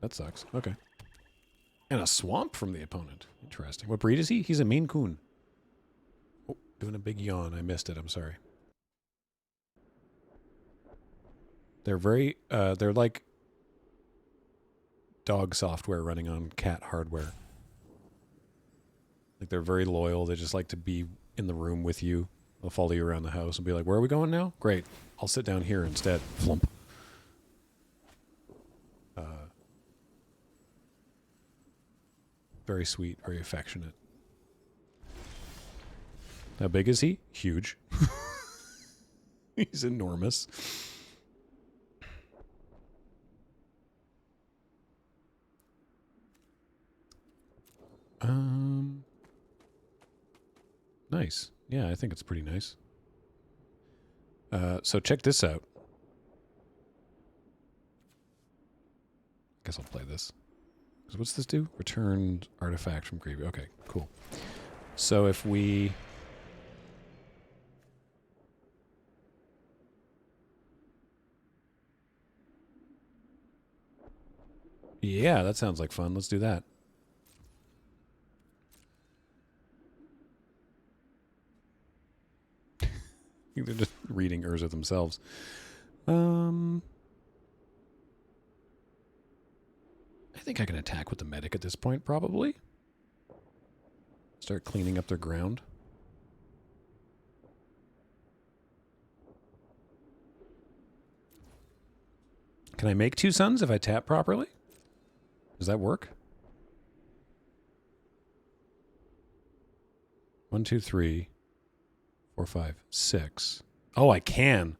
That sucks. Okay. And a swamp from the opponent. Interesting. What breed is he? He's a Maine Coon. Oh, doing a big yawn. I missed it. I'm sorry. They're very, they're like dog software running on cat hardware. Like they're very loyal. They just like to be in the room with you. They'll follow you around the house and be like, where are we going now? Great. I'll sit down here instead. Flump. Very sweet, very affectionate. How big is he? Huge. He's enormous. Nice. Yeah, I think it's pretty nice. So check this out. Guess I'll play this. So what's this do? Return artifact from graveyard. Okay, cool. So if we... Yeah, that sounds like fun. Let's do that. They're just reading Urza themselves. I think I can attack with the medic at this point, probably. Start cleaning up their ground. Can I make 2 suns if I tap properly? Does that work? 1, 2, 3, 4, 5, 6. Oh, I can.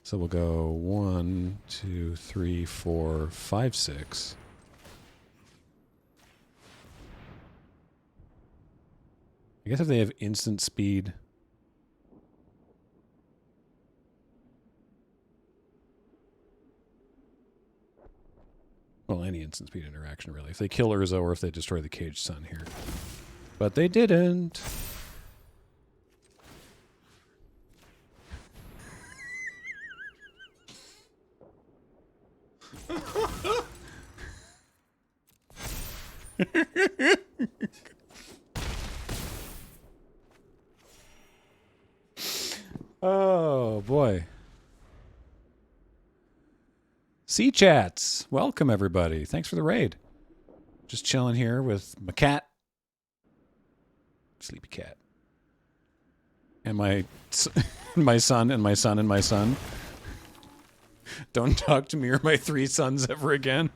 So we'll go 1, 2, 3, 4, 5, 6. I guess if they have instant speed. Well, any instant speed interaction, really. If they kill Urza or if they destroy the caged sun here. But they didn't. Oh, boy. Sea Chats. Welcome, everybody. Thanks for the raid. Just chilling here with my cat. Sleepy cat. And my son and my son and my son. Don't talk to me or my 3 sons ever again.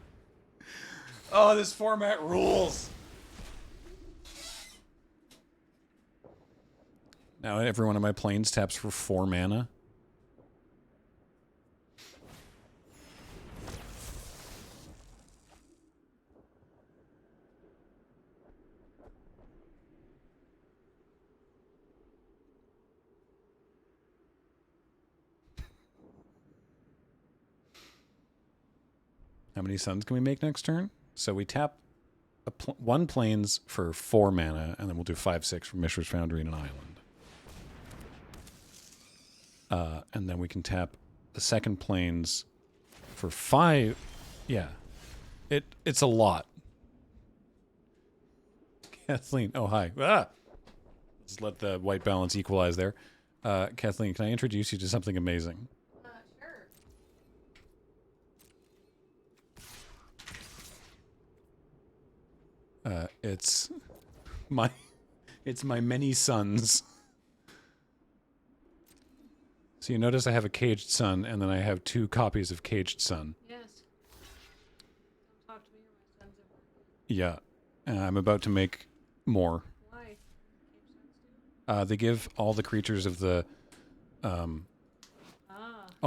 Oh, this format rules. Now every one of my planes taps for 4 mana. How many suns can we make next turn? So we tap 1 planes for 4 mana, and then we'll do 5, 6 from Mishra's Foundry and an island. And then we can tap the second planes for 5. Yeah. It's a lot. Kathleen. Oh, hi. Ah! Let's let the white balance equalize there. Kathleen, can I introduce you to something amazing? Sure. It's my many sons. So you notice I have a caged sun, and then I have 2 copies of caged sun. Yes. Don't talk to me or my sons ever. Yeah. I'm about to make more. Why? They give all the creatures of the all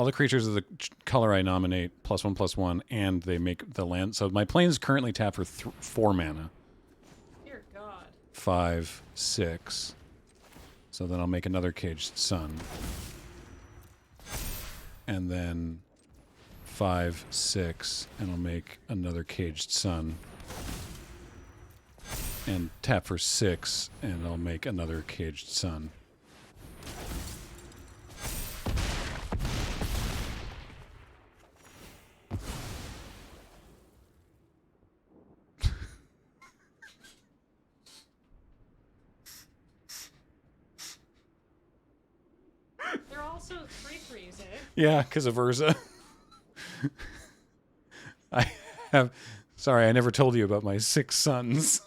the creatures of the color I nominate +1/+1, and they make the land. So my planes currently tap for 4 mana. Here. 5, 6. So then I'll make another caged sun. And then 5, 6, and I'll make another caged sun. And tap for 6, and I'll make another caged sun. They're also 3/3s, eh? Yeah, because of Urza. I have... Sorry, I never told you about my 6 sons.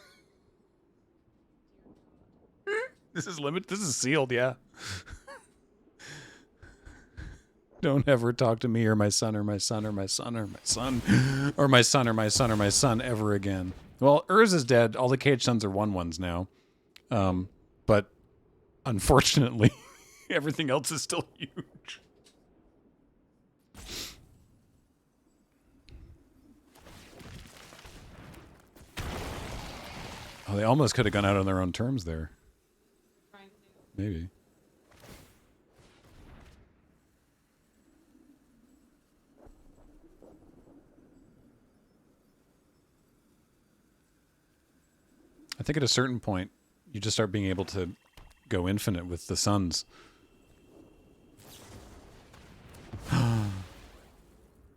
This is This is sealed, yeah. Don't ever talk to me or my son or my son or my son or my son or my son or my son or my son ever again. Well, Urza's dead. All the cage sons are 1/1s now. But unfortunately, everything else is still huge. Oh, they almost could have gone out on their own terms there. Maybe. I think at a certain point, you just start being able to go infinite with the suns.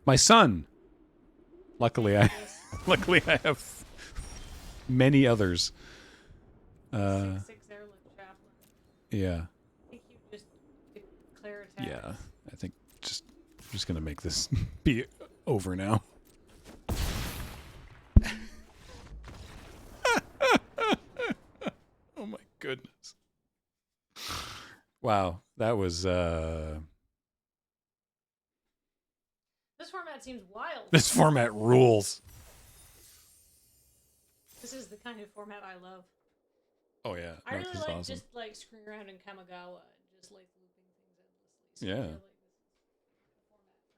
My son! Luckily, I have many others. 6/6 heirloom chaplain. Yeah. I think you just declare attack. Yeah. I think I'm just gonna make this be over now. Oh my goodness. Wow, that was This format seems wild. this format rules. This is the kind of format I love. Oh yeah. I really this is like awesome. just like screwing around in Kamigawa and just like looping things endlessly. So Yeah. I feel like this is the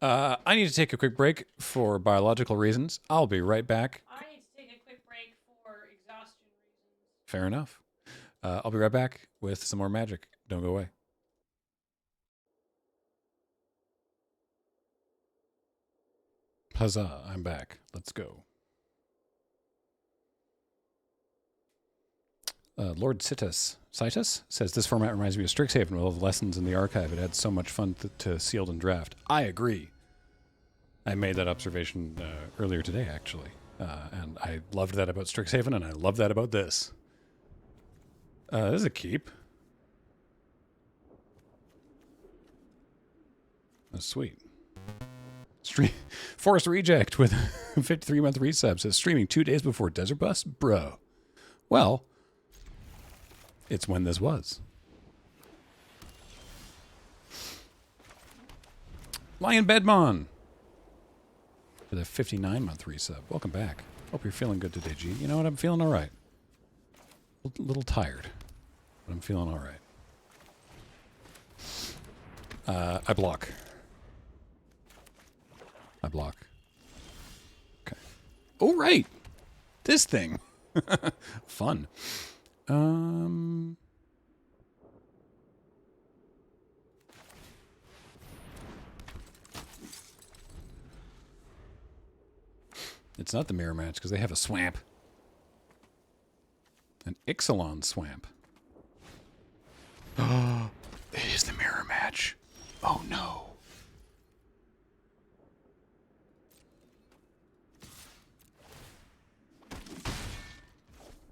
format for me. I need to take a quick break for biological reasons. I'll be right back. I need to take a quick break for exhaustion reasons. Fair enough. I'll be right back with some more magic. Don't go away. Huzzah, I'm back. Let's go. Lord Citus says, this format reminds me of Strixhaven with all the lessons in the archive. It had so much fun to Sealed and Draft. I agree. I made that observation earlier today, actually. And I loved that about Strixhaven, and I love that about this. This is a keep. Oh, sweet. Forced Reject with 53-month resub says, streaming 2 days before Desert Bus? Bro. Well, it's when this was. Lion Bedmon with a 59-month resub. Welcome back. Hope you're feeling good today, G. You know what? I'm feeling all right. A little tired, but I'm feeling all right. I block. Okay. Oh, right. This thing. Fun. It's not the mirror match because they have a swamp. An Ixalan swamp. Oh, it is the mirror match. Oh no.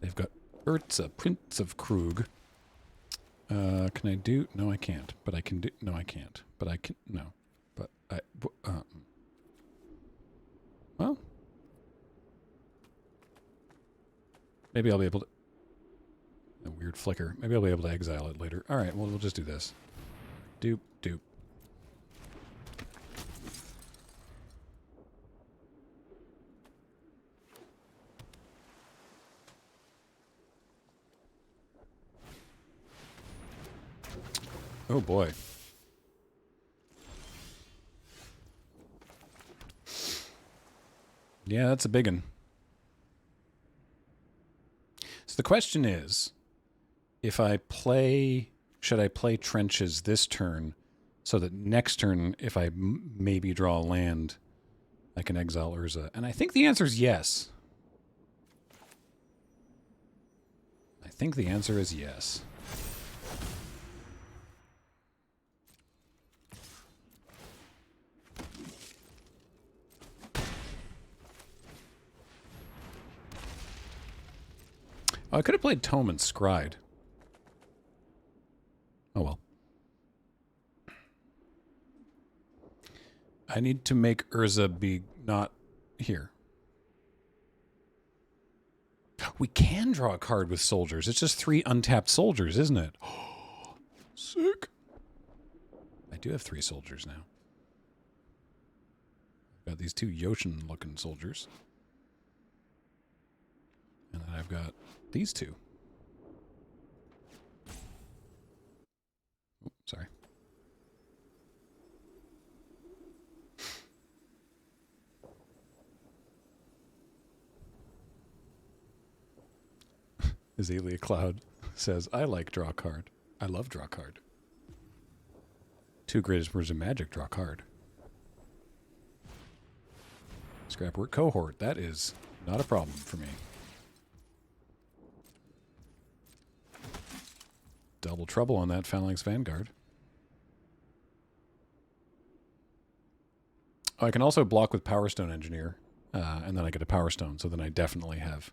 They've got Urza, Prince of Krug. Can I do? No, I can't. But I can do. No, I can't. But I can. No. But I. Well. Maybe I'll be able to. A weird flicker. Maybe I'll be able to exile it later. All right. Well, we'll just do this. Doop, doop. Oh boy. Yeah, that's a big one. So the question is, if I play, should I play trenches this turn so that next turn, if I maybe draw a land, I can exile Urza? And I think the answer is yes. I think the answer is yes. Oh, I could have played Tome and Scryed. Oh well. I need to make Urza be not here. We can draw a card with soldiers. It's just 3 untapped soldiers, isn't it? Sick. I do have 3 soldiers now. Got these 2 Yoshin-looking soldiers. And then I've got these 2. Oh, sorry. Azalea Cloud says, I like draw card. I love draw card. 2 greatest words of magic, draw card. Scrapwork cohort. That is not a problem for me. Double trouble on that Phalanx Vanguard. Oh, I can also block with Power Stone Engineer, and then I get a Power Stone, so then I definitely have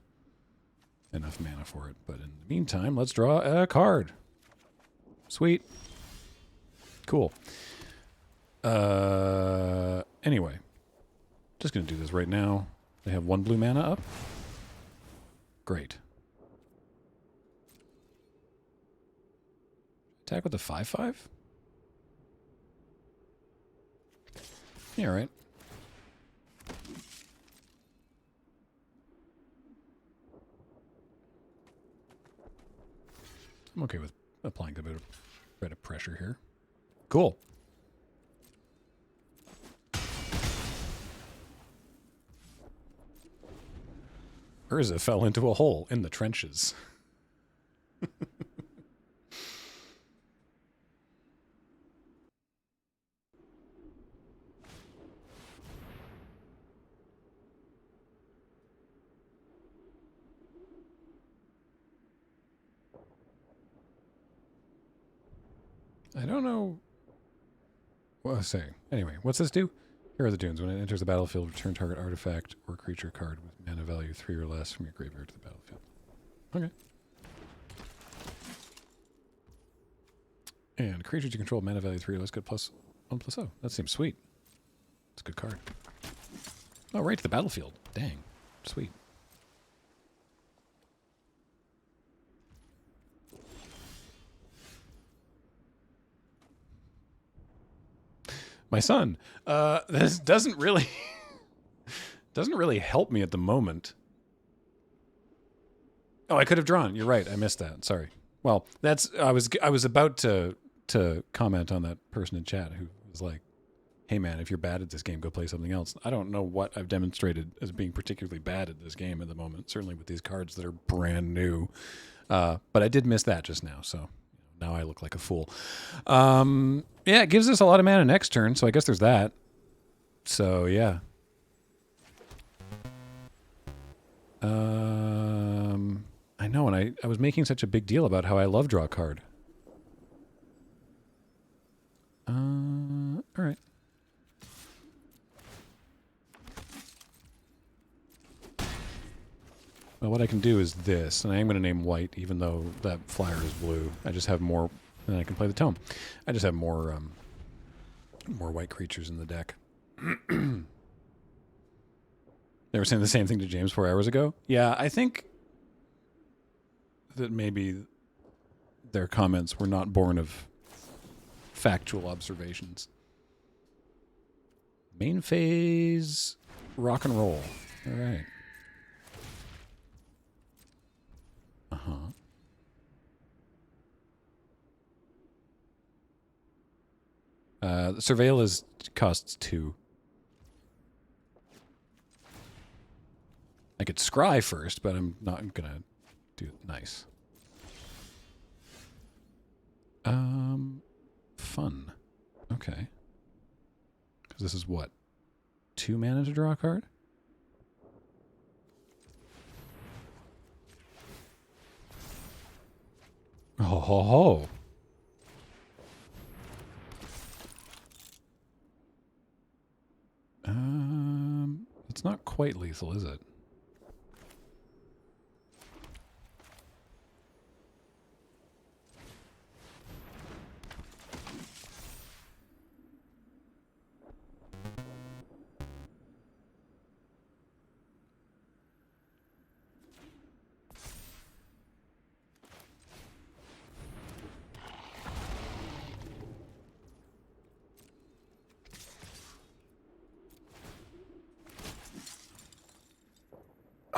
enough mana for it. But in the meantime, let's draw a card. Sweet. Cool. Anyway. Just going to do this right now. They have 1 blue mana up. Great. Attack with a 5/5? Yeah, right. I'm okay with applying a bit of pressure here. Cool. Urza fell into a hole in the trenches. I don't know. Well, say. Anyway, what's this do? Here are the dunes. When it enters the battlefield, return target artifact or creature card with mana value 3 or less from your graveyard to the battlefield. Okay. And creatures you control mana value 3 or less get +1/+0. That seems sweet. It's a good card. Oh, right to the battlefield. Dang. Sweet. My son. This doesn't really help me at the moment. Oh, I could have drawn. You're right. I missed that. Sorry. Well, I was about to comment on that person in chat who was like, "Hey man, if you're bad at this game, go play something else." I don't know what I've demonstrated as being particularly bad at this game at the moment. Certainly with these cards that are brand new. But I did miss that just now, so now I look like a fool. Yeah, it gives us a lot of mana next turn, so I guess there's that. So, yeah. I know, and I was making such a big deal about how I love draw card. All right. Well, what I can do is this, and I am going to name white, even though that flyer is blue. I just have more, and I can play the tome. I just have more white creatures in the deck. They were saying the same thing to James 4 hours ago. Yeah, I think that maybe their comments were not born of factual observations. Main phase, rock and roll. All right. Uh-huh. The Surveil costs 2. I could scry first, but I'm not gonna do nice. Fun. Okay. Because this is what? 2 mana to draw a card? Oh ho ho. It's not quite lethal, is it?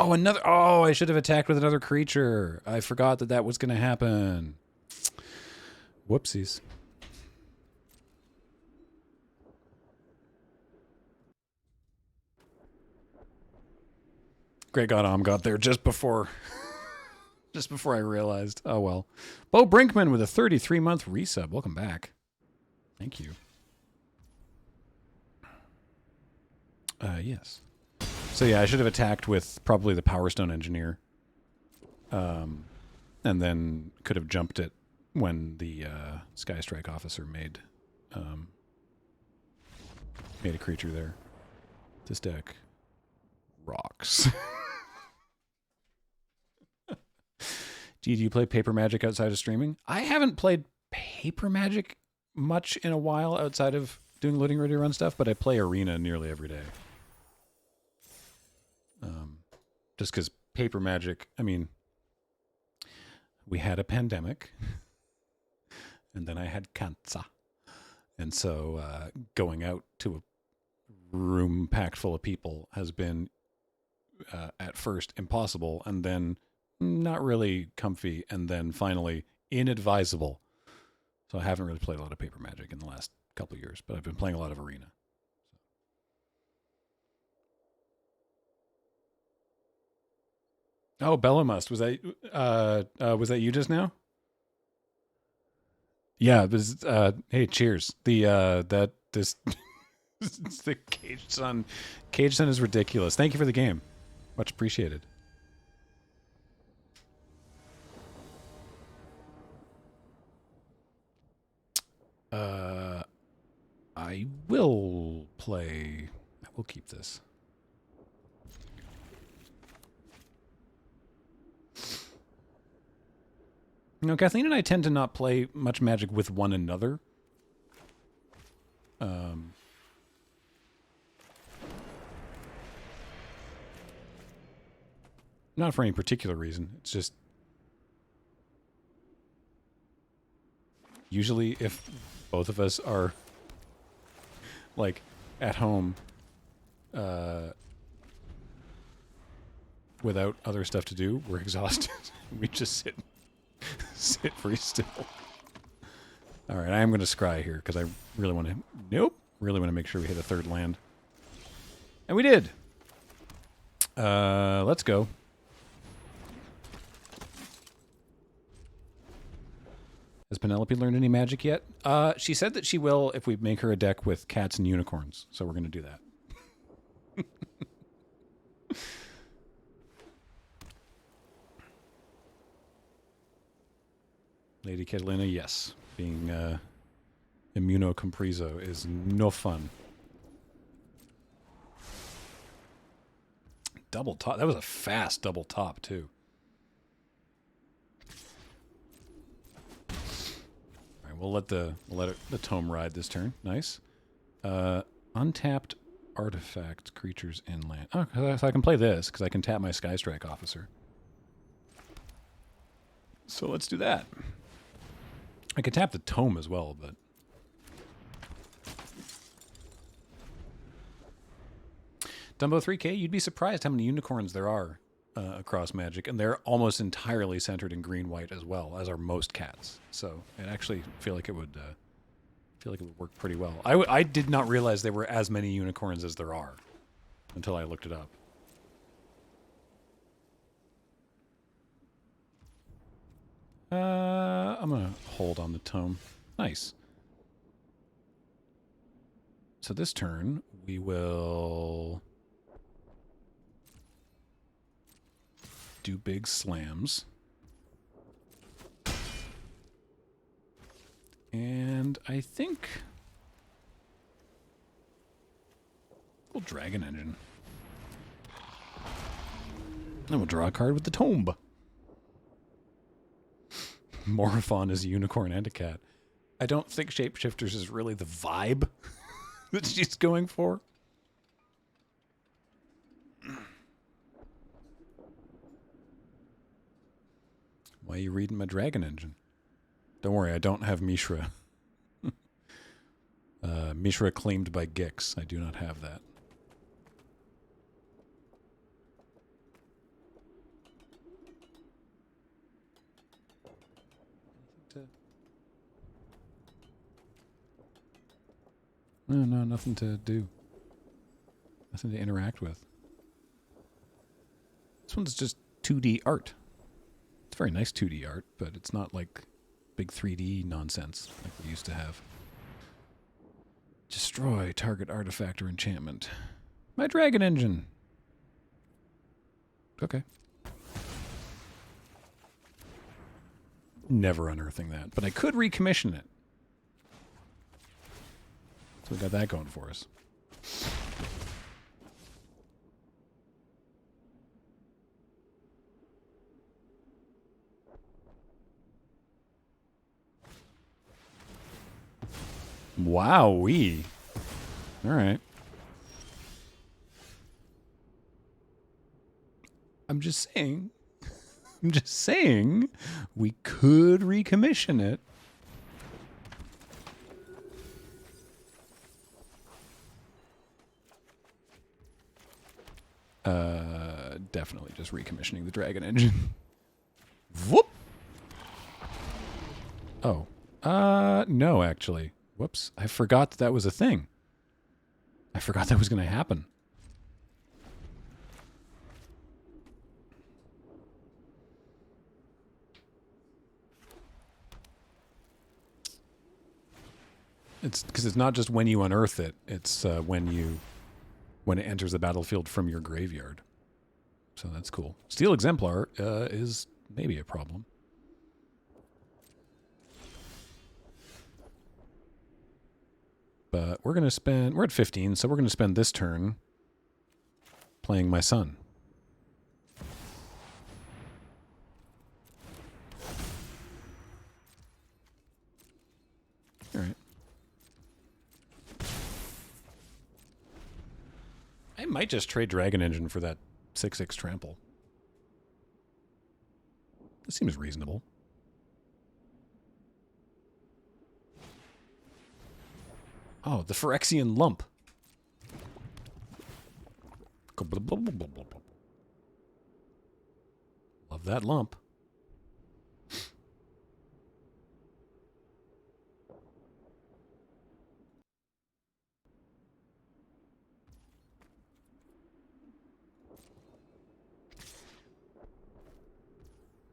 Oh, another. Oh, I should have attacked with another creature. I forgot that that was going to happen. Whoopsies. Great God, got there just before I realized. Oh well. Bo Brinkman with a 33-month resub. Welcome back. Thank you. Yes. So yeah, I should have attacked with probably the Power Stone Engineer. And then could have jumped it when the Sky Strike Officer made a creature there. This deck rocks. Do you play Paper Magic outside of streaming? I haven't played Paper Magic much in a while outside of doing Loading Ready Run stuff, but I play Arena nearly every day. Just because Paper Magic, I mean, we had a pandemic, and then I had cancer. And so going out to a room packed full of people has been, at first, impossible, and then not really comfy, and then finally inadvisable. So I haven't really played a lot of Paper Magic in the last couple of years, but I've been playing a lot of Arena. Oh, Bellamust, was that you just now? Yeah, it was. Hey, cheers. The Caged Sun. Caged Sun is ridiculous. Thank you for the game, much appreciated. I will play. I will keep this. You know, Kathleen and I tend to not play much Magic with one another. Not for any particular reason. It's just usually if both of us are like at home without other stuff to do, we're exhausted. We just sit very still. All right, I am going to scry here because I really want to. Nope, really want to make sure we hit a third land, and we did. Let's go. Has Penelope learned any magic yet? She said that she will if we make her a deck with cats and unicorns. So we're going to do that. Lady Catalina, yes. Being immunocompreso is no fun. Double top. That was a fast double top, too. All right, we'll let the tome ride this turn. Nice. Untapped artifact creatures inland. Oh, so I can play this because I can tap my Sky Strike Officer. So let's do that. I could tap the tome as well, but Dumbo 3K, you'd be surprised how many unicorns there are across Magic, and they're almost entirely centered in green-white as well, as are most cats. So I actually feel like it would work pretty well. I did not realize there were as many unicorns as there are until I looked it up. I'm gonna hold on the tome. Nice. So this turn, we will do big slams. And I think we'll Dragon Engine. And we'll draw a card with the Tomb. Morphon is a unicorn and a cat. I don't think Shapeshifters is really the vibe that she's going for. Why are you reading my Dragon Engine? Don't worry, I don't have Mishra. Mishra claimed by Gix. I do not have that. No, nothing to do. Nothing to interact with. This one's just 2D art. It's very nice 2D art, but it's not like big 3D nonsense like we used to have. Destroy target artifact or enchantment. My Dragon Engine. Okay. Never unearthing that, but I could recommission it. So we got that going for us. Wowee. All right. I'm just saying. I'm just saying we could recommission it. Definitely just recommissioning the Dragon Engine. Whoop! Oh. No, actually. Whoops. I forgot that was a thing. I forgot that was going to happen. It's because it's not just when you unearth it. It's when it enters the battlefield from your graveyard. So that's cool. Steel Exemplar is maybe a problem. But we're at 15, so we're going to spend this turn playing my son. All right. I might just trade Dragon Engine for that 6/6 trample. This seems reasonable. Oh, the Phyrexian lump. Love that lump.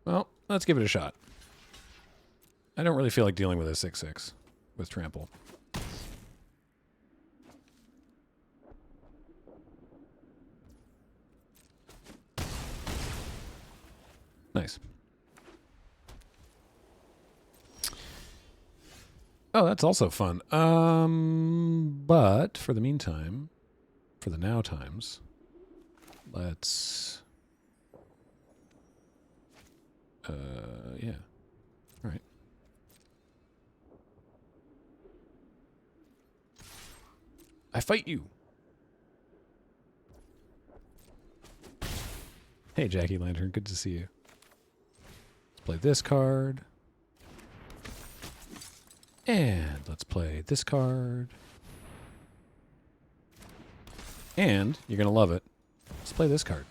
Well, let's give it a shot. I don't really feel like dealing with a 6/6 with trample. Nice. Oh, that's also fun. But for the meantime, for the now times, let's... yeah. All right. I fight you. Hey, Jackie Lantern. Good to see you. Let's play this card. And let's play this card. And you're going to love it. Let's play this card.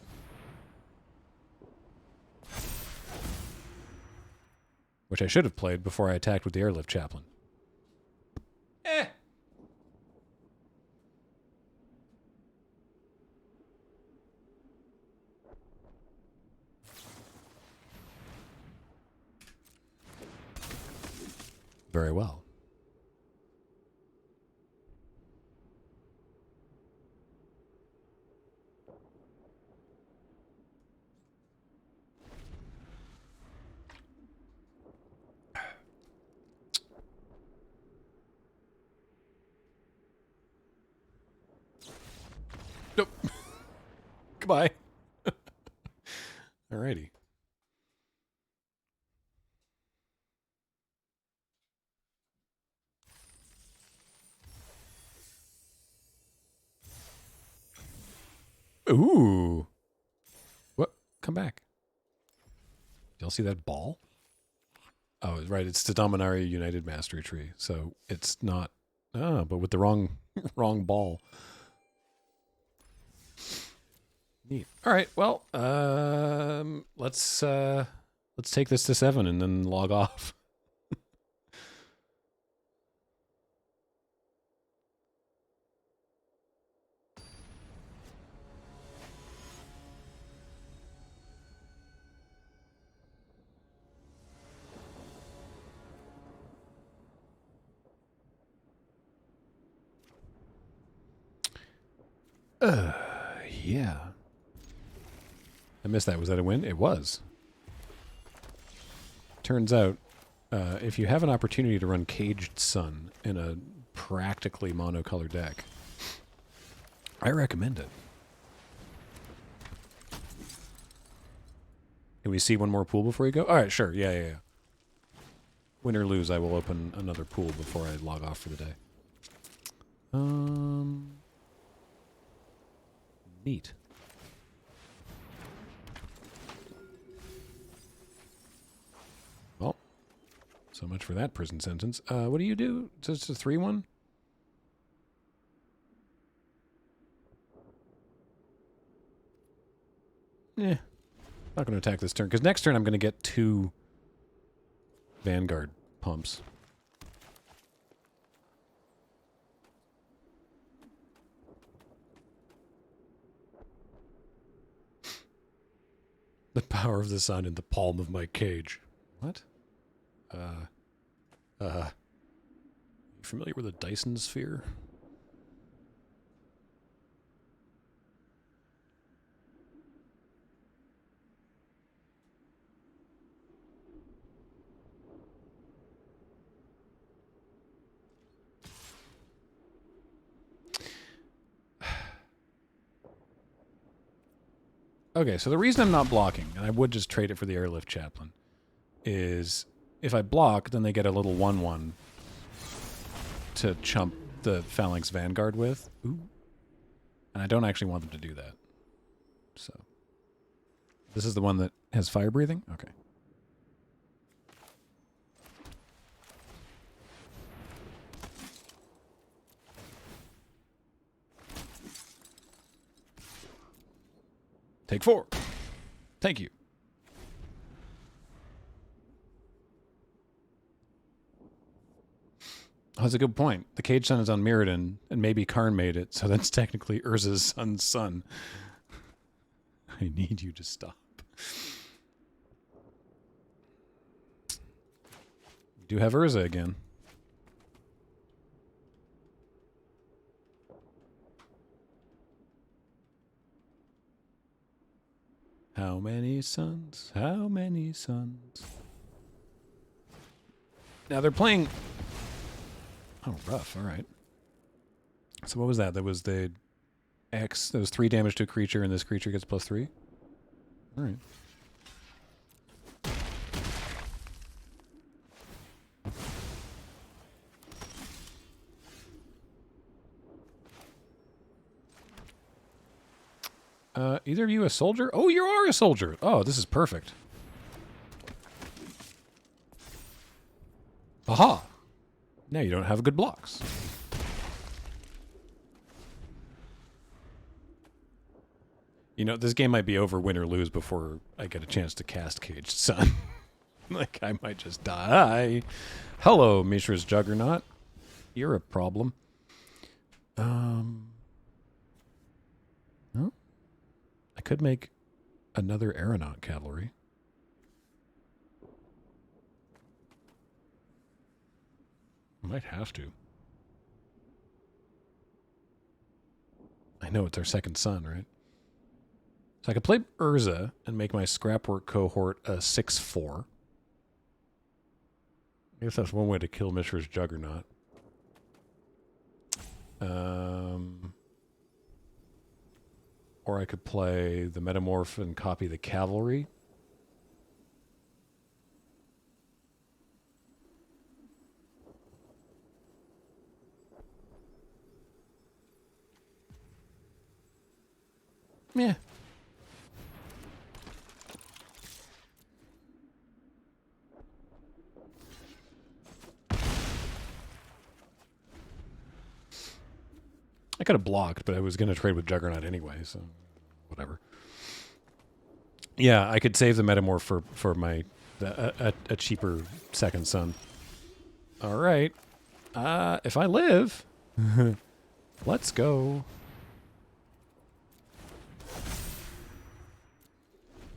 Which I should have played before I attacked with the Airlift Chaplain. Very well. Nope. Goodbye. Alrighty. Ooh. What? Come back. Y'all see that ball? Oh, right. It's the Dominaria United Mastery Tree. So it's not... Ah, but with the wrong wrong ball. Neat. All right. Well, let's take this to 7 and then log off. Yeah. I missed that. Was that a win? It was. Turns out, if you have an opportunity to run Caged Sun in a practically monocolor deck, I recommend it. Can we see one more pool before you go? All right, sure. Yeah. Win or lose, I will open another pool before I log off for the day. Neat. Well, so much for that prison sentence. What do you do? Just a 3-1? Yeah. Not going to attack this turn, because next turn I'm going to get 2 Vanguard pumps. The power of the sun in the palm of my cage. What? You familiar with the Dyson sphere? Okay, so the reason I'm not blocking, and I would just trade it for the Airlift Chaplain, is if I block, then they get a little 1/1 to chump the Phalanx Vanguard with. Ooh. And I don't actually want them to do that. So. This is the one that has fire breathing? Okay. Take 4. Thank you. Oh, that's a good point. The Cage Sun is on Mirrodin, and maybe Karn made it, so that's technically Urza's son's son. I need you to stop. We do have Urza again. How many sons? How many sons? Now they're playing... Oh, rough. All right. So what was that? That was the X. That was 3 damage to a creature, and this creature gets +3? All right. Either of you a soldier? Oh, you are a soldier. Oh, this is perfect. Aha! Now you don't have good blocks. You know, this game might be over win or lose before I get a chance to cast Caged Sun. Like, I might just die. Hello, Mishra's Juggernaut. You're a problem. No? I could make another Aeronaut Cavalry. I might have to. I know it's our second son, right? So I could play Urza and make my scrapwork cohort a 6/4. I guess that's one way to kill Mishra's Juggernaut. Or I could play the Metamorph and copy the Cavalry. Yeah. I could have blocked, but I was going to trade with Juggernaut anyway, so whatever. Yeah, I could save the Metamorph for my a cheaper second son. All right. If I live, let's go.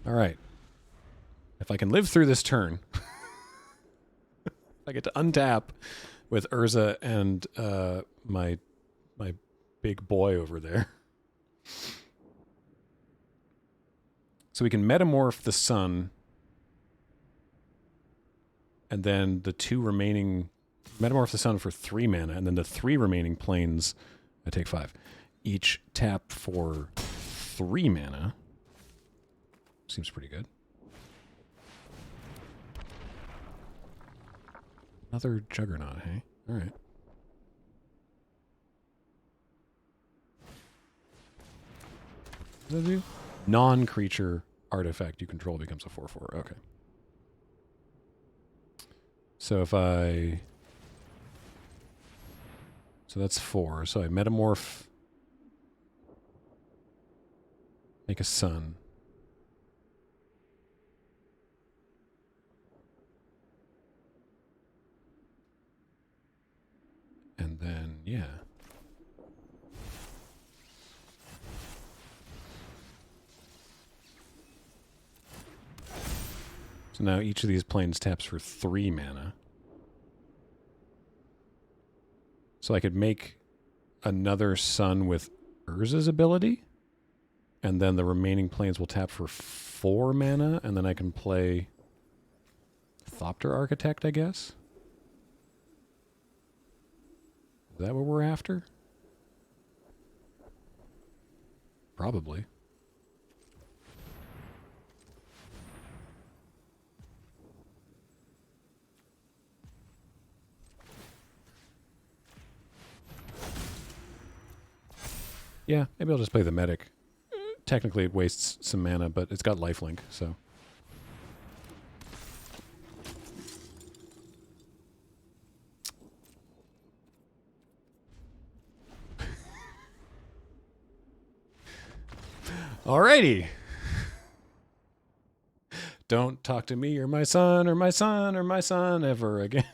All right. If I can live through this turn, I get to untap with Urza and my big boy over there. So we can Metamorph the sun, and then the 2 remaining... Metamorph the sun for 3 mana, and then the 3 remaining planes, I take 5, each tap for 3 mana. Seems pretty good. Another Juggernaut, hey? All right. What does that do? Non-creature artifact you control becomes a 4/4. Okay. So if I... So that's 4. So I Metamorph... Make a sun. And then, yeah. So now each of these planes taps for 3 mana. So I could make another sun with Urza's ability, and then the remaining planes will tap for 4 mana, and then I can play Thopter Architect, I guess? Is that what we're after? Probably. Yeah, maybe I'll just play the medic. Technically it wastes some mana, but it's got lifelink, so... Alrighty. Don't talk to me or my son or my son or my son ever again.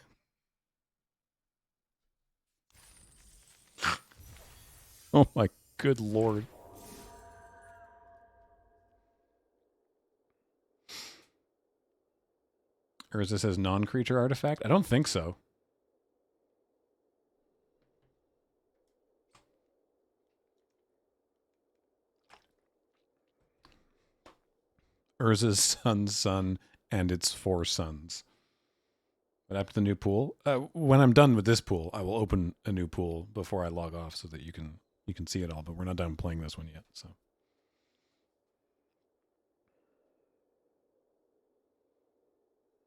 Oh my good lord. Or is this as non-creature artifact? I don't think so. Urza's son's son and its 4 sons. But after the new pool, when I'm done with this pool, I will open a new pool before I log off so that you can see it all. But we're not done playing this one yet, so.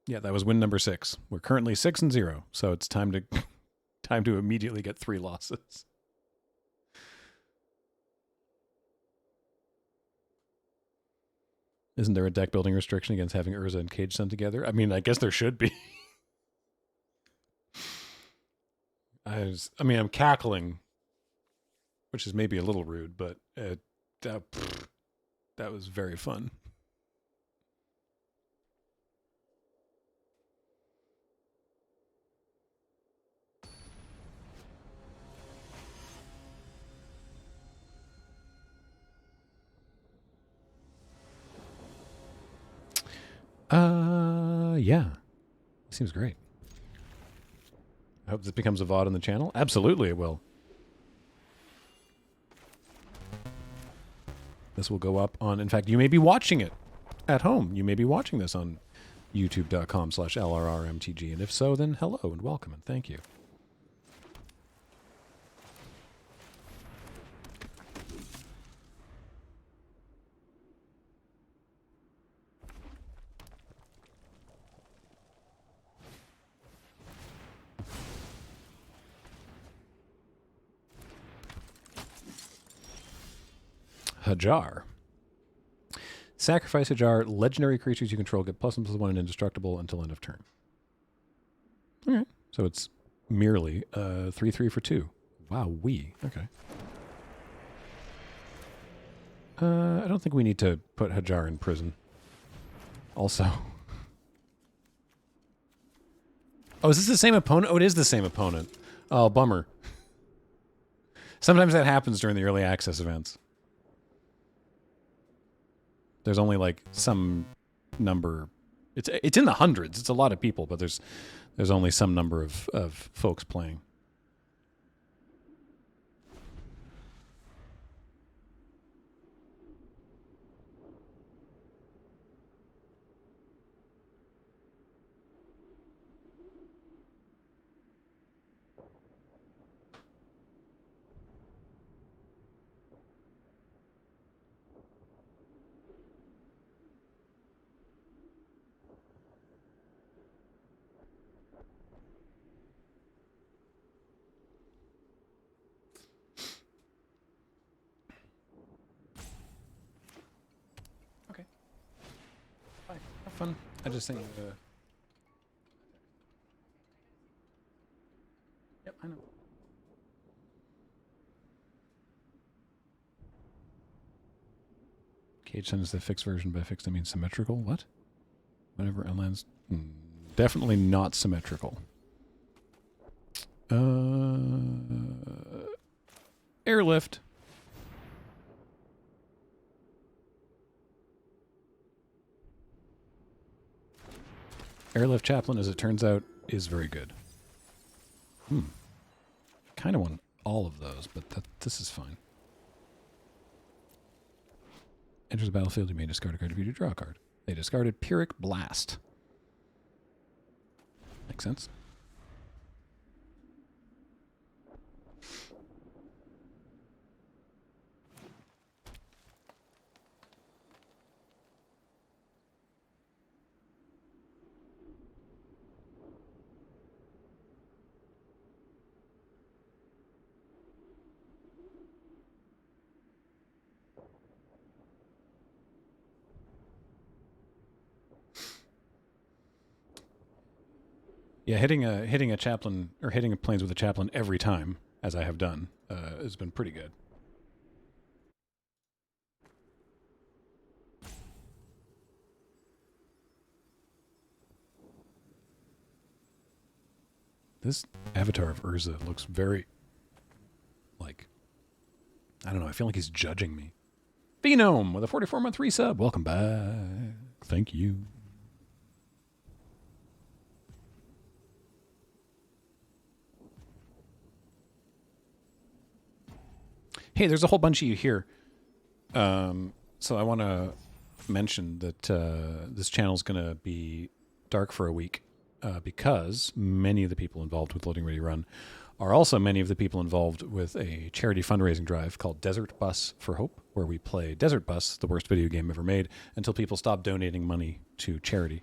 Yeah, that was win number 6. We're currently 6-0, so it's time to immediately get 3 losses. Isn't there a deck building restriction against having Urza and Cage Sun together? I mean, I guess there should be. I'm cackling, which is maybe a little rude, but that was very fun. Yeah. Seems great. I hope this becomes a VOD on the channel. Absolutely, it will. This will go up on. In fact, you may be watching it at home. You may be watching this on youtube.com/LRRMTG, and if so, then hello and welcome and thank you. Hajar. Sacrifice Hajar. Legendary creatures you control get +1/+1 and indestructible until end of turn. Okay. So it's merely 3/3 for 2. Wow, okay. I don't think we need to put Hajar in prison. Also. Oh, is this the same opponent? Oh, it is the same opponent. Oh, bummer. Sometimes that happens during the early access events. There's only like some number. It's in the hundreds. It's a lot of people, but there's only some number of folks playing. Fun. I just think. Yep, I know. Cage sends the fixed version. By fixed, I mean symmetrical. What? Whenever it lands, definitely not symmetrical. Airlift. Airlift Chaplain, as it turns out, is very good. Kind of want all of those, but this is fine. Enters the battlefield, you may discard a card if you do draw a card. They discarded Pyrrhic Blast. Makes sense. Yeah, hitting a chaplain or hitting a planes with a chaplain every time, as I have done, has been pretty good. This avatar of Urza looks very, like, I don't know, I feel like he's judging me. Phenome with a 44-month resub. Welcome back. Thank you. Hey, there's a whole bunch of you here. So I want to mention that this channel is going to be dark for a week because many of the people involved with Loading Ready Run are also many of the people involved with a charity fundraising drive called Desert Bus for Hope, where we play Desert Bus, the worst video game ever made, until people stop donating money to charity.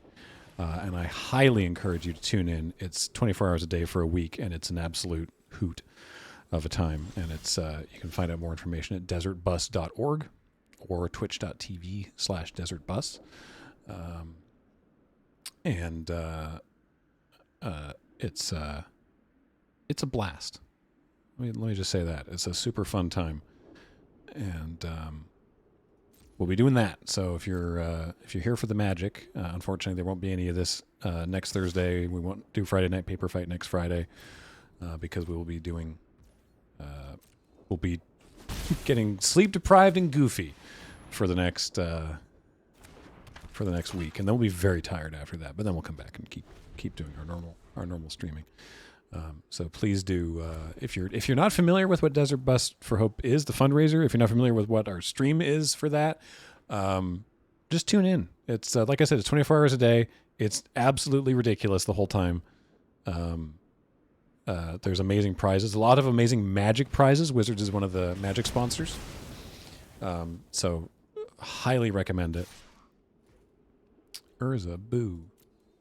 And I highly encourage you to tune in. It's 24 hours a day for a week, and it's an absolute hoot of a time. And it's you can find out more information at desertbus.org or twitch.tv/desertbus. It's a blast. Let me just say that. It's a super fun time. And we'll be doing that. So if you're here for the magic, unfortunately there won't be any of this next Thursday. We won't do Friday Night Paper Fight next Friday because we will be doing we'll be getting sleep deprived and goofy for the next week, and then we'll be very tired after that. But then we'll come back and keep doing our normal streaming. So please do, if you're not familiar with what Desert Bus for Hope is, the fundraiser, if you're not familiar with what our stream is for that, just tune in. It's like I said, it's 24 hours a day. It's absolutely ridiculous the whole time. There's amazing prizes, a lot of amazing Magic prizes. Wizards is one of the Magic sponsors, so highly recommend it. Urza, boo.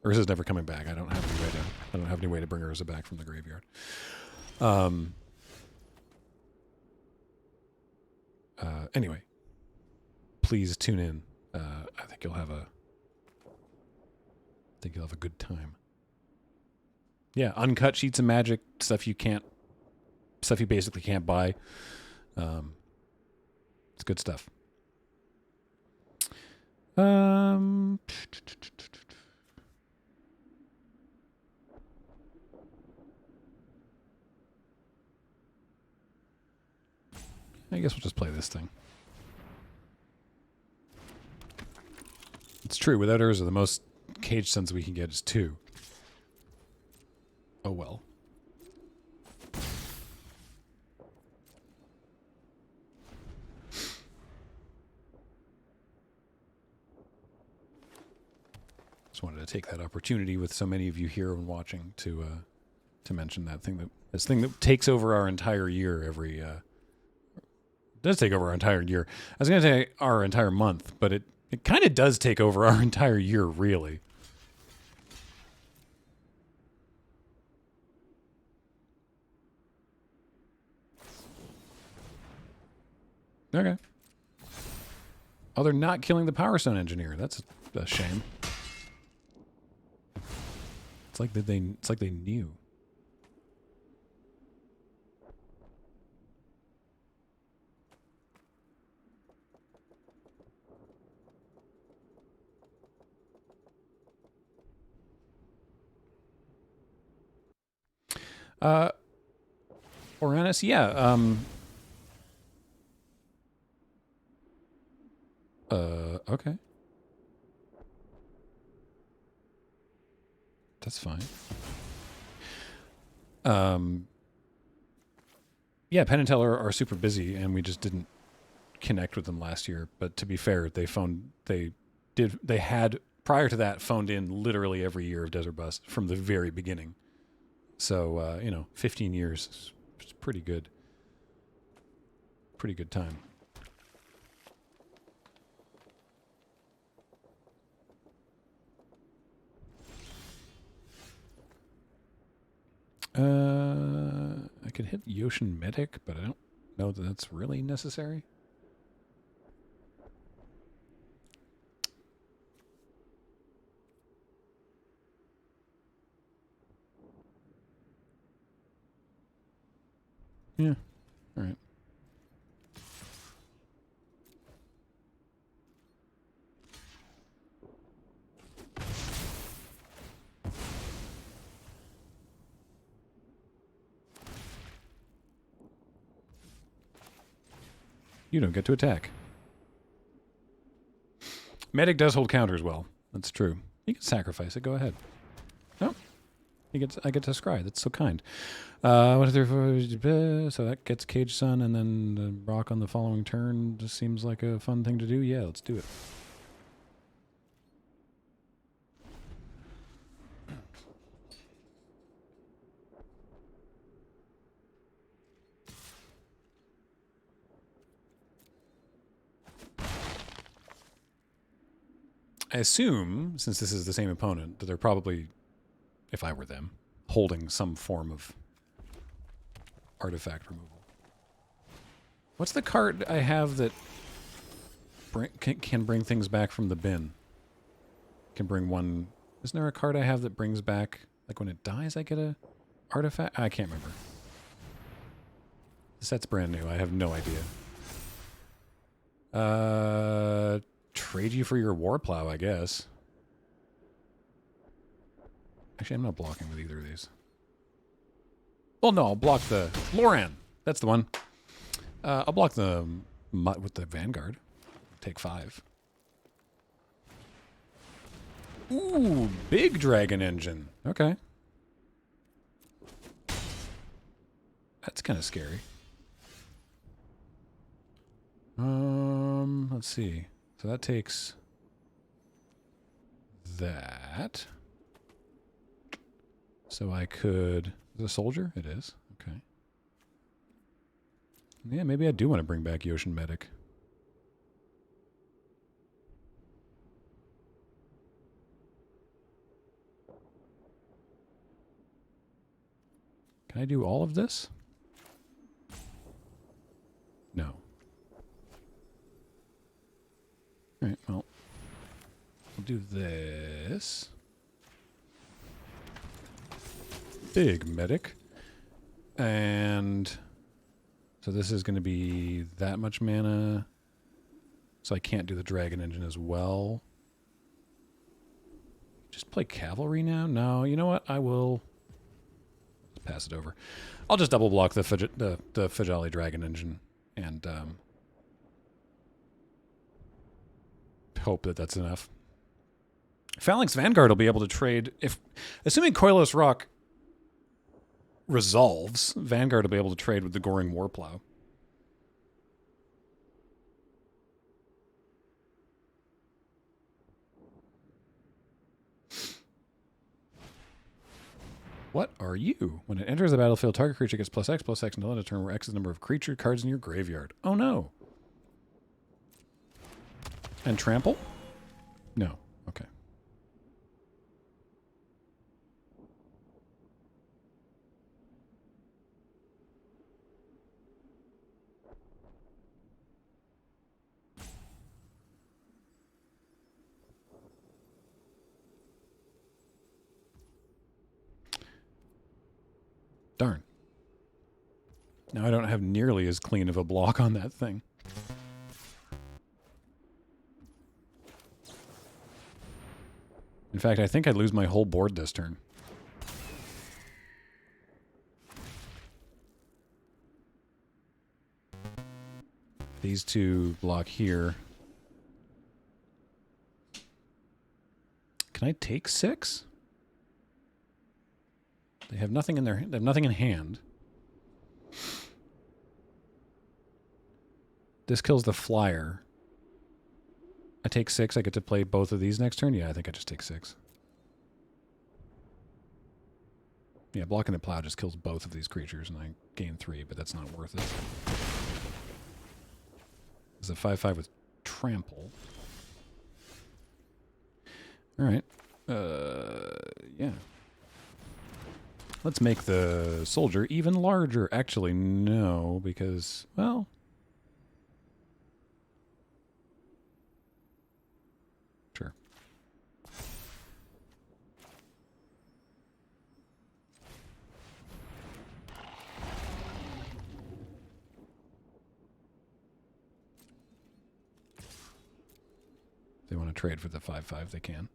Urza's never coming back. I don't have any way to bring Urza back from the graveyard. Anyway, please tune in. I think you'll have a good time. Yeah, uncut sheets of Magic, stuff you basically can't buy. It's good stuff. I guess we'll just play this thing. It's true, without Urza, the most Cage Sons we can get is 2. Oh well. Just wanted to take that opportunity with so many of you here and watching to mention that thing that takes over our entire year every does take over our entire year. I was going to say our entire month, but it kind of does take over our entire year, really. Okay. Oh, they're not killing the Power Stone Engineer. That's a shame. It's like they knew. Oranus, yeah. Okay. That's fine. Yeah, Penn and Teller are super busy, and we just didn't connect with them last year. But to be fair, they had prior to that phoned in literally every year of Desert Bus from the very beginning. So 15 years is pretty good. Pretty good time. I could hit Yoshin Medic, but I don't know that that's really necessary. Yeah. All right. You don't get to attack. Medic does hold counters well. That's true. You can sacrifice it. Go ahead. No. I get to scry. That's so kind. What is there for? So that gets Cage Sun, and then the rock on the following turn just seems like a fun thing to do. Yeah, let's do it. I assume, since this is the same opponent, that they're probably, if I were them, holding some form of artifact removal. What's the card I have that can bring things back from the bin? Can bring one... Isn't there a card I have that brings back... Like when it dies, I get a artifact? I can't remember. The set's brand new. I have no idea. Trade you for your Warplow, I guess. Actually, I'm not blocking with either of these. Well, no, I'll block the... Loran! That's the one. I'll block the Mutt with the Vanguard. Take 5. Ooh, big Dragon Engine. Okay. That's kind of scary. Let's see. So that takes that. So I could... Is it a soldier? It is. Okay. Yeah, maybe I do want to bring back Yoshin Medic. Can I do all of this? No. Alright, well. I'll do this. Big medic. And so this is going to be that much mana. So I can't do the dragon engine as well. Just play cavalry now? No, you know what? I will pass it over. I'll just double block the Fajali dragon engine and hope that that's enough. Phalanx Vanguard will be able to trade if, assuming Coilless Rock resolves, Vanguard will be able to trade with the Goring Warplow. What are you? When it enters the battlefield, target creature gets +X until end of turn, where X is the number of creature cards in your graveyard. Oh no. And trample? No. Okay. Darn. Now I don't have nearly as clean of a block on that thing. In fact, I think I'd lose my whole board this turn. These two block here. Can I take 6? They have nothing in their. They have nothing in hand. This kills the flyer. I take 6. I get to play both of these next turn. Yeah, I think I just take 6. Yeah, blocking the plow just kills both of these creatures, and I gain 3, but that's not worth it. It's a 5/5 with trample. All right. Yeah. Let's make the soldier even larger. Actually, no, because, well... Sure. If they want to trade for the 5/5, they can.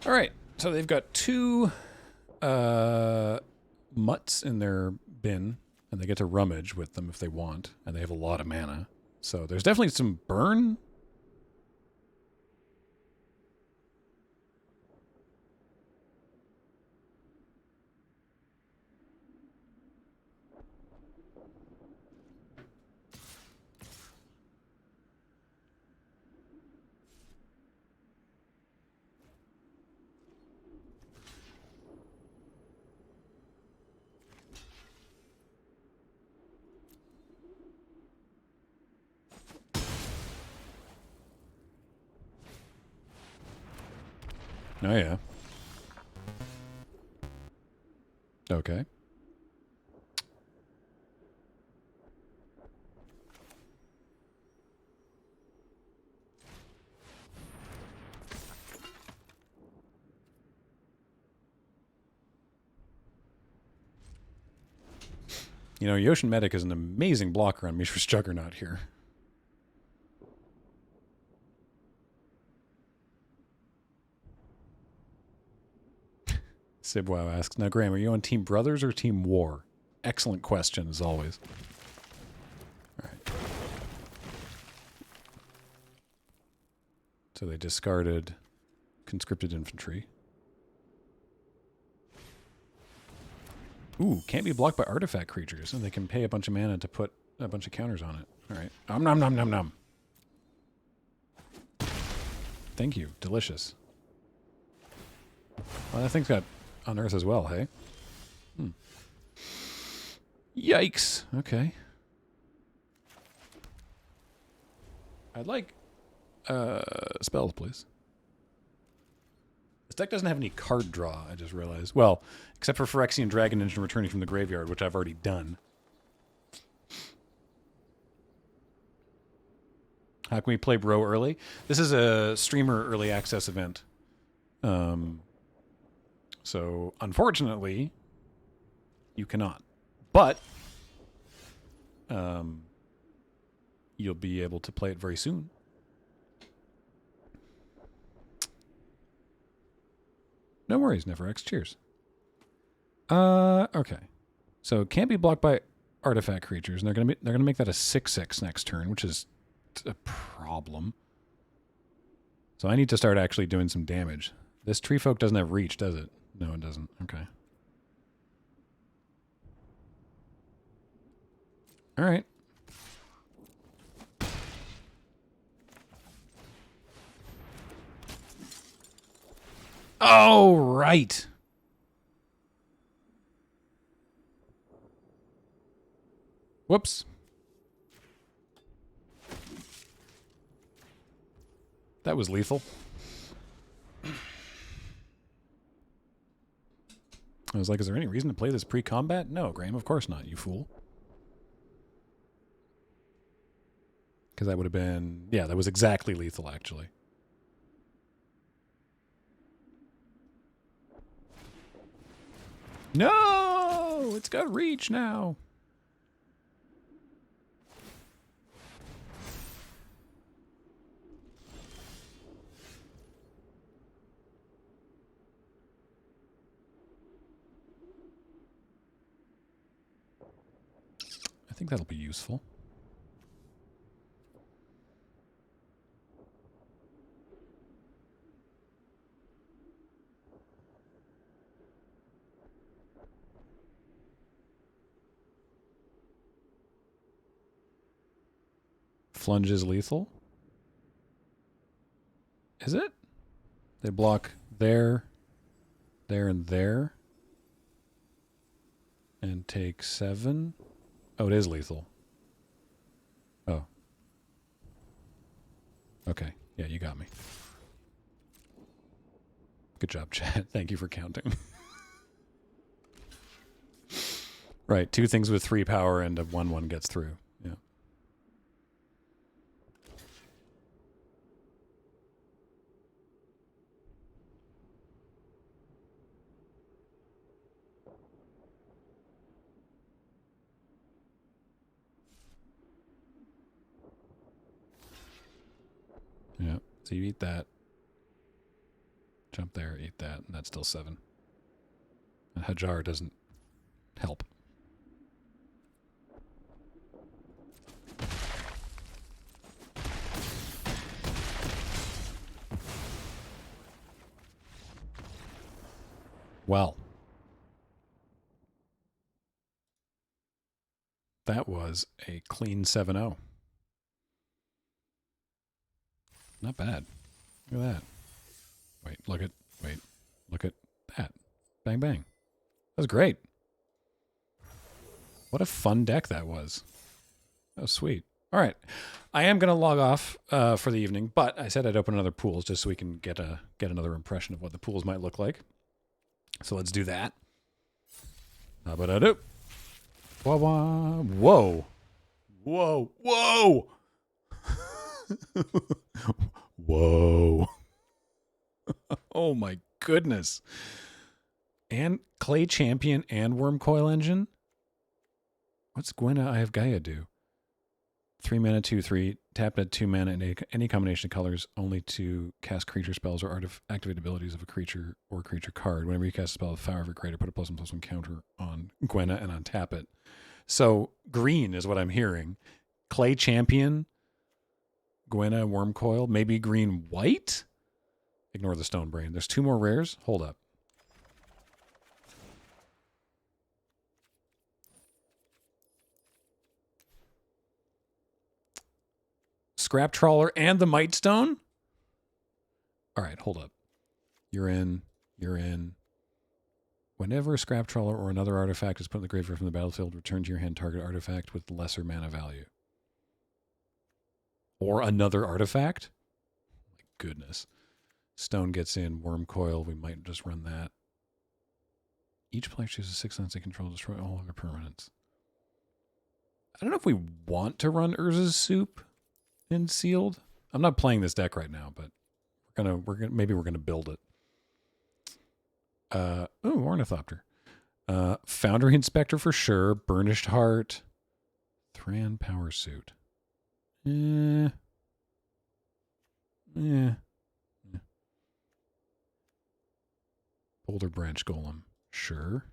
All right, so they've got 2 mutts in their bin, and they get to rummage with them if they want, and they have a lot of mana. So there's definitely some burn. Oh, yeah. Okay. You know, Yoshin Medic is an amazing blocker on Mishra's Juggernaut here. Sibwow asks, now Graham, are you on Team Brothers or Team War? Excellent question, as always. All right. So they discarded conscripted infantry. Ooh, can't be blocked by artifact creatures, and they can pay a bunch of mana to put a bunch of counters on it. All right. Nom nom nom nom. Thank you. Delicious. Well, that thing's got Unearth as well, hey? Yikes. Okay. I'd like spells, please. This deck doesn't have any card draw, I just realized. Well, except for Phyrexian Dragon Engine returning from the graveyard, which I've already done. How can we play Bro early? This is a streamer early access event. So, unfortunately, you cannot. But, you'll be able to play it very soon. No worries, NeverX. Cheers. Okay. So it can't be blocked by artifact creatures, and they're gonna make that a 6/6 next turn, which is a problem. So I need to start actually doing some damage. This tree folk doesn't have reach, does it? No, it doesn't. Okay. All right. Oh, right. Whoops. That was lethal. I was like, is there any reason to play this pre-combat? No, Graham, of course not, you fool. Because that would have been... Yeah, that was exactly lethal, actually. No! It's got reach now. I think that'll be useful. Flunge is lethal. Is it? They block there, there, and there. And take 7. Oh, it is lethal. Oh. Okay. Yeah, you got me. Good job, chat. Thank you for counting. Right, 2 things with 3 power and a 1/1 gets through. Yeah. Yeah. So you eat that. Jump there, eat that, and that's still 7. And Hajar doesn't help. Well. That was a clean 7-0. Not bad. Look at that. Look at that. Bang, bang. That was great. What a fun deck that was. That was sweet. All right. I am going to log off for the evening, but I said I'd open another pools just so we can get another impression of what the pools might look like. So let's do that. How about I do? Whoa. Whoa. Whoa. Whoa. Oh my goodness. And Clay Champion and Worm Coil Engine? What's Gwenna I have Gaia do? 3 mana, 2/3, tap at 2 mana and any combination of colors only to cast creature spells or activate abilities of a creature or creature card. Whenever you cast a spell with power of a creator, put a +1/+1 counter on Gwenna and untap it. So green is what I'm hearing. Clay Champion Gwenna, Worm Coil, maybe green white? Ignore the Stone Brain. There's 2 more rares? Hold up. Scrap Trawler and the Might Stone? All right, hold up. You're in. You're in. Whenever a Scrap Trawler or another artifact is put in the graveyard from the battlefield, return to your hand target artifact with lesser mana value. Or another artifact? My goodness. Stone gets in. Worm Coil. We might just run that. Each player chooses 6 lands they control, destroy all other permanents. I don't know if we want to run Urza's Soup in sealed. I'm not playing this deck right now, but maybe we're gonna build it. Ornithopter. Foundry Inspector for sure. Burnished Heart. Thran Power Suit. Boulder Branch Golem. Sure.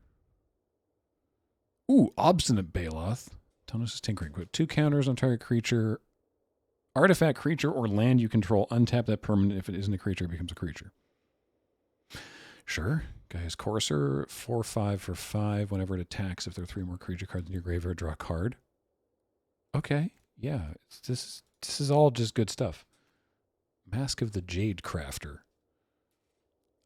Ooh, Obstinate Baloth. Tonus is tinkering. Put 2 counters on target creature, artifact, creature, or land you control. Untap that permanent. If it isn't a creature, it becomes a creature. Sure. Guy's Courser. 4/5 for 5. Whenever it attacks, if there are 3 more creature cards in your graveyard, draw a card. Okay. Yeah. This is all just good stuff. Mask of the Jade Crafter.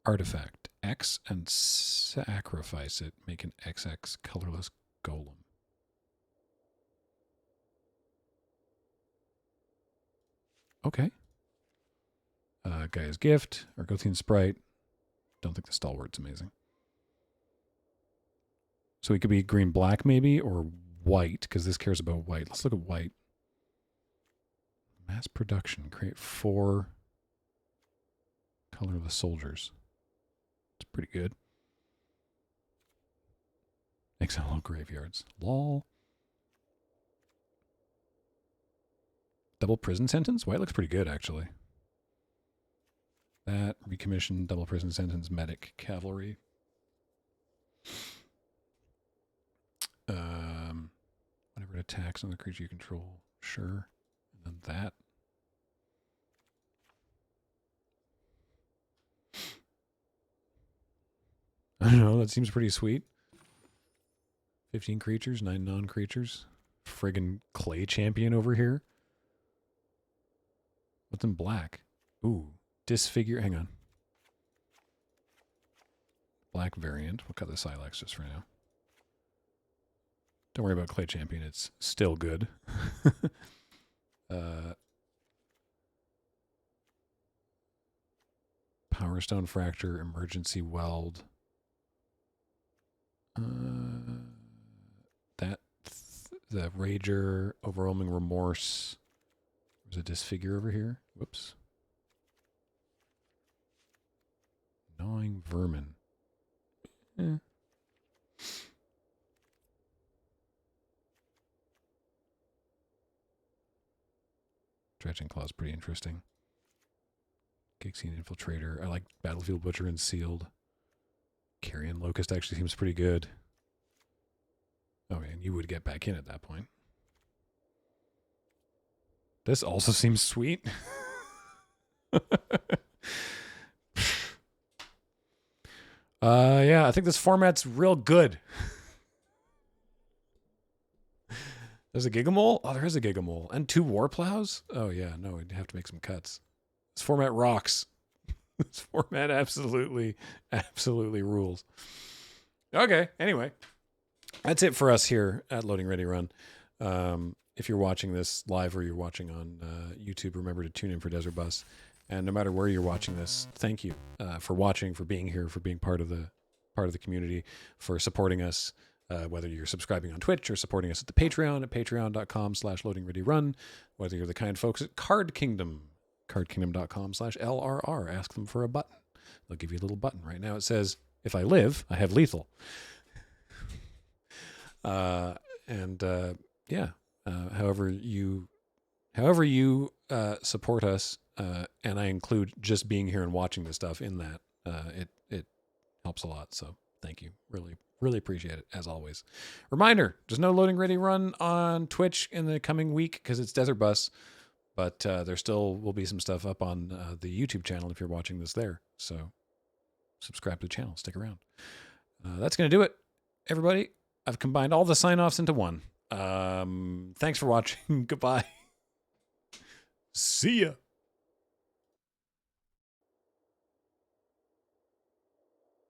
Artifact. X and sacrifice it. Make an XX colorless golem. Okay. Guy's Gift. Argothian Sprite. Don't think the Stalwart's amazing. So he could be green-black maybe, or white, because this cares about white. Let's look at white. Mass production. Create 4 colorless soldiers. It's pretty good. Exile all graveyards. Lol. Double prison sentence? White looks pretty good, actually. That, recommission, double prison sentence, medic, cavalry. Whenever it attacks on the creature you control, sure. And then that. I don't know, that seems pretty sweet. 15 creatures, 9 non-creatures. Friggin' clay champion over here. What's in black? Ooh, disfigure, hang on. Black variant. We'll cut the Silex just for now. Don't worry about clay champion, it's still good. Power Stone Fracture, Emergency Weld. The Rager, Overwhelming Remorse. There's a Disfigure over here. Whoops. Gnawing Vermin. Dredging Claw's pretty interesting. Gixine Infiltrator. I like Battlefield Butcher and Sealed. Carrion Locust actually seems pretty good. Oh, and you would get back in at that point. This also seems sweet. Yeah, I think this format's real good. There's a Gigamole? Oh, there is a Gigamole. And 2 Warplows? Oh, yeah, no, we'd have to make some cuts. This format rocks. This format absolutely rules. Okay, anyway. That's it for us here at Loading Ready Run. If you're watching this live or you're watching on YouTube, remember to tune in for Desert Bus. And no matter where you're watching this, thank you for watching, for being here, for being part of the community, for supporting us, whether you're subscribing on Twitch or supporting us at the Patreon at patreon.com/loadingreadyrun, whether you're the kind folks at Card Kingdom, cardkingdom.com/LRR. Ask them for a button. They'll give you a little button. Right now it says, if I live, I have lethal. However you support us, and I include just being here and watching this stuff in that, it helps a lot. So thank you. Really appreciate it, as always. Reminder, there's no Loading Ready Run on Twitch in the coming week because it's Desert Bus. But there still will be some stuff up on the YouTube channel if you're watching this there. So subscribe to the channel. Stick around. That's going to do it, everybody. I've combined all the sign-offs into one. Thanks for watching. Goodbye. See ya.